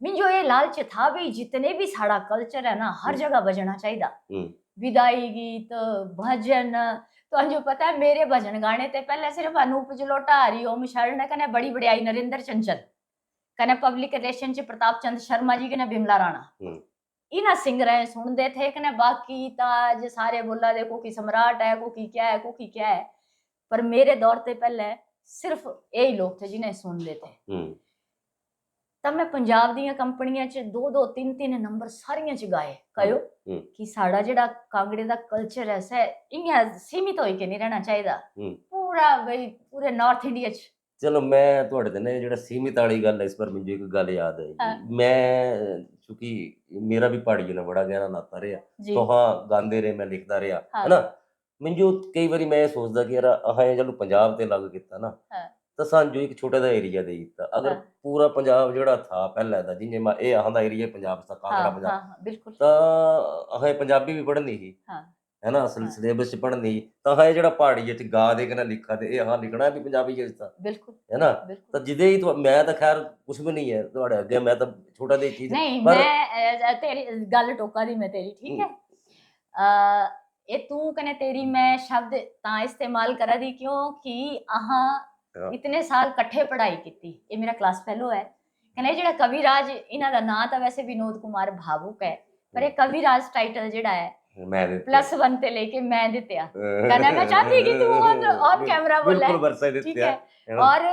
मिंजो ये लालच था भी जितने भी साड़ा कल्चर है ना हर जगह बजना चाहिए। विदाई गीत, भजन, तो जो पता है मेरे भजन गाने ते पहले सिर्फ अनूप जलोटा, हरिओम शरण, कने बड़ी बड़ाई नरेंद्र चंचल, कने पब्लिक रिलेशन च प्रताप चंद शर्मा जी, कने बिमला राणा, इन्हां सिंगर सुनते थे। कने बाकी ताज सारे बोला दे को की सम्राट है, को की क्या है, को की क्या है, पर मेरे दौर ते पहले सिर्फ यही लोग थे जिन्हें सुनते थे। तब मैं पंजाब दियां कंपनियां च 2-2 3-3 नंबर सारियां च गाए कयो कि साड़ा जेड़ा कांगड़े दा कल्चर है सै इयां सीमित होई के नहीं रहना चाहिए पूरा भाई पूरे नॉर्थ इंडिया च। चलो मैं ਤੁਹਾਡੇ ਤੇ ਨਾ ਜਿਹੜਾ ਸੀਮਿਤ ਵਾਲੀ ਗੱਲ ਹੈ ਇਸ ਪਰ ਮੈਨੂੰ ਇੱਕ ਗੱਲ ਯਾਦ ਹੈ। ਮੈਂ ਕਿਉਂਕਿ ਮੇਰਾ ਵੀ ਪਹਾੜੀ ਨਾਲ ਬੜਾ ਗਹਿਰਾ ਨਾਤਾ ਰਿਹਾ, ਤੋਹਾਂ ਗਾਉਂਦੇ ਰਹੇ, ਮੈਂ ਲਿਖਦਾ ਰਿਹਾ ਹੈ ਨਾ। ਮੈਨੂੰ ਕਈ ਵਾਰੀ ਮੈਂ ਇਹ ਸੋਚਦਾ ਕਿ ਯਾਰ ਆਹ ਜਦੋਂ ਪੰਜਾਬ ਤੇ ਲੱਗ ਕੀਤਾ ਨਾ ਤਾਂ ਸਾਨੂੰ ਇੱਕ ਛੋਟਾ ਜਿਹਾ ਏਰੀਆ ਦੇ ਦਿੱਤਾ। ਅਗਰ ਪੂਰਾ ਪੰਜਾਬ ਜਿਹੜਾ ਥਾ ਪਹਿਲਾਂ ਦਾ ਜਿਵੇਂ ਇਹ ਆਹ ਦਾ ਏਰੀਆ ਪੰਜਾਬ ਦਾ ਕਾਂਗੜਾ ਪੰਜਾਬ, ਤਾਂ ਆਹ ਪੰਜਾਬੀ ਵੀ ਪੜ੍ਹਨੀ ਸੀ है ना, सिलेबस च पढ़नी, ਤਾਂ ਇਹ ਜਿਹੜਾ ਪਹਾੜੀ ਚ ਗਾ ਦੇ ਕੇ ਨਾ ਲਿਖਾ ਤੇ ਇਹ ਹਾਂ ਲਿਖਣਾ ਵੀ ਪੰਜਾਬੀ ਚ ਤਾਂ ਬਿਲਕੁਲ ਹੈ ਨਾ। ਤਾਂ ਜਿਹਦੇ ਹੀ ਮੈਂ ਤਾਂ ਖੈਰ ਕੁਝ ਵੀ ਨਹੀਂ ਹੈ ਤੁਹਾਡੇ ਅੱਗੇ, ਮੈਂ ਤਾਂ ਛੋਟਾ ਜਿਹੀ ਚੀਜ਼ ਨਹੀਂ, ਮੈਂ ਤੇਰੀ ਗੱਲ ਟੋਕਾ ਦੀ ਮੈਂ ਤੇਰੀ ਠੀਕ ਹੈ। ਇਹ ਤੂੰ ਕਨੇ तेरी मैं शब्द ਤਾਂ इस्तेमाल करा दी क्योंकि आहा इतने साल इकट्ठे पढ़ाई की। ये मेरा क्लास फेलो है, कने जेड़ा कविराज इन्हां दा नाम ਤਾਂ वैसे विनोद कुमार भावुक है, पर ये कविराज टाइटल जेड़ा है +1 ਤੇ ਲੈ ਕੇ मैं दित्या, कहना मैं चाहती कि तू ऑन कैमरा बोले, ठीक है। और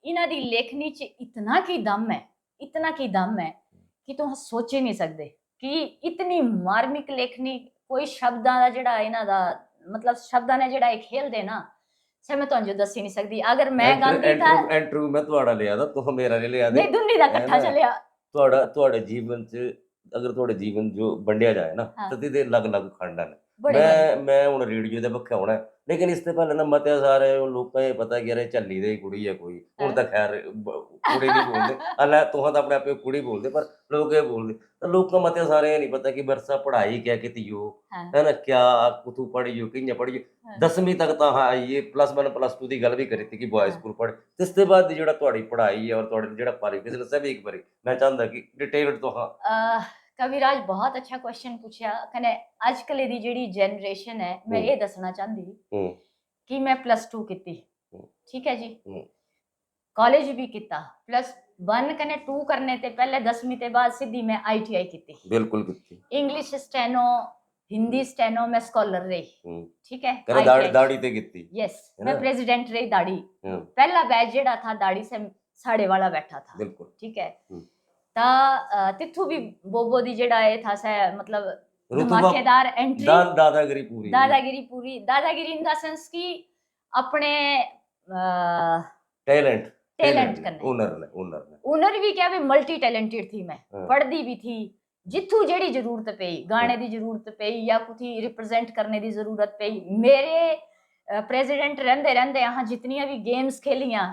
इन्हां दी लेखनी च इतना की दम है, इतना की दम है कि तुम सोच ही नहीं सकते कि इतनी मार्मिक लेखनी कोई शब्दां दा जेड़ा इन्हां दा मतलब शब्दां ने जेड़ा एक खेल दे ना से मैं तुहानू दस ही नहीं सकती। अगर मैं गांदी था इंटरव्यू मैं ਤੁਹਾਡਾ ਲਿਆ ਦਾ, ਤੂੰ ਮੇਰਾ ਨਹੀਂ ਲਿਆ ਦੇ, ਨਹੀਂ ਦੁੰਨੀ ਦਾ ਇਕੱਠਾ ਚੱਲਿਆ। ਤੁਹਾਡੇ ਜੀਵਨ ਚ ਅਗਰ ਤੁਹਾਡੇ ਜੀਵਨ ਜੋ ਵੰਡਿਆ ਜਾਏ ਨਾ ਤਾਂ ਇਹਦੇ ਅਲੱਗ-ਅਲੱਗ ਖੰਡ ਹਨ। ਮੈਂ ਹੁਣ ਰੇਡੀਓ ਦੇ ਪੱਖੇ ਆਉਣਾ, ਲੇਕਿਨ ਇਸ ਤੋਂ ਪਹਿਲਾਂ ਨਾ ਮਤੇ ਸਾਰੇ ਲੋਕਾਂ ਇਹ ਪਤਾ ਕਿ ਯਾਰ ਝੱਲੀ ਦੇ ਕੁੜੀ ਹੈ ਕੋਈ, ਹੁਣ ਤਾਂ ਖੈਰ ਕੁੜੀ ਨਹੀਂ ਬੋਲਦੇ, ਅੱਲਾ ਤੁਹਾਂ ਤਾਂ ਆਪਣੇ ਆਪੇ ਕੁੜੀ ਬੋਲਦੇ, ਪਰ ਲੋਕ ਇਹ ਬੋਲਦੇ। ਤਾਂ ਲੋਕਾਂ ਮਤੇ ਸਾਰੇ ਇਹ ਨਹੀਂ ਪਤਾ ਕਿ ਵਰਸਾ ਪੜ੍ਹਾਈ ਕਿਆ ਕੀਤੀ ਹੋ ਹੈ ਨਾ, ਕਿਆ ਤੂੰ ਪੜ੍ਹੀ ਹੋ, ਕਿੰਨੇ ਪੜ੍ਹੀ ਹੋ। 10ਵੀਂ ਤੱਕ ਤਾਂ ਹਾਂ ਇਹ +1 +2 ਦੀ ਗੱਲ ਵੀ ਕਰੀ ਤੀ ਕਿ ਬॉयਜ਼ ਸਕੂਲ ਪੜ੍ਹ, ਇਸ ਤੋਂ ਬਾਅਦ ਜਿਹੜਾ ਤੁਹਾਡੀ ਪੜ੍ਹਾਈ ਹੈ ਔਰ ਤੁਹਾਡੇ ਜਿਹੜਾ ਕੁਆਲੀਫਿਕੇਸ਼ਨ ਸਭ ਇੱਕ ਵਾਰੀ ਮੈਂ ਚਾਹੁੰਦਾ कि डिटेल तो हाँ। कविराज बहुत अच्छा क्वेश्चन पूछा। कने आजकल दी जेडी जनरेशन है, मैं ये दसना चाहती कि मैं +2 की, ठीक है जी, कॉलेज भी किया, +1 कने 2 करने ते पहले 10वीं ते बाद सीधी मैं ITI की, बिल्कुल की, इंग्लिश स्टेनो, हिंदी स्टेनो में स्कॉलर रही, ठीक है। दाढ़ी ते की, यस, मैं प्रेसिडेंट रही दाढ़ी, पहला बैच जेड़ा था दाढ़ी से साड़े वाला बैठा था, बिल्कुल ठीक है। ता तिथु भी बोबो दी जेड़ा ए था से मतलब धमाकेदार एंट्री, दादागिरी पूरी दादागिरी इन द सेंस की अपने टैलेंट करने ओनर भी क्या भी मल्टी टैलेंटेड थी मैं, पढ़दी भी थी, जिथू जेड़ी जरूरत पई गाने दी जरूरत पई या कुछ रिप्रेजेंट करने दी जरूरत पई, मेरे प्रेसिडेंट रहंदे रहंदे यहाँ जितनियां भी गेम्स खेलियां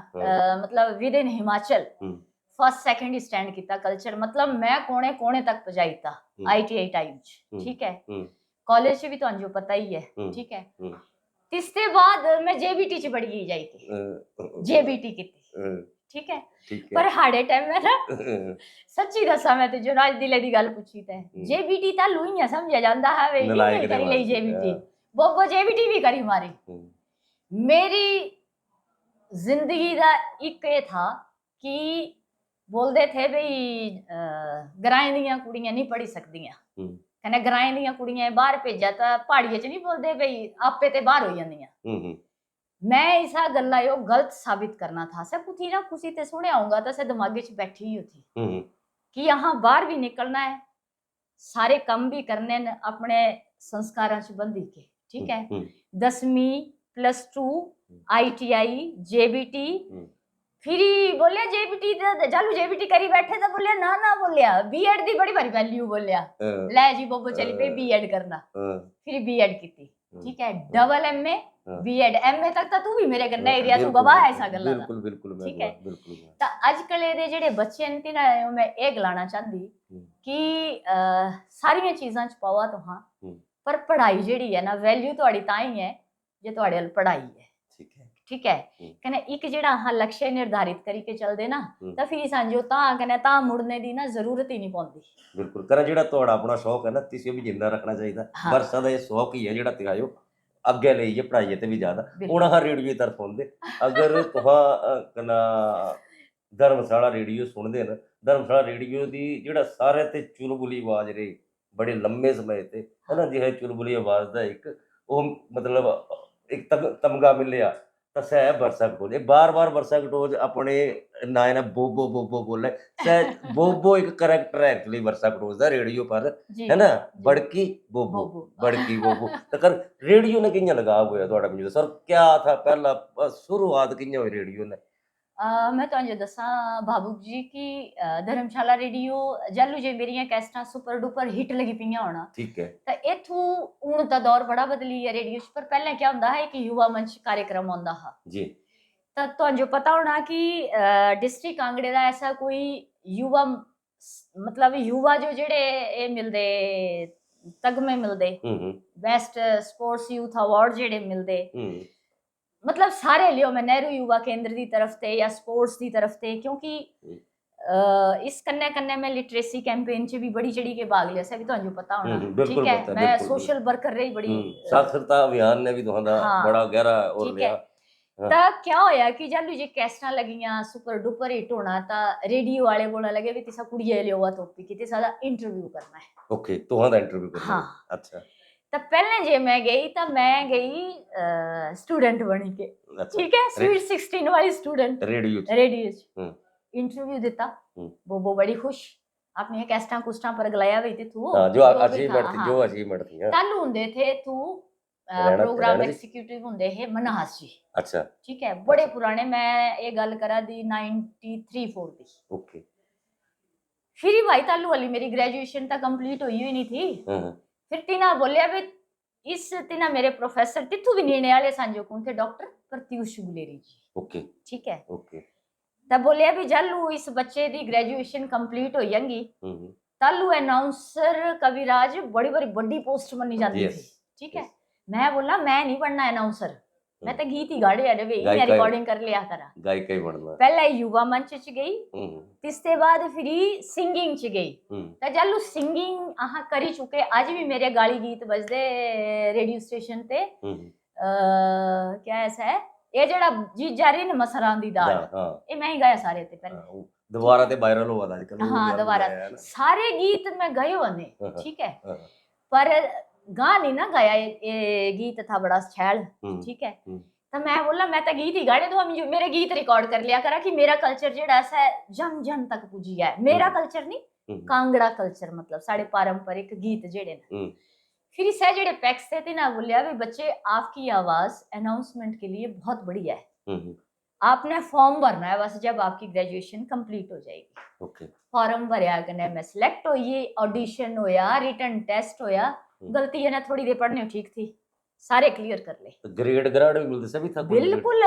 मतलब with in Himachal first second he stand किया कल्चर, मतलब मैं कोने कोने तक पहुंचाई था ITI टाइम, ठीक है। कॉलेज भी तो पता ही है, ठीक है। इसके बाद मैं JBT च बढ़ गई जाई थी, JBT की, ठीक है। पर हाड़े टाइम में ना सच्ची दसा मैं जो राज दिले दी गल पूछी ते JBT ता लुइयां समझा जांदा है वे करी लई JBT, ਬੋਬੋ JBT भी करी हमारी। मेरी जिंदगी का एक ये था कि बोलते थे भाई ग्राएं दियां कुड़ियां नहीं पढ़ी सकदियां, कहने ग्राएं दियां कुड़ियां बाहर भेजा तो पहाड़िये च नहीं बोलते भाई आपे ते बाहर हो जांदियां। मैं इसा गल्ला यो गलत साबित करना था। सब कुछ ना खुशी ते सुने आऊंगा तो से दिमागे च बैठी ही थी कि यहाँ बाहर भी निकलना है, सारे काम भी करने न अपने संस्कारों से बंधी के, ठीक है। 10वीं +2 ITI JBT फिर बोलिया JBT चालू JBT करी बैठे तो बोलिया ना बोलिया B.Ed दी बड़ी भारी वैल्यू बोलिया ले जी बोबो चली पे B.Ed करना। फिर B.Ed की, ठीक है, डबल MA B.Ed MA तक तो तू भी मेरे कन्ने एरिया तू गवाह है ऐसा गल्ला दा, बिल्कुल बिल्कुल ठीक है। बिल्कुल तो आजकल दे जेडे बच्चे न तिना मैं ये गलाना चाहती कि सारियां चीजां च पावा तो हाँ, पर पढ़ाई जेड़ी है ना वैल्यू ਤੁਹਾਡੀ ਤਾਂ ਹੀ है जे ਤੁਹਾਡੇ ਵੱਲ पढ़ाई है, ठीक है। कहने एक जेड़ा हाँ लक्ष्य निर्धारित करी के चलदे ना तो फिर सांजो ता कहने ता मुड़ने दी ना जरूरत ही नहीं पौंदी। बिल्कुल करा जेड़ा ਤੁਹਾਡਾ अपना शौक है ना तिसी भी जिंदा रखना चाहिए। बरसा दा ये शौक ही है जेड़ा तिगायो अगे लेइए पढ़ाई ते भी ज्यादा हुण हां रेडियो तरफ होंदे अगर तुहां कना धर्मशाला रेडियो सुनदे न, धर्मशाला रेडियो दी जेड़ा सारे ते चुलबुली आवाज रही बड़े लंबे समय ते है ना जिह चुलबुली आवाज दा एक ओ मतलब एक तमगा मिलिया ਤਾਂ ਸਹਿ ਵਰਸਾ ਕਟੋਜ ਬਾਰ ਬਾਰ ਵਰਸਾ ਕਟੋਜ ਆਪਣੇ ਨਾ ਨਾ ਬੋਬੋ ਬੋਬੋ ਬੋਲੇ ਸਹਿ ਬੋਬੋ ਇੱਕ ਕਰੈਕਟਰ ਹੈ एक्चुअली ਵਰਸਾ ਕਟੋਜ ਦਾ रेडियो पर है ना बड़की बोबो बड़की बोबो तो कर रेडियो ने कियां लगाव होया ਤੁਹਾਡਾ ਮੈਨੂੰ सर क्या था पहला शुरुआत कियां हुई रेडियो ने? मैं तो दसा भावुक जी की धर्मशाला रेडियो जालू जे मेरिया कैस्टा सुपर डुपर हिट लगी पियां होना, ठीक है। तो इथू हुण दा दौर बड़ा बदली है रेडियो पर पहले क्या हुंदा है कि युवा मंच कार्यक्रम हुंदा हा जी। तो तुहानू पता होना कि डिस्ट्रिक्ट कांगड़े दा ऐसा कोई युवा मतलब युवा जो जेड़े ए मिलदे तगमे मिलदे बेस्ट स्पोर्ट्स यूथ अवार्ड जेड़े मिलदे मतलब सारे लियो मैं नेहरू युवा केंद्र की तरफ से या स्पोर्ट्स की तरफ से, क्योंकि इस कन्ने कन्ने मैं लिटरेसी कैंपेन च भी बड़ी चढ़ी के भाग लिया भी तुहानू पता होना, ठीक है। मैं सोशल वर्कर रही बड़ी साक्षरता अभियान ने भी तुहाडा बड़ा गहरा और लिया ता क्या होया कि जालू जे कैस्टां लगियां सुपर डुपर हिट होना ता रेडियो वाले बोलने लगे भी तिसा कुड़िए लियो हुआ टॉपिक की तिसा दा इंटरव्यू करना है। ओके तुहाडा इंटरव्यू करना है, अच्छा। तो पहले जे मैं गई तो मैं गई स्टूडेंट बनी के, ठीक है, स्वीट 16 वाली स्टूडेंट रेडियो इंटरव्यू देता वो बड़ी खुश अपनी कैस्टां कुस्टां पर गलाया भाई ते तू जो अचीवमेंट थी जो अचीवमेंट थी तालू हुंदे थे तू प्रोग्राम एग्जीक्यूटिव हुंदे है मनहास जी, अच्छा, ठीक है, बड़े पुराने मैं ये गल करा दी 93-4 दी, ओके। फिर भाई तालू वाली मेरी ग्रेजुएशन तो कंप्लीट हुई नहीं थी। फिर तिना बोलिया भी इस तिना मेरे प्रोफेसर तिथु भी निर्णय वाले सांजो कौन थे डॉक्टर प्रत्युष गुलेरी जी, ओके, ठीक है, ओके। तब बोलिया भी जालू इस बच्चे दी ग्रेजुएशन कंप्लीट हो जाएगी तालू अनाउंसर कविराज बड़ी बड़ी बड़ी पोस्ट बनी जाती थी, ठीक है। मैं बोला मैं नहीं बनना अनाउंसर, मैं तो गीत ही गाड़े अरे वे मैं रिकॉर्डिंग कर लिया करा गायिका ही बनना। पहले युवा मंच च गई, तिसते बाद फिर सिंगिंग च गई तो जालू सिंगिंग आहा करी चुके आज भी मेरे गाली गीत बजदे रेडियो स्टेशन ते क्या ऐसा है ये जेड़ा जीजा री न मसरां दी दाल ये मैं ही गाया सारे ते पहले दोबारा ते वायरल हुआ था आजकल। हां दोबारा सारे गीत मैं गाए होने, ठीक है, पर गा नहीं ना गाया ये गीत था बड़ा छैल, ठीक है। तो मैं बोला मैं तो गीत ही गाड़े दो हम मेरे गीत रिकॉर्ड कर लिया करा कि मेरा कल्चर जेड़ा ऐसा है जन जन तक पुजी है, मेरा कल्चर नहीं कांगड़ा कल्चर मतलब साढ़े पारंपरिक गीत जेड़े ने। फिर सह जेड़े पैक्स थे ना बोलिया भी बच्चे आपकी आवाज अनाउंसमेंट के लिए बहुत बढ़िया है, आपने फॉर्म भरना है बस जब आपकी ग्रेजुएशन कंप्लीट हो जाएगी, ओके। फॉर्म भरया कने मैं सिलेक्ट हुई, ऑडिशन होया, रिटन टेस्ट होया, गलती है ना थोड़ी देर पढ़ने ठीक थी, सारे क्लियर कर ले। तो ग्रेड ग्रेड भी मिलते सभी था बिल्कुल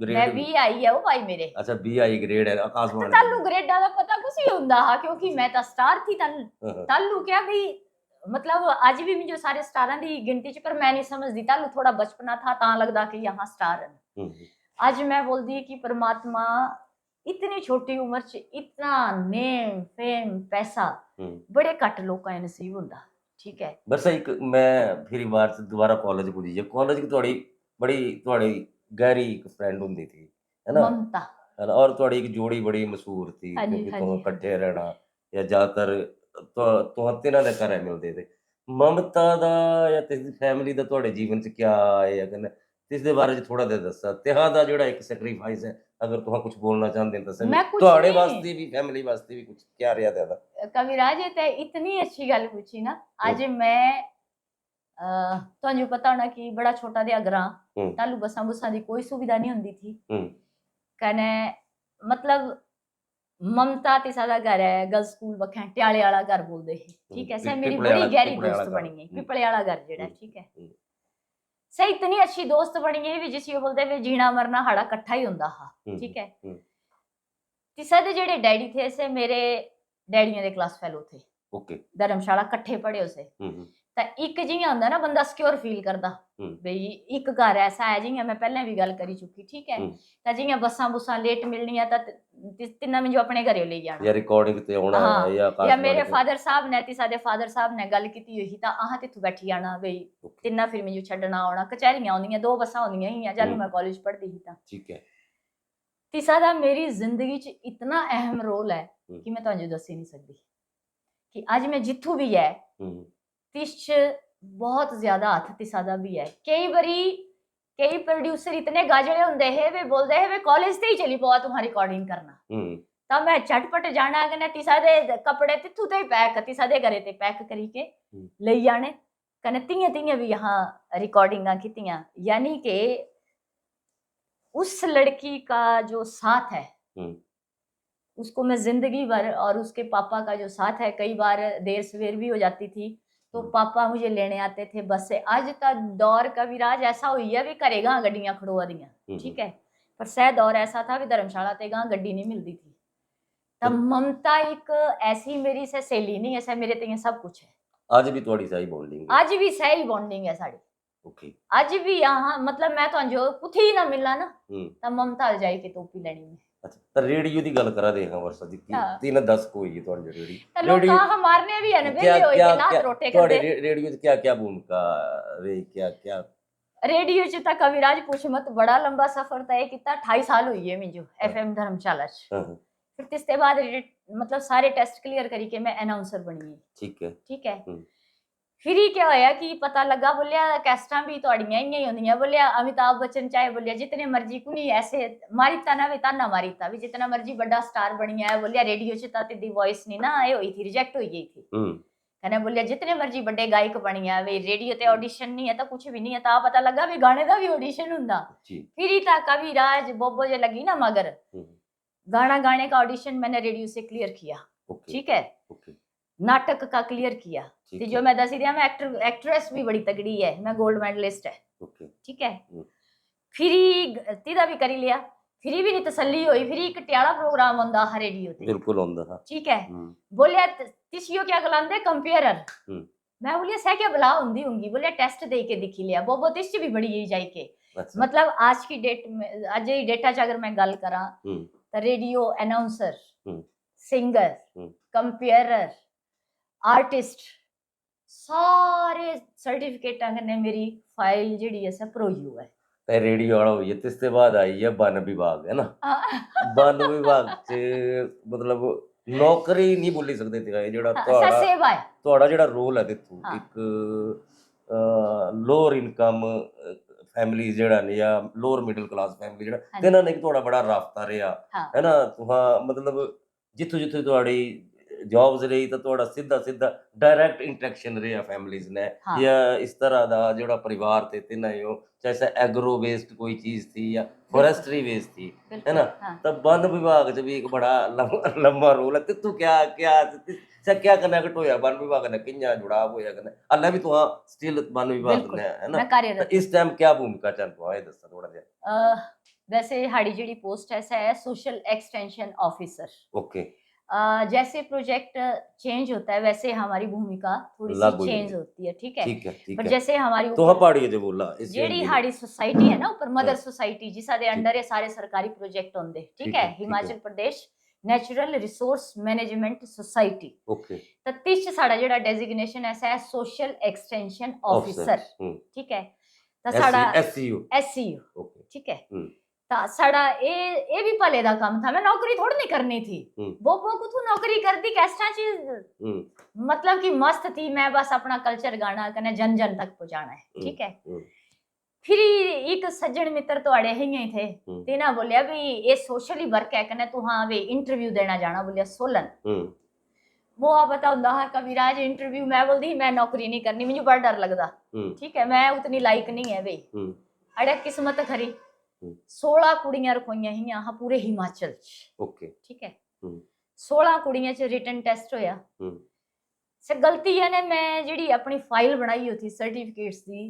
मैं भी आई है वो भाई मेरे, अच्छा बी आई ग्रेड है आकाशवाणी तालू ग्रेडा दा पता कुछ ही हुंदा हा क्योंकि मैं तो स्टार थी तालू क्या भी मतलब आज भी मुझे सारे स्टारां दी गिनती च पर मैं नहीं समझदी तालू थोड़ा बचपना था ता लगदा कि यहाँ स्टार है। आज मैं बोलदी कि परमात्मा इतनी छोटी उम्र च इतना नेम फेम पैसा बड़े घट लोकां नसीब हुंदा, ठीक है। ਬਸ ਇੱਕ ਮੈਂ ਫਿਰ ਬਾਅਦ ਚ ਦੁਬਾਰਾ ਕਾਲਜ ਪੁੱਜੀ ਜੇ ਕਾਲਜ की ਤੁਹਾਡੀ ਬੜੀ ਤੁਹਾਡੀ ਗਹਿਰੀ ਇੱਕ ਫਰੈਂਡ ਹੁੰਦੀ थी है ना ममता। है ना और ਤੁਹਾਡੀ ਇੱਕ ਜੋੜੀ ਬੜੀ ਮਸ਼ਹੂਰ थी हाँ जी, ਕਿਉਂਕਿ हाँ ਤੁਮ जी, हाँ जी। ਇਕੱਠੇ ਰਹਿਣਾ ਜਾਂ ਜ਼ਿਆਦਾਤਰ ਤੁਹਾਂ ਤਿੰਨਾਂ ਦੇ ਘਰ ਮਿਲਦੇ ਤੇ ਮਮਤਾ ਦਾ ਜਾਂ ਤੇਰੀ ਫੈਮਿਲੀ ਦਾ ਤੁਹਾਡੇ ਜੀਵਨ ਚ ਕਿਆ ਹੈ ਅਗਰ ਇਸ ਦੇ ਬਾਰੇ ਚ ਥੋੜਾ ਜਿਹਾ ਦੱਸਾ ਤਿਹਾਂ ਦਾ ਜਿਹੜਾ ਇੱਕ ਸੈਕਰੀਫਾਈਸ ਹੈ ਅਗਰ ਤੁਹਾਂ ਕੁਝ ਬੋਲਣਾ ਚਾਹੁੰਦੇ ਤਾਂ मैं कुछ ਤੁਹਾਡੇ नहीं। ਵਾਸਤੇ ਵੀ ਫੈਮਿਲੀ ਵਾਸਤੇ ਵੀ ਕੁਝ ਕਿਆ ਰਿਹਾ ਤੁਹਾਡਾ कविराज ये ते इतनी अच्छी गल पूछी ना। अज मैं ਤੁਹਾਨੂੰ पता होना कि बड़ा छोटा जिहा ग्रां तालू बसां बुसां दी कोई सुविधा नहीं होंदी थी कने मतलब ममता ते सादा घर है गर्ल्स स्कूल बखें ट्याले वाला घर बोलदे ही ठीक है। सै मेरी बड़ी गहरी दोस्त बनी गई पिपले वाला घर जेड़ा ठीक है। सही इतनी अच्छी दोस्त बनी गई भी जिसी बोलदे वे जीना मरना साड़ा इकट्ठा ही हुंदा हा ठीक है। तिसा दे जेड़े डैडी थे से मेरे डैडियां दे क्लास फेलो थे ओके धर्मशाला इकट्ठे पढ़े उसे ਤਾਂ ਇੱਕ ਜਿਹਾ ਹੁੰਦਾ ਨਾ ਬੰਦਾ ਸਿਕਿਉਰ ਫੀਲ ਕਰਦਾ ਬਈ ਇੱਕ ਘਰ ਐਸਾ ਹੈ ਜਿਵੇਂ ਮੈਂ ਪਹਿਲਾਂ ਵੀ ਗੱਲ ਕਰੀ ਚੁੱਕੀ ਠੀਕ ਹੈ। ਤਾਂ ਜਿਵੇਂ ਬੱਸਾਂ ਬੁੱਸਾਂ ਲੇਟ ਮਿਲਣੀਆਂ ਤਾਂ ਤਿੰਨਾਂ ਮੈਨੂੰ ਆਪਣੇ ਘਰੇ ਲੈ ਜਾਣਾ ਜਾਂ ਰਿਕਾਰਡਿੰਗ ਤੇ ਆਉਣਾ ਹੈ ਜਾਂ ਮੇਰੇ ਫਾਦਰ ਸਾਹਿਬ ਨੇ ਤੇ ਸਾਡੇ ਫਾਦਰ ਸਾਹਿਬ ਨੇ ਗੱਲ ਕੀਤੀ ਹੋਈ ਤਾਂ ਆਹ ਤੇ ਤੂੰ ਬੈਠੀ ਜਾਣਾ ਬਈ ਤਿੰਨਾਂ ਫਿਰ ਮੈਨੂੰ ਛੱਡਣਾ ਆਉਣਾ ਕਚਹਿਰੀਆਂ ਆਉਂਦੀਆਂ 2 ਬੱਸਾਂ ਆਉਂਦੀਆਂ ਹੀ ਆ ਜਦੋਂ ਮੈਂ ਕਾਲਜ ਪੜ੍ਹਦੀ ਸੀ ਤਾਂ ਠੀਕ ਹੈ। ਤੀਸਰਾ ਦਾ ਮੇਰੀ ਜ਼ਿੰਦਗੀ 'ਚ ਇਤਨਾ ਅਹਿਮ ਰੋਲ ਹੈ ਕਿ ਮੈਂ ਤੁਹਾਨੂੰ ਦੱਸ ਹੀ ਨਹੀਂ ਸਕਦੀ ਕਿ ਅੱਜ ਮੈਂ ਜਿੱਥੋਂ ਵੀ ਹੈ तिस बहुत ज्यादा हथ तिसा दा भी है। कई बारी कई प्रोड्यूसर इतने गाजड़े होंदे है वे बोलदे है वे कॉलेज ते ही चली पवा तुम्हारी रिकॉर्डिंग करना ता मैं झटपट जाना कने तिसा दे कपड़े तिथु ते ही पैक तिसा दे घरे ते पैक करी के ले जाने कने तियां तियां भी यहाँ रिकॉर्डिंगां कीतियां। यानी कि उस लड़की का जो साथ है उसको मैं जिंदगी भर और उसके पापा का जो साथ है कई बार देर सवेर भी हो जाती थी तो पापा मुझे लेने आते थे बस से। आज तक दौर कविराज ऐसा हुई है भी करेगा गड्डियां खड़ोआ दियां ठीक है पर सह दौर ऐसा था भी धर्मशाला ते गां गड्डी नहीं मिलती थी। तब ममता एक ऐसी मेरी से सहेली नहीं ऐसा मेरे ते सब कुछ है। आज भी थोड़ी सही बॉन्डिंग आज भी सही बॉन्डिंग है साड़ी ओके। आज भी यहाँ मतलब मैं तो जो कुछ ही ना मिला ना तब ममता जाई के टोपी लेनी में अच्छा तो रेडियो दी गल करा दे हां वर्षा दी 3-10 कोई है ਤੁਹਾਡੀ रेडियो तो लोग कहां मारने भी है ना वेले होई के ना रोटे कर दे रेडियो च क्या क्या भूमिका रे क्या क्या रेडियो च ता कविराज पूछ मत बड़ा लंबा सफर तय किया 28 साल हुई है मुझे एफएम धर्मशाला च फिर इसके बाद मतलब सारे टेस्ट क्लियर करी के मैं अनाउंसर बनी ठीक है। फिर ही क्या होया कि पता लगा बोलिया कैस्टा भी थोड़ियां ही होंदियां बोलिया अमिताभ बच्चन चाहे बोलिया जितने मर्जी कुनी ऐसे मारीता ना भी ताना मारीता भी जितना मर्जी बड़ा स्टार बनिया है बोलिया रेडियो च ता तेरी वॉइस नहीं ना आए हुई थी रिजेक्ट हो गई थी कहना बोलिया जितने मर्जी बड़े गायक बनिया वे रेडियो ते ऑडिशन नहीं है तो कुछ भी नहीं है ता पता लगा भी गाने का भी ऑडिशन हुंदा। फिर ही ता कविराज बोबो जे लगी ना मगर गाना गाने का ऑडिशन मैंने रेडियो से क्लियर किया ठीक है। नाटक का क्लियर किया जो मैं दस दिया मैं एक्ट्रेस भी बड़ी तगड़ी है मैं गोल्ड मेडलिस्ट है ठीक है। फिर तीदा भी करी लिया फिर भी नहीं तसल्ली हुई फिर एक ट्याला प्रोग्राम होंदा हा रेडियो ते बिल्कुल होंदा ठीक है। बोलिया तिसियो क्या गलांदे कंपेयरर मैं बोलिया सह क्या बला होंदी होंगी बोलिया टेस्ट दे के दिखी लिया बोबो तिस भी बड़ी यही जाई के मतलब आज की डेट में आज ही डेटा च अगर मैं गल करा तो रेडियो अनाउंसर सिंगर कंपेयरर आर्टिस्ट सारे सर्टिफिकेट कन्नै मेरी फाइल जेडी है प्रोयू है ते रेडियो वाला हुई है इसके बाद आई है वन विभाग है ना वन विभाग च मतलब नौकरी नहीं बोली सकते थे जेड़ा ਤੁਹਾਡਾ ਜਿਹੜਾ ਰੋਲ ਹੈ ਦੇਖੋ ਇੱਕ ਲੋਅਰ ਇਨਕਮ ਫੈਮਿਲੀ ਜਿਹੜਾ ਨੇ ਜਾਂ ਲੋਅਰ ਮਿਡਲ ਕਲਾਸ ਫੈਮਿਲੀ ਜਿਹੜਾ ਇਹਨਾਂ ਨੇ ਤੁਹਾਡਾ ਬੜਾ ਰਾਬਤਾ ਰਿਹਾ ਹੈ ਨਾ ਤੁਹਾਂ ਮਤਲਬ ਜਿੱਥੋਂ ਜਿੱਥੋਂ ਤੁਹਾਡੀ जॉब्स रही तो थोड़ा सीधा डायरेक्ट इंटरेक्शन रहा फैमिलीज ने या इस तरह का जो परिवार थे तीनों ही चाहे एग्रो बेस्ड कोई चीज थी या फॉरेस्ट्री बेस्ड थी है ना। तब वन विभाग च भी एक बड़ा लंबा रोल है तू क्या क्या क्या कनेक्ट होया वन विभाग ने किंजा जुड़ाव होया कने अल्लाह भी तो स्टिल वन विभाग ने है ना तो इस टाइम क्या भूमिका चल पा है दस थोड़ा जिहा। वैसे हाड़ी जेडी पोस्ट है सोशल एक्सटेंशन ऑफिसर ओके। जैसे प्रोजेक्ट चेंज होता है वैसे हमारी भूमिका थोड़ी सी चेंज होती है ठीक है। पर जैसे हमारी तो पहाड़ी जो बोला जेडी हाड़ी सोसाइटी है ना ऊपर मदर सोसाइटी जिसा दे अंडर ये सारे सरकारी प्रोजेक्ट होंदे ठीक है। Himachal Pradesh natural resource management society. Okay ਤਾਂ ਤਿਸ 'ਚ ਸਾਡਾ ਜਿਹੜਾ ਡੈਜ਼ਿਗਨੇਸ਼ਨ ਐਸਾ ਹੈ ਸੋਸ਼ਲ ਐਕਸਟੈਂਸ਼ਨ ऑफिसर ਆਫਿਸਰ, ਠੀਕ ਹੈ। ਤਾਂ ਸਾਡਾ एससीयू ਐਸਸੀਯੂ, ओके ठीक है। ਤਾਂ ਸਾਡਾ ਇਹ ਵੀ ਭਲੇ ਦਾ ਕੰਮ था। मैं नौकरी थोड़ी नहीं करनी थी, वो कुछ नौकरी करती कैसा चीज, मतलब कि मस्त थी। मैं बस अपना कल्चर गाना कने जन जन तक पहुंचाना है, ठीक है। फिर एक सज्जन मित्र ਤੁਹਾਡੇ ਹੀ थे, ਤੇ ਨਾ बोलिया भी ये सोशली वर्क है कने तू हाँ वे इंटरव्यू देना जाना, बोलिया सोलन। वो आप बता ਹੁੰਦਾ है कविराज इंटरव्यू, मैं बोलती मैं नौकरी नहीं करनी, मुझे बड़ा डर लगता, ठीक है। मैं उतनी लायक नहीं है वे। अरे किस्मत खरी 16 कुड़ियां रखोइयां ही हाँ पूरे हिमाचल च, ओके ठीक है। 16 कुड़ियां च रिटन टेस्ट होया। से गलती है ने मैं ਜਿਹੜੀ ਆਪਣੀ ਫਾਈਲ ਬਣਾਈ ਹੋਈ ਸਰਟੀਫਿਕੇਟਸ ਦੀ,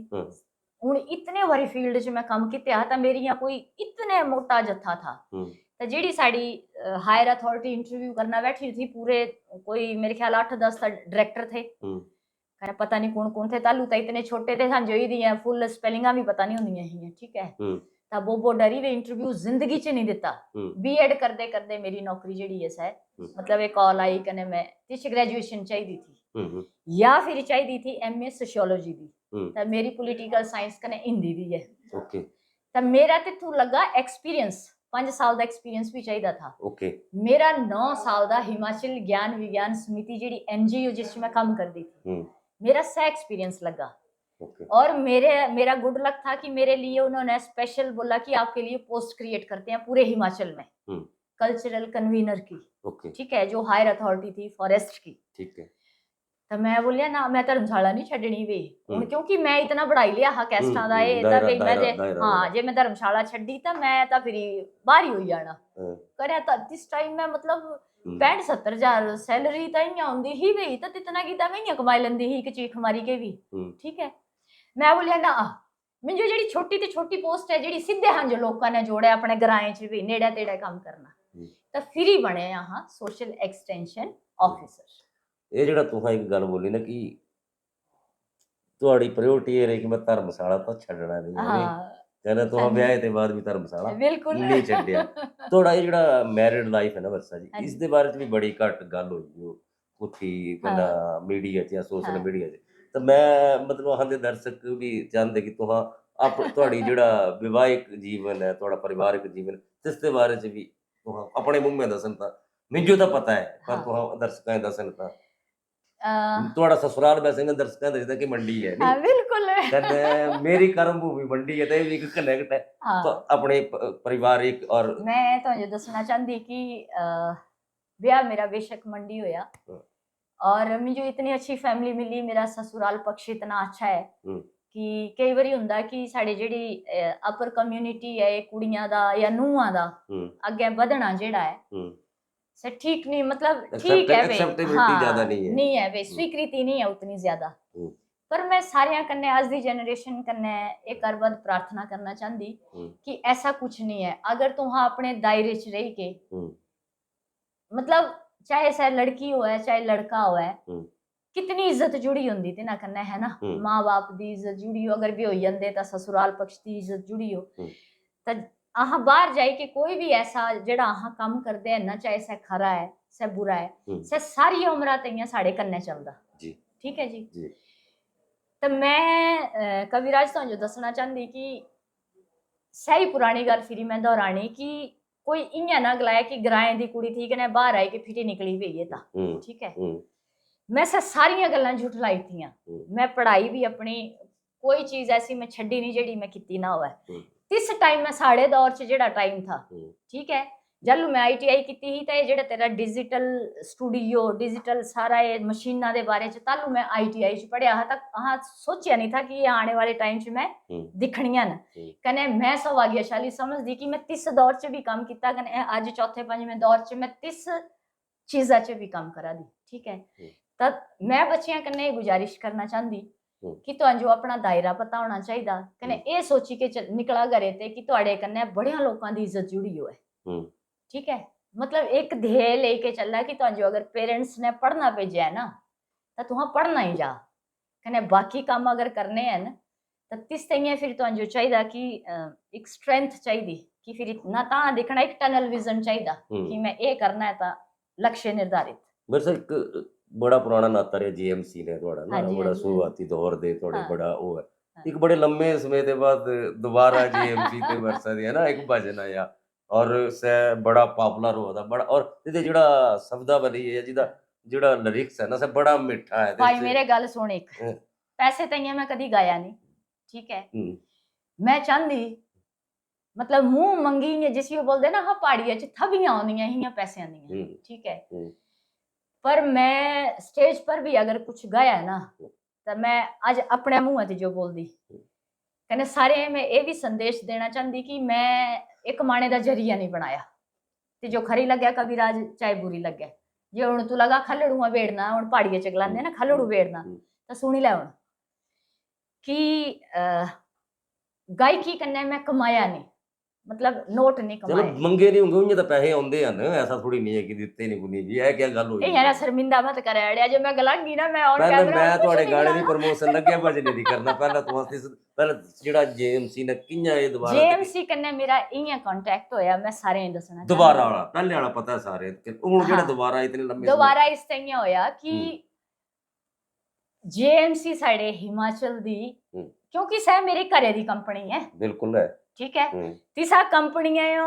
ਹੁਣ ਇਤਨੇ ਵਾਰੀ ਫੀਲਡ 'ਚ ਮੈਂ ਕੰਮ ਕੀਤਾ ਤਾਂ ਮੇਰੀਆਂ ਕੋਈ ਇਤਨੇ ਮੋਟਾ ਜੱਥਾ ਥਾ। ਤਾਂ ਜਿਹੜੀ ਸਾਡੀ ਹਾਇਰ ਅਥਾਰਟੀ ਇੰਟਰव्यू करना बैठी थी, पूरे कोई मेरे ख्याल 8-10 डायरेक्टर थे, कहना पता नहीं कौन कौन थे। तालू तो इतने छोटे थे सन जो दी फुल स्पेलिंगा भी पता नहीं होंदियां ही, ठीक है। ਤਾਂ ਬੋਬੋ ਡਰੀ ਵੇ ਇੰਟਰਵਿਊ ਜ਼ਿੰਦਗੀ 'ਚ ਨਹੀਂ ਦਿੱਤਾ। ਬੀਐਡ ਕਰਦੇ ਕਰਦੇ ਮੇਰੀ ਨੌਕਰੀ ਜਿਹੜੀ ਹੈ मतलब एक कॉल आई कने मैं तिस ग्रेजुएशन चाहिए थी या फिर चाहिए थी एमए सोशियोलॉजी दी, तो मेरी पॉलिटिकल साइंस कने हिंदी दी है, ओके। तो मेरा तिथू लगा एक्सपीरियंस 5 साल का एक्सपीरियंस भी चाहिए था, ओके। मेरा 9 साल का हिमाचल ज्ञान विज्ञान समिति जी एनजीओ जिस में काम करती थी, मेरा सा एक्सपीरियंस लगा। और मेरा गुड लक था कि मेरे लिए उन्होंने स्पेशल बोला कि आपके लिए पोस्ट क्रिएट करते हैं पूरे हिमाचल में, कल्चरल कन्वीनर की, ठीक है, जो हायर अथॉरिटी थी फॉरेस्ट की, ठीक है। तो मैं बोलिया ना मैं धर्मशाला नहीं छड्डनी वे हुण, क्योंकि मैं इतना बढ़ाई लिया हा कैस्टां दा ए दा वे मैं ते हां जे मैं धर्मशाला छड्डी तां मैं तां फिर बाहर ही होई जाना करया। तां दिस टाइम मैं मतलब 65-70 हज़ार सैलरी तां इयां हुंदी ही वे, तां इतना कीता मैं इयां कमाई लैंदी ही एक चीख मारी के भी, ठीक है। मैं बोलिया ना मिंजो जेहड़ी छोटी ते छोटी पोस्ट है जेहड़ी सीधे हां जो लोकां ने जोड़े अपने ग्राएं च भी नेड़े तेड़े काम करना, ਤਾਂ ਫਿਰ ਹੀ ਬਣੇ ਆ ਹਾਂ ਸੋਸ਼ਲ ਐਕਸਟੈਂਸ਼ਨ ਆਫਿਸਰ। ਇਹ ਜਿਹੜਾ ਤੁਸੀਂ ਇੱਕ ਗੱਲ ਬੋਲੀ ਨਾ ਕਿ ਤੁਹਾਡੀ ਪ੍ਰਾਇੋਰਟੀ ਇਹ ਰਹੀ ਕਿ ਮੈਂ ਧਰਮਸ਼ਾਲਾ ਤਾਂ ਛੱਡਣਾ ਨਹੀਂ, ਕਹਿੰਦਾ ਤੁਸੀਂ ਵਿਆਹ ਤੇ ਬਾਅਦ ਵੀ ਧਰਮਸ਼ਾਲਾ ਬਿਲਕੁਲ ਨਹੀਂ ਛੱਡਿਆ। ਤੁਹਾਡਾ ਇਹ ਜਿਹੜਾ ਮੈਰਿਡ ਲਾਈਫ ਹੈ ਨਾ ਵਰਸਾ ਜੀ, ਇਸ ਦੇ ਬਾਰੇ ਚ ਵੀ ਬੜੀ ਘੱਟ ਗੱਲ ਹੋਈ ਉਹ ਉੱਥੀ ਪਹਿਲਾਂ ਮੀਡੀਆ 'ਚ ਜਾਂ ਸੋਸ਼ਲ ਮੀਡੀਆ 'ਚ। ਤਾਂ ਮੈਂ ਮਤਲਬ ਹਾਂ ਦੇ ਦਰਸ਼ਕ ਵੀ ਚਾਹੁੰਦੇ ਕਿ ਤੁਸੀਂ ਤੁਹਾਡੀ ਜਿਹੜਾ ਵਿਵਾਹਿਕ ਜੀਵਨ ਹੈ, ਤੁਹਾਡਾ ਪਰਿਵਾਰਕ ਜੀਵਨ, ਇਸ ਦੇ ਬਾਰੇ ਚ ਵੀ ਆਪਣੇ ਮੂੰਹ में दसन था, मुझे तो पता है पर तुहां दर्शकां दसन था। ਤੁਹਾਡਾ ਸਸੁਰਾਲ ਵੈਸੇ ਨਾ ਦਰਸ਼ਕਾਂ ਦਾ ਜਿੱਦਾਂ ਕਿ ਮੰਡੀ ਹੈ ਹਾਂ ਬਿਲकुल, ਕਹਿੰਦੇ ਮੇਰੀ ਕਰਮ ਭੂਮੀ ਮੰਡੀ ਹੈ, ਤੇ ਇਹ ਵੀ ਇੱਕ ਕਨੈਕਟ ਹੈ ਆਪਣੇ ਪਰਿਵਾਰਿਕ। ਔਰ ਮੈਂ ਤੁਹਾਨੂੰ ਦੱਸਣਾ ਚਾਹੁੰਦੀ ਕਿ ਵਿਆਹ ਮੇਰਾ बेशक मंडी होया और मुझे इतनी अच्छी फैमिली मिली, मेरा ससुराल पक्ष इतना अच्छा है कि कई बारी ਹੁੰਦਾ कि साड़ी ਜਿਹੜੀ अपर कम्युनिटी है कुड़ियां दा या ਨੂੰਹਾਂ ਦਾ ਅੱਗੇ ਵਧਣਾ ਜਿਹੜਾ है से ठीक नहीं, मतलब ठीक है वे, हाँ नहीं है वे, स्वीकृति नहीं है उतनी ज्यादा। पर मैं सारियां कन्ने आज दी जनरेशन कन्ने एक अरबद प्रार्थना करना चाहती कि ऐसा कुछ नहीं है। अगर तुम अपने दायरे च रह के, मतलब चाहे चाहे लड़की हो है चाहे लड़का हो है, कितनी इज्जत जुड़ी होंदी ते ना कन्ने है ना, माँ बाप दी इज्जत जुड़ी हो, अगर भी हो जांदे तां ससुराल पक्ष दी इज्जत जुड़ी हो, तां आह बाहर जाए कि कोई भी ऐसा जेड़ा आह काम करदे है ना, चाहे से खरा है से बुरा है से सारी उम्र तइयां साडे कन्ने चलदा जी, ठीक है जी। तो मैं कविराज तो जो दसना चाहती कि सही पुरानी गल फिर मैं दोहरानी कि कोई इयां ना गलाया कि ग्राएं दी कुड़ी थी कने बाहर आई कि फिटी निकली हुई है ता, ठीक है। मैं से सारियां गल्लां झुठलाई थियां, मैं पढ़ाई भी अपनी कोई चीज ऐसी मैं छड्डी नहीं जेड़ी मैं कीती ना होवे। तिस टाइम मैं साढ़े दौर च जेड़ा टाइम था, ठीक है, जल्लू मैं ITI की ही तो जेड़ा तेरा डिजिटल स्टूडियो डिजिटल सारा ये मशीना के बारे च तालू मैं ITI च पढ़िया हा, तक हाँ सोचा नहीं था कि ये आने वाले टाइम च मैं दिखनियां न। कने मैं सौभाग्यशाली समझदी कि मैं तिस दौर च भी काम किया, कने अज चौथे पंजवें दौर च मैं तिस चीज़ा च भी काम करा दी, ठीक है। तब मैं बच्चियां कन्ने गुजारिश करना चाहती कि तुहानू अपना दायरा पता होना चाहिए, कने ये सोची के निकला करे ते कि तुहाडे कन्ने बड़ियां लोकां दी इज्जत जुड़ी होए, ठीक है। मतलब एक ध्येय लेके चलना कि तुहानू अगर पेरेंट्स ने पढ़ना भेजा है ना तो तुहां पढ़ना ही जा, कने बाकी काम अगर करने हैं तो तिस तइयां फिर तुहानू चाहिए कि एक स्ट्रेंथ चाहिए कि फिर इतना ਤਾਂ दिखना एक टनल विजन चाहिए कि मैं ये करना है ਤਾਂ लक्ष्य निर्धारित। मेरे से एक बड़ा पुराना नाता रहा जीएमसी ने थोड़ा ना ਹਾਂਜੀ बड़ा ਹਾਂਜੀ शुरुआती दौर दे थोड़े ਹਾਂ बड़ा वो है ਹਾਂ एक बड़े लंबे समय के बाद दोबारा जीएमसी ते वर्षा दी है ना एक भजन आया और से बड़ा पॉपुलर हुआ था बड़ा और ਇਹਦੇ ਜਿਹੜਾ शब्दावली है ਜਿਹਦਾ ਜਿਹੜਾ लिरिक्स है ना से बड़ा मिठा है भाई जैसे मेरे गल सुन एक पैसे तइया मैं कदी गाया नहीं, ठीक है। मैं चाहती मतलब मुंह मंगी ने जिसी बोलते ना हाँ पहाड़िया च थबियां आउंदियां हियां पैसियां दियां, ठीक है। पर मैं स्टेज पर भी अगर कुछ गाया ना तो मैं आज अपने मुंह ते जो बोलदी कने सारे मैं ये भी संदेश देना चाहती कि मैं एक कमाने का जरिया नहीं बनाया ते जो खरी लगे कविराज चाहे बुरी लगे जे हुण तू लगा खलड़ू वेड़ना हुण पहाड़िया च गलांदे ना खलड़ू वेड़ना तो सुनी लै हुण कि गायकी कन्नै मैं कमाया नहीं मतलब नोट नहीं चलो कमाए मंगे नहीं होंगे उन्हें तो पैसे आउंदे हन ऐसा थोड़ी नहीं है कि दिते नहीं कुनी जी है क्या गल ए होई यार शर्मिंदा मत करे अड़िया जे मैं गलांगी ना मैं ऑन पहले कैमरा मैं कुछ ਤੁਹਾਡੇ नहीं ਗਾਣੇ ਦੀ गलाना। ਪ੍ਰਮੋਸ਼ਨ ਲੱਗਿਆ ਭਜਨੇ ਦੀ ਕਰਨਾ ਪਹਿਲਾਂ ਤੂੰ ਹੱਥ ਪਹਿਲਾਂ ਜਿਹੜਾ ਜੇਐਮਸੀ ਨੇ ਕਿੰਨਾ ਇਹ ਦੁਬਾਰਾ जेएमसी कन्नै मेरा इयां कांटेक्ट होया मैं सारे दसना ਦੁਬਾਰਾ ਵਾਲਾ ਪਹਿਲੇ ਵਾਲਾ ਪਤਾ ਸਾਰੇ ਹੁਣ ਜਿਹੜਾ ਦੁਬਾਰਾ ਇਤਨੇ ਲੰਮੇ दोबारा इस तइया होया कि जेएमसी साडे हिमाचल दी क्योंकि सह मेरे घरे दी कंपनी है बिल्कुल है ठीक है। तीसरा कंपनियां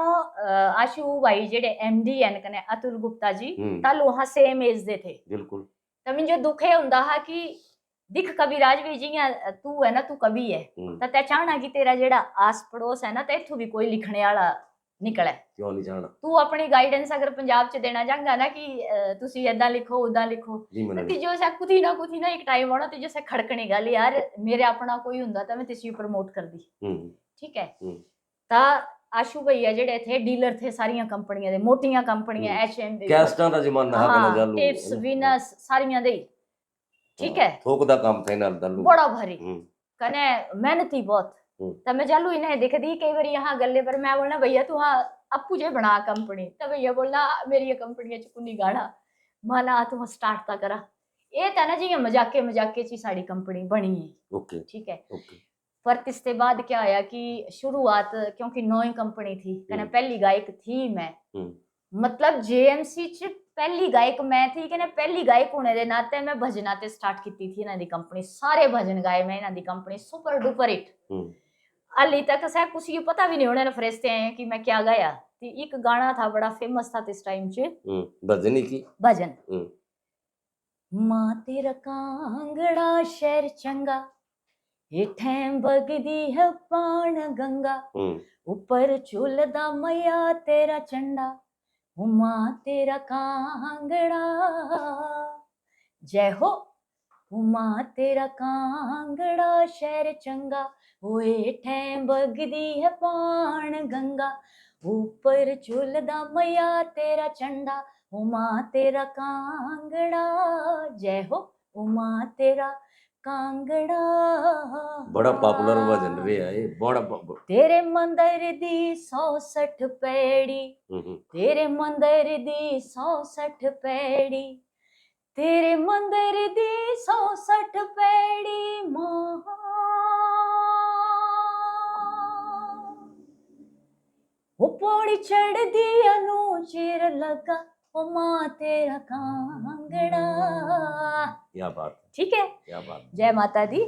आशु भाई जेडे एमडी एन कने अतुल गुप्ता जी तल वहां सेम एज दे थे बिल्कुल तो मुझे दुख ये हुंदा हा कि दिख कविराज भी जियां तू है ना तू कवि है तो तै चाहना कि तेरा जेड़ा आस पड़ोस है ना ते इथों भी कोई लिखने वाला निकले क्यों नहीं चाहना तू अपनी गाइडेंस अगर पंजाब च देना चाहंगा ना कि तुसी ऐदा लिखो उदा लिखो तो जो सा कुछ ना एक टाइम आना तो जैसे खड़कनी गल यार मेरे अपना कोई हुंदा तो मैं तिसी प्रमोट कर दी ठीक है। ता आशु भैया जेडे थे डीलर थे सारियां कंपनियां दे मोटियां कंपनियां एचएम कैस्टां दा जमाना है कना जालू टिप्स विनस सारियां दे ठीक है थोक दा काम थे नाल दालू बड़ा भारी कने मेहनती बहुत तो मैं चालू इन्हें दिखदी कई बार यहाँ गले पर मैं बोलना भैया तू हाँ अप्पू जे बना कंपनी तो भैया बोलना मेरी कंपनी च कुनी गाना माना तू स्टार्ट ता करा ये था ना जी मजाके मजाके ची साड़ी कंपनी बनी है ओके ठीक है। पर इसके बाद क्या आया कि शुरुआत क्योंकि नई कंपनी थी कने पहली गायक थी मैं मतलब जेएमसी च पहली गायक मैं थी कने पहली गायक होने दे नाते मैं भजना ते स्टार्ट की थी इन्हां दी कंपनी सारे भजन गाए मैं इन्हां दी कंपनी सुपर डुपर हिट हाली तक सह कुछ ये पता भी नहीं होने फरेस्ते हैं कि मैं क्या गाया तो एक गाना था बड़ा फेमस था इस टाइम च भजन ही की भजन मां तेरा कांगड़ा शहर चंगा हेठें बगदी है पान गंगा ऊपर झूलदा मैया तेरा चंडा मां तेरा कांगड़ा जय हो मां तेरा कांगड़ा शहर चंगा हेठें बगदी है पान गंगा ऊपर झूलदा मैया तेरा चंडा मां तेरा कांगड़ा जय हो मां तेरा कांगड़ा बड़ा पॉपुलर भजन रहा है बड़ा तेरे मंदिर दी 160 पैड़ी तेरे मंदिर दी 160 पैड़ी तेरे मंदिर दी 160 पैड़ी मां वो पौड़ी चढ़ दी अनु चिर लगा ओ मां तेरा कांगड़ा क्या बात ठीक है क्या बात जय माता दी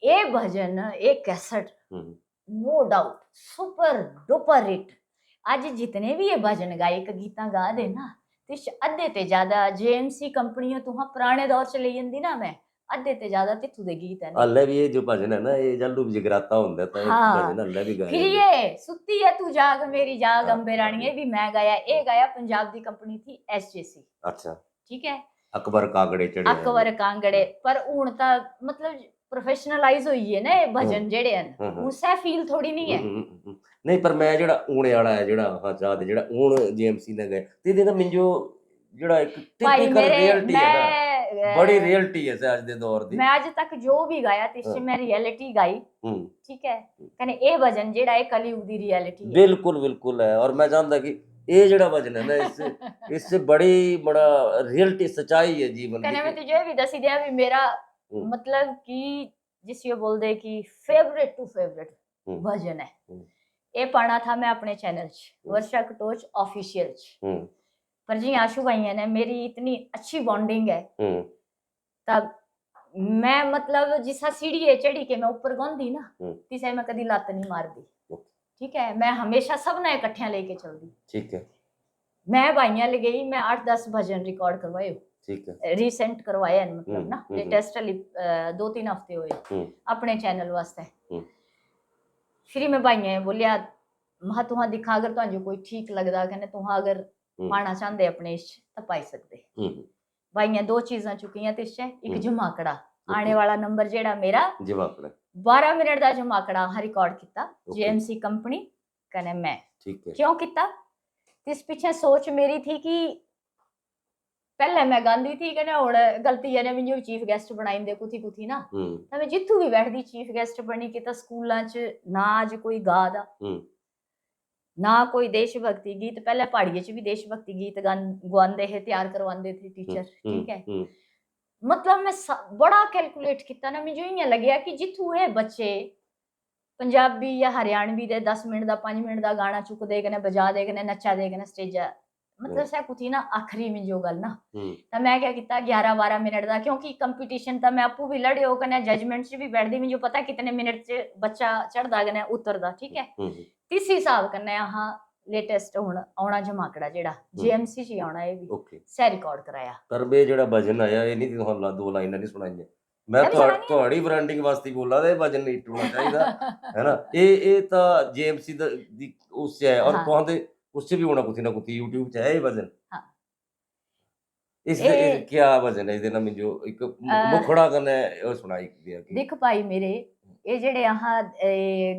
ये भजन एक cassette no doubt super duper hit आज जितने भी ये भजन गायक गीता गा दे ना तो अद्धे ते ज्यादा जेएमसी कंपनियों तो हाँ पुराने दौर च ले जंदी ना मैं अद्धे ते ज्यादा तिथु दे गीत है हल्ले भी ये जो भजन है ना ये जालू जगराता होता है तो भजन हल्ले भी गाया फिर ये सुत्ती है तू जाग मेरी जाग अंबे रानी ये भी मैं गाया ये गाया पंजाब दी कंपनी थी एसजेसी अच्छा ठीक है अकबर कांगड़े चढ़े अकबर कांगड़े पर हुण ता मतलब प्रोफेशनलाइज होई है ना भजन जेड़े हैं हुण सह फील थोड़ी नहीं है नहीं पर मैं जेड़ा ऊणे वाला है जेड़ा हां चाह दे जेड़ा हुण जेएमसी ने गए ते दे ना मिंजो जेड़ा एक टिपिकल रियलिटी है ना बड़ी रियलिटी है आज दे दौर दी मैं आज तक जो भी गाया तिससे मैं रियलिटी गाई ठीक है कने ए भजन जेड़ा है कलयुग दी रियलिटी है बिल्कुल बिल्कुल है और मैं जानदा कि ये जेड़ा भजन है ना इससे बड़ी बड़ा रियलिटी सच्चाई है जीवन की कने मैं तुझे भी दसी दिया भी मेरा मतलब कि जिस ये बोल दे कि फेवरेट टू फेवरेट भजन है ये पाना था मैं अपने चैनल वर्षा कटोच ऑफिशियल पर जी आशु भाई ने मेरी इतनी अच्छी बॉन्डिंग है तब मैं मतलब जिसा सीढ़ी चढ़ी के मैं ऊपर गौंदी ना तिसे मैं कदी लात नहीं मार दी। ठीक है, मैं हमेशा सब ना इकट्ठिया लेके चल दी। ठीक है, मैं भाइयां ले गई, मैं 8-10 भजन रिकॉर्ड करवाए। ठीक है, रिसेंट करवाया मतलब ना लेटेस्ट 2-3 हफ्ते हुए अपने चैनल वास्ते। फिर मैं भाइयां बोलिया महा तुहा दिखा अगर तुहानू कोई ठीक लगदा कहने तुहा अगर पाना चाहते अपने इस तो पाई सकते। भाइयां 2 चीज़ां चुकियां तिस एक जमाकड़ा आने वाला नंबर जेड़ा मेरा जमाकड़ा 12 मिनट का जमाकड़ा हाँ रिकॉर्ड किया जेएमसी कंपनी कने मैं। ठीक है, क्यों किया इस पीछे सोच मेरी थी कि पहले मैं गांधी थी कने हुण गलती है मुझे चीफ गेस्ट बनाई दे कुथी ना तो मैं जिथू भी बैठदी चीफ गेस्ट बनी कि स्कूलों च ना अज कोई गा दा ना कोई देशभक्ति गीत। पहले पहाड़िये च भी देशभक्ति गीत गवांदे है तैयार करवांदे थे टीचर। ठीक है, मतलब मैं बड़ा कैलकुलेट किया ना मुझे इं लग्या कि जिथू ये बच्चे पंजाबी या हरियाणवी दे 10 मिनट का 5 मिनट का गाना चुकते कने बजा दे कने नचा दे कने स्टेजा मतलब सह कुछ ना आखिरी में जो गल ना तो मैं क्या किया 11-12 मिनट का क्योंकि कंपटीशन तो मैं आपू भी लड़े हो कने जजमेंट च भी बैठदी मुझे पता कितने मिनट च बच्चा चढ़दा कने उतरदा। ठीक है, इस हिसाब कन्नै हाँ लेटेस्ट हुण आउणा जमाकड़ा जेड़ा जेएमसी च आउणा ये भी सह रिकॉर्ड कराया। पर बे जेड़ा भजन आया ये नहीं तुहां 2 लाइनां नहीं सुनाईयां मैं ਤੁਹਾਡੀ ਬ੍ਰਾਂਡਿੰਗ ਵਾਸਤੇ ਬੋਲਾ ਤੇ ਭਜਨ ਨਹੀਂ ਟੁਣਾ ਚਾਹੀਦਾ है ना। ਇਹ ਤਾਂ जेएमसी ਦੀ ਉਸ ਹੈ और तुहां ਦੇ ਉਸ ਚ ਵੀ ਹੋਣਾ ਕੁਛ ਨਾ ਕੁਛ YouTube ਚ ਹੈ ਇਹ ਭਜਨ। हां, इससे क्या भजन है ਇਹਦੇ ਨਾਲ ਮੈਨੂੰ ਇੱਕ ਮੁਖੜਾ ਕਨੇ ਉਹ ਸੁਣਾਈ ਦਿਆ ਕਿ ਦੇਖ ਭਾਈ ਮੇਰੇ ਇਹ ਜਿਹੜੇ ਆਹ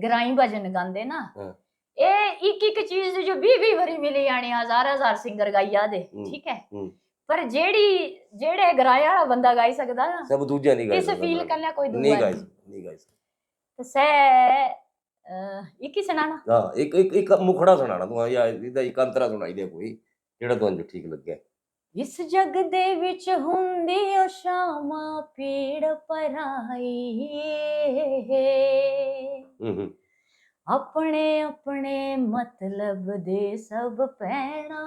ਗਰਾਈ ਭਜਨ ਗਾਉਂਦੇ ਨਾ ਇਹ ਇੱਕ ਚੀਜ਼ ਜੋ 20 ਵਾਰੀ ਮਿਲੀ ਜਾਣੀ ਹਜ਼ਾਰ ਸਿੰਗਰ ਗਾਈਆ ਦੇ। ਠੀਕ ਹੈ, पर जेड़े गराया वाला बंदा गाई सकदा ना सब दूजा नहीं गाई सकदा किस फील करना कोई दूजा नहीं गाई सकदा तो से एक ही सुनाना। हां एक मुखड़ा सुनाना तू या इदा एक अंतरा सुनाई दे कोई जेड़ा तुहानू ठीक लगे। इस जग दे विच हुंदी ओ शामा पीड़ पराई अपने अपने मतलब दे सब पैना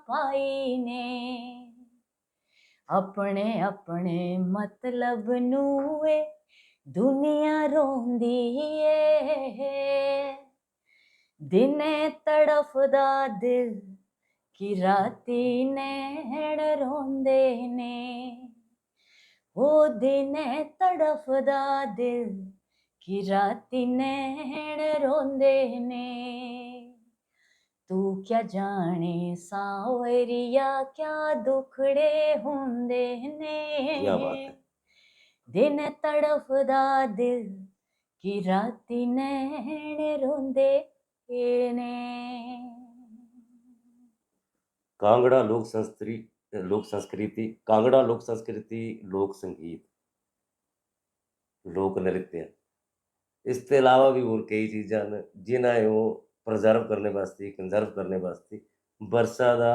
पाई ने अपने अपने मतलब नूए दुनिया रोंदी है दिने तड़फदा दिल कि राती नैण रोंदे ने ओ दिने तड़फदा दिल कि राती नैण रोंदे ने तू क्या जाने सावरिया क्या दुखड़े हुंदे ने क्या बात है दिन तड़फदा दिल कि राती नैण रोंदे ने। कांगड़ा लोक संस्कृति कांगड़ा लोक संस्कृति लोक संगीत लोक नृत्य इस ते अलावा भी और कई चीज़ां ने जिन्हें वो प्रिजर्व करने वास्ते कंजर्व करने वास्ते वर्षा का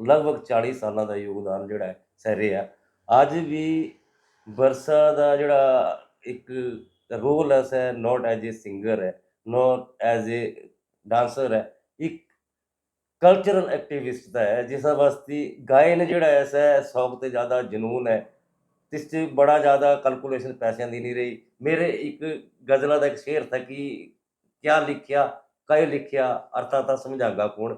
लगभग 40 सालों का योगदान जोड़ा है सह रहा। अज भी वर्षा का जोड़ा एक रोल है सह नॉट एज ए सिंगर है नॉट एज ए डांसर है एक कल्चरल एक्टिविस्ट का है जिस वास्ते गायन जोड़ा है सह शौक से ज़्यादा जनून है जिस बड़ा ज़्यादा कैलकुलेशन पैसों की नहीं रही। मेरे एक गज़लों का एक शेर था कि क्या लिखिया कई लिखिया अर्थात समझागा कौन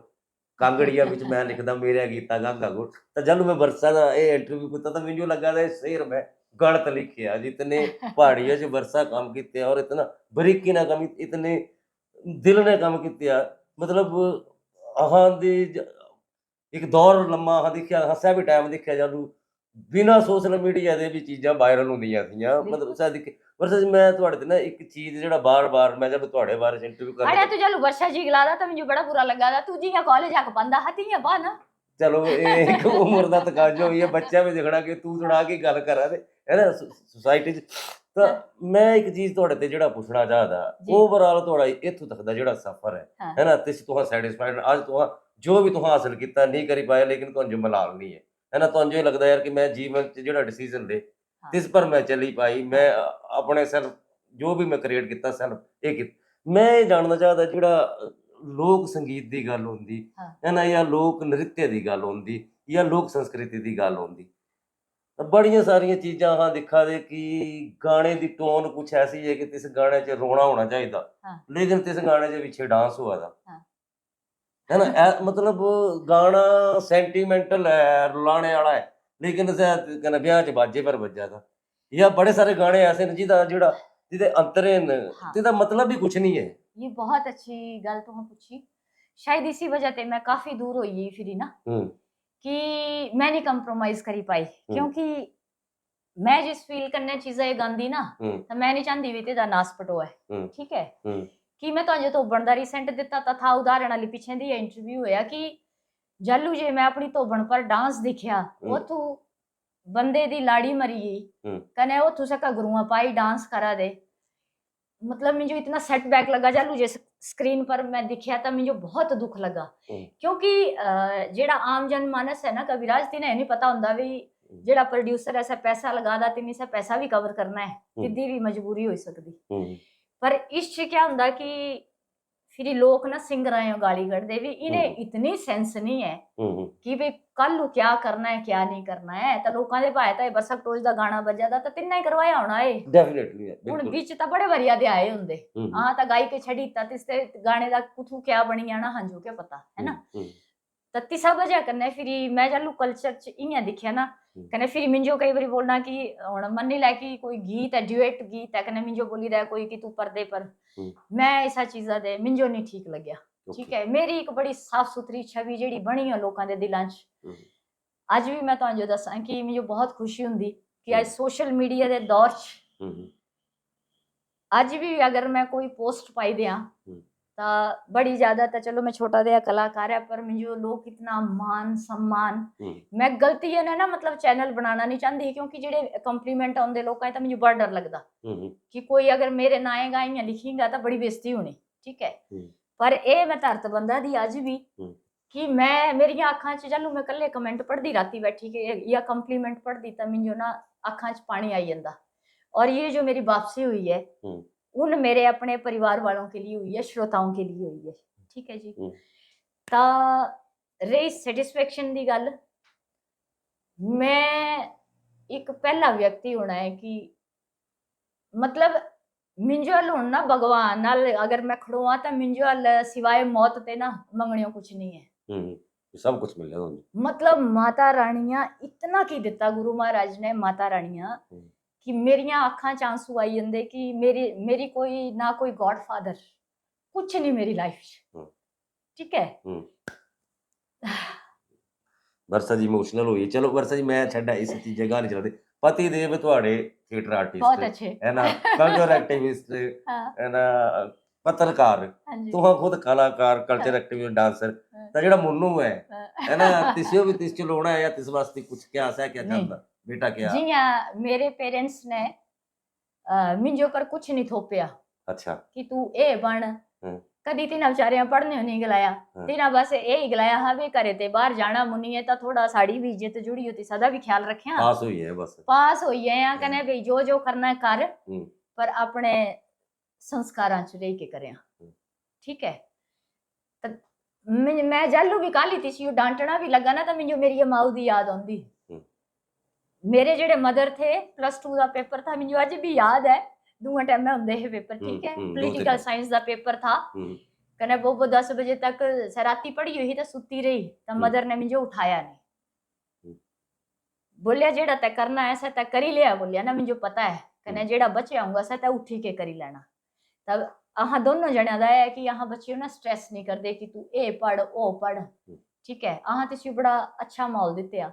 कांगड़िया विच मैं लिखदा मेरे गीता गागा कौन। तो जब मैं वर्षा का ये इंटरव्यू किया तो मैनू लगा था शेर मैं गलत लिखिया जितने पहाड़ियों से वर्षा काम किया और इतना बरीकी ना काम इतने दिल ने काम किया मतलब अहां दी एक दौर लम्मा अहां देखिया हसा भी टाइम देखिया जादू बिना सोशल मीडिया ਦੇ ਵੀ ਚੀਜ਼ਾਂ ਵਾਇਰਲ ਹੁੰਦੀਆਂ ਸੀਆਂ मतलब ਸਾਡੀ ਵਰਸਾ ਮੈਂ ਤੁਹਾਡੇ ਤੇ ਨਾ ਇੱਕ ਚੀਜ਼ ਜਿਹੜਾ ਬਾਰ-ਬਾਰ ਮੈਂ ਜਦ ਤੁਹਾਡੇ ਬਾਰੇ ਇੰਟਰਵਿਊ ਕਰ ਰਿਹਾ ਤੂੰ ਚਲੋ ਵਰਸ਼ਾ ਜੀ ਗਲਾਦਾ ਤਾਂ ਮੈਨੂੰ ਬੜਾ ਬੁਰਾ ਲੱਗਾ ਤੂੰ ਜੀਆਂ ਕਾਲਜ ਆ ਕੇ ਪੰਦਾ ਹਤੀਆਂ ਬਾ ਨਾ ਚਲੋ ਇਹ ਇੱਕ ਉਮਰ ਦਾ ਤਕਾਜ਼ਾ ਹੋਈ ਹੈ ਬੱਚਿਆਂ ਵਿੱਚ ਦੇਖਣਾ ਕਿ ਤੂੰ ਸੁਣਾ ਕੇ ਗੱਲ ਕਰਾ ਦੇ ਹੈ ਨਾ ਸੁਸਾਇਟੀ 'ਚ ਤਾਂ ਮੈਂ ਇੱਕ ਚੀਜ਼ ਤੁਹਾਡੇ ਤੇ ਜਿਹੜਾ ਪੁੱਛਣਾ ਚਾਹਦਾ ਓਵਰਆਲ ਤੁਹਾਡਾ ਇੱਥੋਂ ਤੱਕ ਦਾ ਜਿਹੜਾ ਸਫ਼ਰ ਹੈ ਨਾ ਤੇ ਤੁਸੀਂ ਸੈਟੀਸਫਾਈਡ ਅੱਜ ਤੁਸੀਂ ਜੋ ਵੀ ਤੁਸੀਂ ਹਾਸਲ ਕੀਤਾ ਨਹੀਂ ਕਰੀ ਪਾਏ ਲੇਕਿਨ ਤੁਹਾਨੂੰ ਮਲਾਲ ਨਹੀਂ है ना तो ये लगता है यार कि मैं जीवन जो डिसीजन ले जिस पर मैं चली पाई मैं अपने सेल्फ जो भी मैं क्रिएट किया सेल्फ ये मैं जानना चाहता जो ਲੋਕ ਸੰਗੀਤ ਦੀ ਗੱਲ ਹੁੰਦੀ ਹਾਂ। ਹੈ ਨਾ, ਜਾਂ ਲੋਕ ਨ੍ਰਿत्य ਦੀ ਗੱਲ ਹੁੰਦੀ, ਜਾਂ ਲੋਕ ਸੰਸਕ੍ਰਿਤੀ ਦੀ ਗੱਲ ਹੁੰਦੀ, ਤਾਂ ਬੜੀਆਂ ਸਾਰੀਆਂ ਚੀਜ਼ਾਂ ਹਾਂ ਦਿਖਾ ਦੇ ਕਿ गाने ਦੀ टोन कुछ ऐसी है कि तिस गाने 'ਚ ਰੋਣਾ होना चाहिए, हाँ। लेकिन तिस गाने ਦੇ ਪਿੱਛੇ डांस हुआ था, हाँ। है ना। मतलब गाना सेंटीमेंटल है, रुलाने वाला है, लेकिन कहना ब्याह 'ਚ बाजे पर बज्जा था। या बड़े सारे गाने ऐसे ने ਜਿਹਦਾ ਜਿਹਦੇ अंतरे न हाँ। ਜਿਹਦਾ मतलब भी कुछ नहीं है। ये बहुत अच्छी गल तुहां पूछी। शायद इसी वजह ते मैं काफी दूर होई फिरी ना कि मैं नहीं कंप्रोमाइज करी पाई, क्योंकि मैं जिस फील करने चीज़ां ये गांदी ना, तो मैं नहीं चाहती भी तेरा नास पटोए, ठीक है। कि मैं तुहां जो धोबण दा रिसेंट दिता था उदाहरण वाली पिछे दी इंटरव्यू होया कि जालू जे मैं अपनी धोबण पर डांस दिखया, ओथू बंदे दी लाड़ी मरी गई, कने ओथू से घगरुआ पाई डांस करा दे, मतलब मुझे इतना सेटबैक लगा जालू जे स्क्रीन पर मैं दिखया था, मुझे बहुत दुख लगा। क्योंकि जेड़ा आम जन मानस है ना कविराज, तिन्हें नहीं पता हुंदा भी जेड़ा प्रोड्यूसर ऐसा पैसा लगा दा तिन्नी से पैसा भी कवर करना है, तिद्दी भी मजबूरी हो सकदी। पर इस च क्या हुंदा कि फिर लोग ना सिंगरां गाली कढ़दे भी, इन्हें इतनी सेंस नहीं है कि भाई कल नूं क्या करना है क्या नहीं करना है। तो लोकां दे भाए तां बरसक टोज दा गाना बजा दा, तो तिन्ना ही करवाया होना है डेफिनेटली है, हुण बिल्कुल। बीच तां बड़े वरिया दे आए हुंदे, हां तां गाई के छड़ी ता तिसते गाने दा कुथू क्या बनी जाना हंजू के पता है ना। तो तिसा वजह कन्नै फिरी मैं जालू कल्चर च इयां दिखया ना, कने फिर मिंजो कई बारी बोलना कि हुण मन्नी लै कि कोई गीत है ड्यूएट गीत है, कने मिंजो बोली दा कोई कि तू पर्दे पर, मैं ऐसा चीज़ां दे मिंजो नहीं ठीक लग्या, ठीक है। मेरी एक बड़ी साफ सुथरी छवि जेड़ी बनी है लोकां दे दिलां च, अज भी मैं तुहां जो दसां कि मिंजो बहुत खुशी हुंदी कि अज सोशल मीडिया दे दौर च अज भी अगर मैं कोई पोस्ट पाई दियां तां बड़ी ज्यादा, तो चलो मैं छोटा देहा कलाकार है, पर मिंजो लोग इतना मान सम्मान, मैं गलती है ना मतलब चैनल बनाना नहीं चाहती, क्योंकि जेड़े कंप्लीमेंट आउंदे लोकां दा मिंजो बड़ा डर लगदा कि कोई अगर मेरे नाए गाइयां लिखीगा तो बड़ी बेइज्जती होनी, ठीक है। पर ए मैं धरत बंदा दी अज भी कि मैं मेरिया अखां च जालू मैं कल्ले कमेंट पढ़दी राती बैठी के या कंप्लीमेंट पढ़दी तो मिंजो ना अखां च पानी आई जंदा। और ये जो मेरी वापसी हुई है उन मेरे अपने परिवार वालों के लिए हुई है, श्रोताओं के लिए हुई है, ठीक है जी। रही सेटिस्फेक्शन दी गल, मैं एक पहला व्यक्ति होना है कि मतलब मिंजो हल हुण ना भगवान नाल अगर मैं खड़ोआ तो मिंजो हल सिवाय मौत ते ना मंगणियों कुछ नहीं है, सब कुछ मिल जाएगा। मतलब माता रानियां इतना की दिता गुरु महाराज ने, माता रानियां कि मेरिया अखां च आंसू आई जंदे कि मेरी कोई ना कोई गॉडफादर कुछ नहीं मेरी लाइफ च, ठीक है। वर्षा जी इमोशनल हुई, चलो वर्षा जी मैं छड्डा इस चीज़ गाने चलदे। पति देव तुहाडे थिएटर आर्टिस्ट बहुत अच्छे है ना, कल्चर एक्टिविस्ट है ना, पत्रकार, तुहां खुद कलाकार कल्चर एक्टिविस्ट डांसर, ਤਾਂ ਜਿਹੜਾ मुन्नू है ना, तिसियो भी तिस च लोना है या तिस वास्ते कुछ क्या सा क्या चाहता बेटा क्या? जी हाँ, मेरे पेरेंट्स ने मिंजो पर कुछ नहीं थोपिया, अच्छा कि तू ए बन, कदी तिना बेचारियां पढ़ने नहीं गलाया, तिना बस ए ही गलाया हाँ वे करे ते बाहर जाना मुन्नी है तो थोड़ा साड़ी भी इज्जत जुड़ी होती सदा भी ख्याल रखे, पास हुई है बस, पास होई है कने भाई जो जो करना है कर, पर अपने संस्कारां च रह के करें, ठीक है। मैं जालू भी काली थी डांटना भी लगा ना तो मिंजो मेरी माऊ दी याद आंदी। मेरे जेड़े मदर थे +2 का पेपर था, मिंजो अज भी याद है, दूआ टाइम में हुंदे हे पेपर, ठीक है। पॉलिटिकल साइंस का पेपर था, कने वो 10 बजे तक राती पढ़ी हुई तो सुती रही, तो मदर ने मिंजो उठाया नहीं, बोलिया जेड़ा तय करना है तय करी लिया, बोलिया ना मिंजो पता है, कने जेड़ा बचे आऊंगा तय उठी के करी लेना। तब अहां दोनों जणियां दा है कि अहां बच्चियों ना स्ट्रेस नहीं करदे कि तू ए पढ़ ओ पढ़, ठीक है। अहां तिसियो बड़ा अच्छा माहौल दिते आ,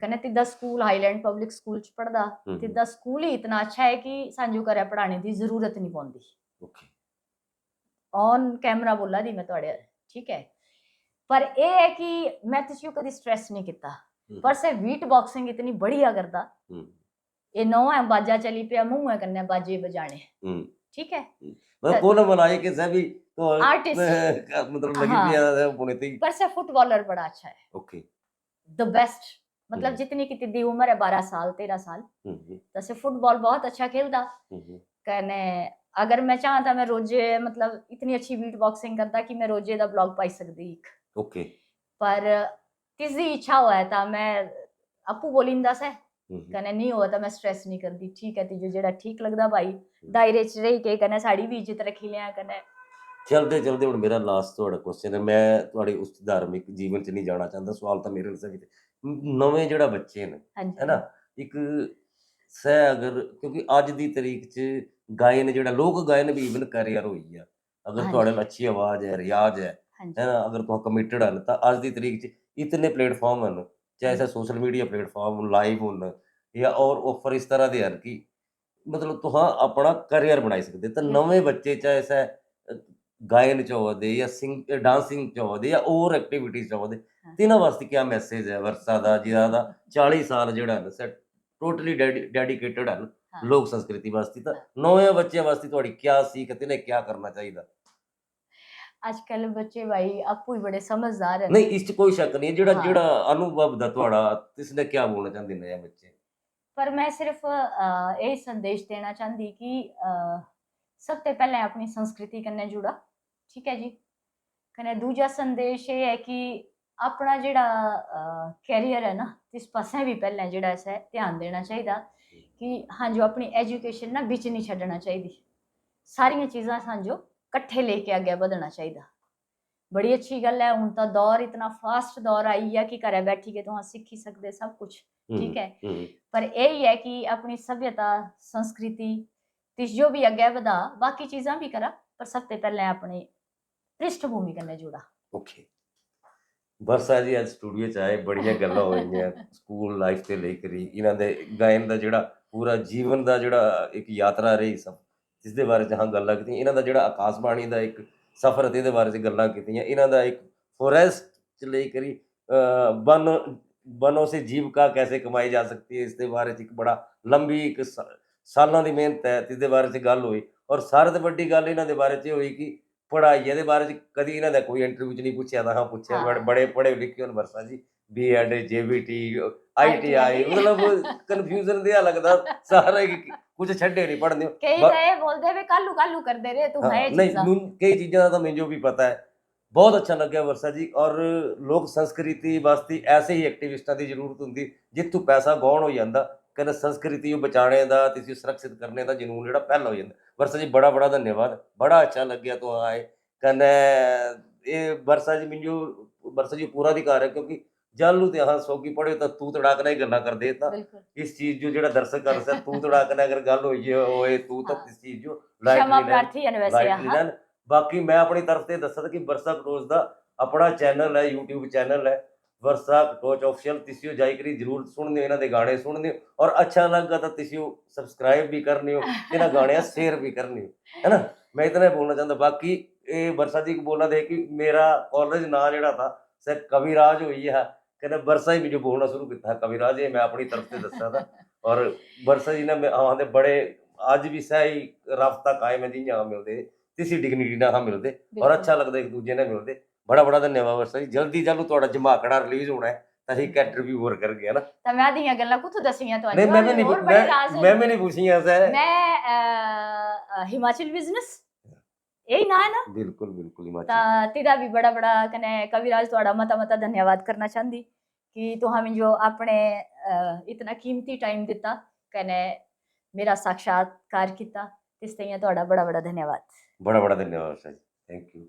कने तिदा स्कूल हाईलैंड पब्लिक स्कूल च पढ़दा, तिदा स्कूल ही इतना अच्छा है कि सांजू करे पढ़ाने की जरूरत नहीं पौंदी। ऑन कैमरा बोला दी मैं तुहाडे, ठीक है। पर ए है कि मैं तिसियो कदी स्ट्रेस नहीं किता, पर से बीट बॉक्सिंग इतनी बढ़िया करदा, ये नौवां बाजा चली पिया मुंह कन्ने बाजे बजाने, ठीक है। कौन बनाए कि सभी तो आर्टिस्ट मतलब लगी भी पुणे थी, पर से फुटबॉलर बड़ा अच्छा है, ओके, द बेस्ट, मतलब जितनी की तिद्दी उम्र है 12 साल 13 साल, तो से फुटबॉल बहुत अच्छा खेलता, कने अगर मैं चाहां तो मैं रोजे मतलब इतनी अच्छी बीट बॉक्सिंग करता कि मैं रोजे दा ब्लॉग पाई सकदी एक, ओके। पर तिसदी इच्छा होया था मैं आपू बोलिंदा से कने नहीं होया तो मैं स्ट्रेस नहीं करदी। ठीक है तिजो जेड़ा ठीक लगदा भाई दायरे च रही के कने साड़ी भी इज्जत रखी लिया कने। चलते चलते ਹੁਣ ਮੇਰਾ ਲਾਸਟ ਤੁਹਾਡਾ ਕੁਐਸਚਨ ਹੈ, ਮੈਂ ਤੁਹਾਡੇ ਉਸ ਧਾਰਮਿਕ ਜੀਵਨ 'ਚ ਨਹੀਂ ਜਾਣਾ ਚਾਹੁੰਦਾ, ਸਵਾਲ ਤਾਂ ਮੇਰੇ ਲਈ ਵੀ ਨਵੇਂ ਜਿਹੜਾ ਬੱਚੇ ਨੇ हाँ ਹੈ जी ਨਾ, ਇੱਕ ਸਹਿ ਅਗਰ ਕਿਉਂਕਿ ਅੱਜ ਦੀ ਤਰੀਕ 'ਚ ਗਾਇਨ ਜਿਹੜਾ ਲੋਕ ਗਾਇਨ ਵੀ ਇਵਨ ਕੈਰੀਅਰ ਹੋਈ ਆ, ਅਗਰ हाँ ਤੁਹਾਡੇ जी ਨਾਲ ਅੱਛੀ ਆਵਾਜ਼ ਹੈ, ਰਿਆਜ਼ ਹੈ हाँ ਹੈ जी ਨਾ, ਅਗਰ ਤੁਸੀਂ ਕਮਿਟਡ ਹਨ ਤਾਂ ਅੱਜ ਦੀ ਤਰੀਕ 'ਚ ਇਤਨੇ ਪਲੇਟਫਾਰਮ ਹਨ, ਚਾਹੇ ਸੇ ਸੋਸ਼ਲ ਮੀਡੀਆ ਪਲੇਟਫਾਰਮ ਲਾਈਵ ਹੋਣ ਜਾਂ ਔਰ ਆਫਰ ਇਸ ਤਰ੍ਹਾਂ ਦੇ ਹਨ ਕਿ ਮਤਲਬ ਤੁਸੀਂ ਆਪਣਾ ਕੈਰੀਅਰ ਬਣਾਈ ਸਕਦੇ ਤਾਂ बिल्कुल ਨਵੇਂ ਬੱਚੇ ਚਾਹੇ ਸੇ ਗਾਇਨ 'ਚ ਹੋਵਦੇ ਜਾਂ ਡਾਂਸਿੰਗ 'ਚ ਹੋਵਦੇ ਜਾਂ ਹੋਰ ਐਕਟੀਵਿਟੀਜ਼ 'ਚ ਹੋਵਦੇ, हाँ ਤੇ ਇਹਨਾਂ ਵਾਸਤੇ ਕੀ ਮੈਸੇਜ ਹੈ ਵਰਸਾ ਦਾ, ਜਿਹਦਾ ਦਾ 40 ਸਾਲ ਜਿਹੜਾ ਹੈ ਸੈਟ ਟੋਟਲੀ ਡੈਡੀਕੇਟਡ ਹਨ हाँ ਲੋਕ ਸੰਸਕ੍ਰਿਤੀ ਵਾਸਤੇ, ਤਾਂ हाँ ਨਵੇਂ ਬੱਚਿਆਂ ਵਾਸਤੇ ਤੁਹਾਡੀ ਕੀ ਸੀਖ ਤੇ ਨੇ ਕੀ ਕਰਨਾ ਚਾਹੀਦਾ? आजकल बच्चे भाई आपू ही बड़े समझदार हैं। ਨਹੀਂ ਇਸ 'ਚ ਕੋਈ ਸ਼ੱਕ ਨਹੀਂ ਹੈ, ਜਿਹੜਾ हाँ ਜਿਹੜਾ ਅਨੁਭਵ ਦਾ ਤੁਹਾਡਾ ਤਿਸਨੇ ਕੀ ਬੋਲਣਾ ਚਾਹੁੰਦੇ ਨਵੇਂ ਬੱਚੇ? पर मैं सिर्फ यही संदेश देना चाहती कि सबसे पहले अपनी संस्कृति कन्नै जुड़ा, ठीक है जी। कन्नै दूजा संदेश ये है कि अपना जेड़ा कैरियर है ना इस पासे भी पहले जेड़ा ऐसा ध्यान देना चाहिए कि हाँ जो अपनी एजुकेशन ना बिच नहीं छड्डना चाहिए, सारियां चीज़ां सांजो कट्ठे लेके अगे बढ़ना चाहिए। बड़ी अच्छी गल है, हुण तां दौर इतना फास्ट दौर आई है कि घरे बैठी के तुहां सीखी सकदे सब कुछ, ठीक है। पर यही है कि अपनी सभ्यता संस्कृति तिस जो भी अगे वधा, बाकी चीज़ां भी करा पर सबसे पहले अपनी पृष्ठभूमि कन्नै जुड़ा। ਓਕੇ। ਵਰਸਾ ਜੀ ਅੱਜ ਸਟੂਡੀਓ 'ਚ ਆਏ, ਬੜੀਆਂ ਗੱਲਾਂ ਹੋਈਆਂ ਸਕੂਲ ਲਾਈਫ ਤੇ ਲੈ ਕਰੀ, ਇਹਨਾਂ ਦੇ ਗਾਇਨ ਦਾ ਜਿਹੜਾ ਪੂਰਾ ਜੀਵਨ ਦਾ ਜਿਹੜਾ ਇੱਕ ਯਾਤਰਾ ਰਹੀ ਸਭ, ਇਸ ਦੇ ਬਾਰੇ 'ਚ ਹਾਂ ਗੱਲਾਂ ਕੀਤੀਆਂ, ਇਹਨਾਂ ਦਾ ਜਿਹੜਾ ਆਕਾਸ਼ਬਾਣੀ ਦਾ ਇੱਕ ਸਫ਼ਰ ਅਤੇ ਇਹਦੇ ਬਾਰੇ 'ਚ ਗੱਲਾਂ ਕੀਤੀਆਂ, ਇਹਨਾਂ ਦਾ ਇੱਕ ਫੋਰੈਸਟ 'ਚ ਲੈ ਕਰੀ ਵਨੋਂ ਸੇ ਜੀਵਿਕਾ ਕੈਸੇ ਕਮਾਈ ਜਾ ਸਕਦੀ ਹੈ, ਇਸ ਦੇ ਬਾਰੇ 'ਚ ਇੱਕ ਬੜਾ ਲੰਬੀ ਇੱਕ ਸਾਲਾਂ ਦੀ ਮਿਹਨਤ ਹੈ, ਇਸ ਦੇ ਬਾਰੇ 'ਚ ਗੱਲ ਹੋਈ। ਔਰ ਸਾਰਿਆਂ ਤੋਂ ਵੱਡੀ ਗੱਲ ਇਹਨਾਂ ਦੇ ਬਾਰੇ 'ਚ ਇਹ ਹੋਈ ਕਿ ਪੜ੍ਹਾਈ ਇਹਦੇ ਬਾਰੇ 'ਚ ਕਦੀ ਇਹਨਾਂ ਦਾ ਕੋਈ ਇੰਟਰਵਿਊ 'ਚ ਨਹੀਂ ਪੁੱਛਿਆ ਤਾਂ ਹਾਂ ਪੁੱਛਿਆ, हाँ ਬੜੇ ਪੜ੍ਹੇ ਲਿਖੇ ਹੋਣ ਵਰਸਾ ਜੀ, ਬੀਐਡ ਜੇਬੀਟੀ ਆਈਟੀਆਈ, ਮਤਲਬ ਕਨਫਿਊਜ਼ਨ ਜਿਹਾ ਲੱਗਦਾ ਸਾਰਾ ਕੁਝ ਛੱਡੇ ਨਹੀਂ ਪੜ੍ਹਦੇ कई तो ये बोलते वे कालू कालू करदे रहे तू है नहीं चीज़ां। कई चीज़ों का तो मुझे भी पता है। बहुत अच्छा लग्या वर्षा जी, और लोक संस्कृति वास्ते ऐसे ही एक्टिविस्टां की जरूरत होंगी जित्थों पैसा गौण हो जाता, कन्नै संस्कृति बचाने का ते सुरक्षित करने का जनून जिहड़ा पहल हो जाता। वर्षा जी बड़ा बड़ा धन्यवाद, बड़ा अच्छा लग्या तो आए कन्नै ये वर्षा जी मिंजो वर्षा जी पूरा अधिकार है क्योंकि जालू ते हाँ सौगी पढ़े तो तू तड़ाकना ही गल्लां कर दे, बिल्कुल इस चीज जो जिहड़ा दर्शक कर सकता तू तड़ाकना अगर गल होए तू तो हाँ इस चीज जो क्षमा लाइटली प्रार्थी हैं वैसे ਲਾਈਟਲੀ हाँ ਲੈਣ। ਬਾਕੀ ਮੈਂ ਆਪਣੀ ਤਰਫ ਤੇ ਦੱਸਾਂ ਕਿ ਵਰਸਾ ਕਟੋਚ ਦਾ ਆਪਣਾ ਚੈਨਲ ਹੈ, YouTube ਚੈਨਲ ਹੈ ਵਰਸਾ ਕਟੋਚ ਆਫੀਸ਼ੀਅਲ, ਤੁਸੀਂ ਉਹ ਜਾਈ ਕਰੀ ਜ਼ਰੂਰ ਸੁਣਦੇ ਹੋ, ਇਹਨਾਂ ਦੇ ਗਾਣੇ ਸੁਣਦੇ ਹੋ, ਔਰ ਅੱਛਾ ਲੱਗਾ ਤਾਂ ਤੁਸੀਂ ਉਹ ਸਬਸਕ੍ਰਾਈਬ ਵੀ ਕਰਨੀ ਹੋ, ਇਹਨਾਂ ਗਾਣਿਆਂ ਸ਼ੇਅਰ ਵੀ ਕਰਨੀ ਹੋ, ਹੈ ਨਾ। ਮੈਂ ਇਤਨਾ ਹੀ ਬੋਲਣਾ ਚਾਹੁੰਦਾ। ਬਾਕੀ ਇਹ ਵਰਸਾ ਜੀ ਬੋਲਣਾ ਦੇ ਕਿ ਮੇਰਾ ਕਾਲਜ ਨਾਂ ਜਿਹੜਾ था ਸਰ ਕਵਿਰਾਜ ਹੋਈ ਹੈ, ਕਹਿੰਦਾ ਵਰਸਾ ਹੀ ਮੈਨੂੰ ਬੋਲਣਾ ਸ਼ੁਰੂ ਕੀਤਾ ਕਵਿਰਾਜ, ਇਹ ਮੈਂ ਆਪਣੀ ਤਰਫ ਤੇ ਦੱਸਿਆ था। ਔਰ ਵਰਸਾ ਜੀ ਨੇ ਹਾਂ ਦੇ ਬੜੇ ਅੱਜ ਵੀ ਸਹੀ ਰਾਬਤਾ ਕਾਇਮ ਹੈ ਜੀ, यहाँ मिलते किसी डिग्निटी ਨਾਲ ਮਿਲਦੇ ਔਰ बिल्कुल ਅੱਛਾ ਲੱਗਦਾ ਇੱਕ ਦੂਜੇ ਨਾਲ ਮਿਲਦੇ। ਬੜਾ ਬੜਾ ਧੰਨਵਾਦ ਵਰਸਾ ਜੀ, ਜਲਦੀ ਜਲੂ ਤੁਹਾਡਾ ਜਮਾਕੜਾ ਰਿਲੀਜ਼ ਹੋਣਾ ਹੈ ਤਾਂ ਅਸੀਂ ਇੱਕ ਇੰਟਰਵਿਊ ਹੋਰ ਕਰਕੇ ਹੈ ਨਾ। ਤਾਂ ਮੈਂ ਦੀਆਂ ਗੱਲਾਂ ਕੁੱਥੋਂ ਦਸੀਆਂ ਨਹੀਂ ਤੁਹਾਨੂੰ, ਮੈਂ ਵੀ ਨਹੀਂ ਹੋਰ ਬੜੇ ਰਾਜ਼ ਮੈਂ ਵੀ ਨਹੀਂ ਪੁੱਛੀਆਂ ਸਰ। मैं हिमाचल बिजनेस यही ना है ना, ਬਿਲਕੁਲ ਬਿਲकुल हिमाचल ਤਾਂ तिदा भी बड़ा बड़ा कने कविराज ਤੁਹਾਡਾ मता मता धन्यवाद करना चाहती कि तुहां जो अपने इतना कीमती टाइम दिता कने मेरा साक्षात्कार किया, इस ताईं ਤੁਹਾਡਾ बड़ा बड़ा धन्यवाद। बड़ा बड़ा धन्यवाद वरसा जी, थैंक यू।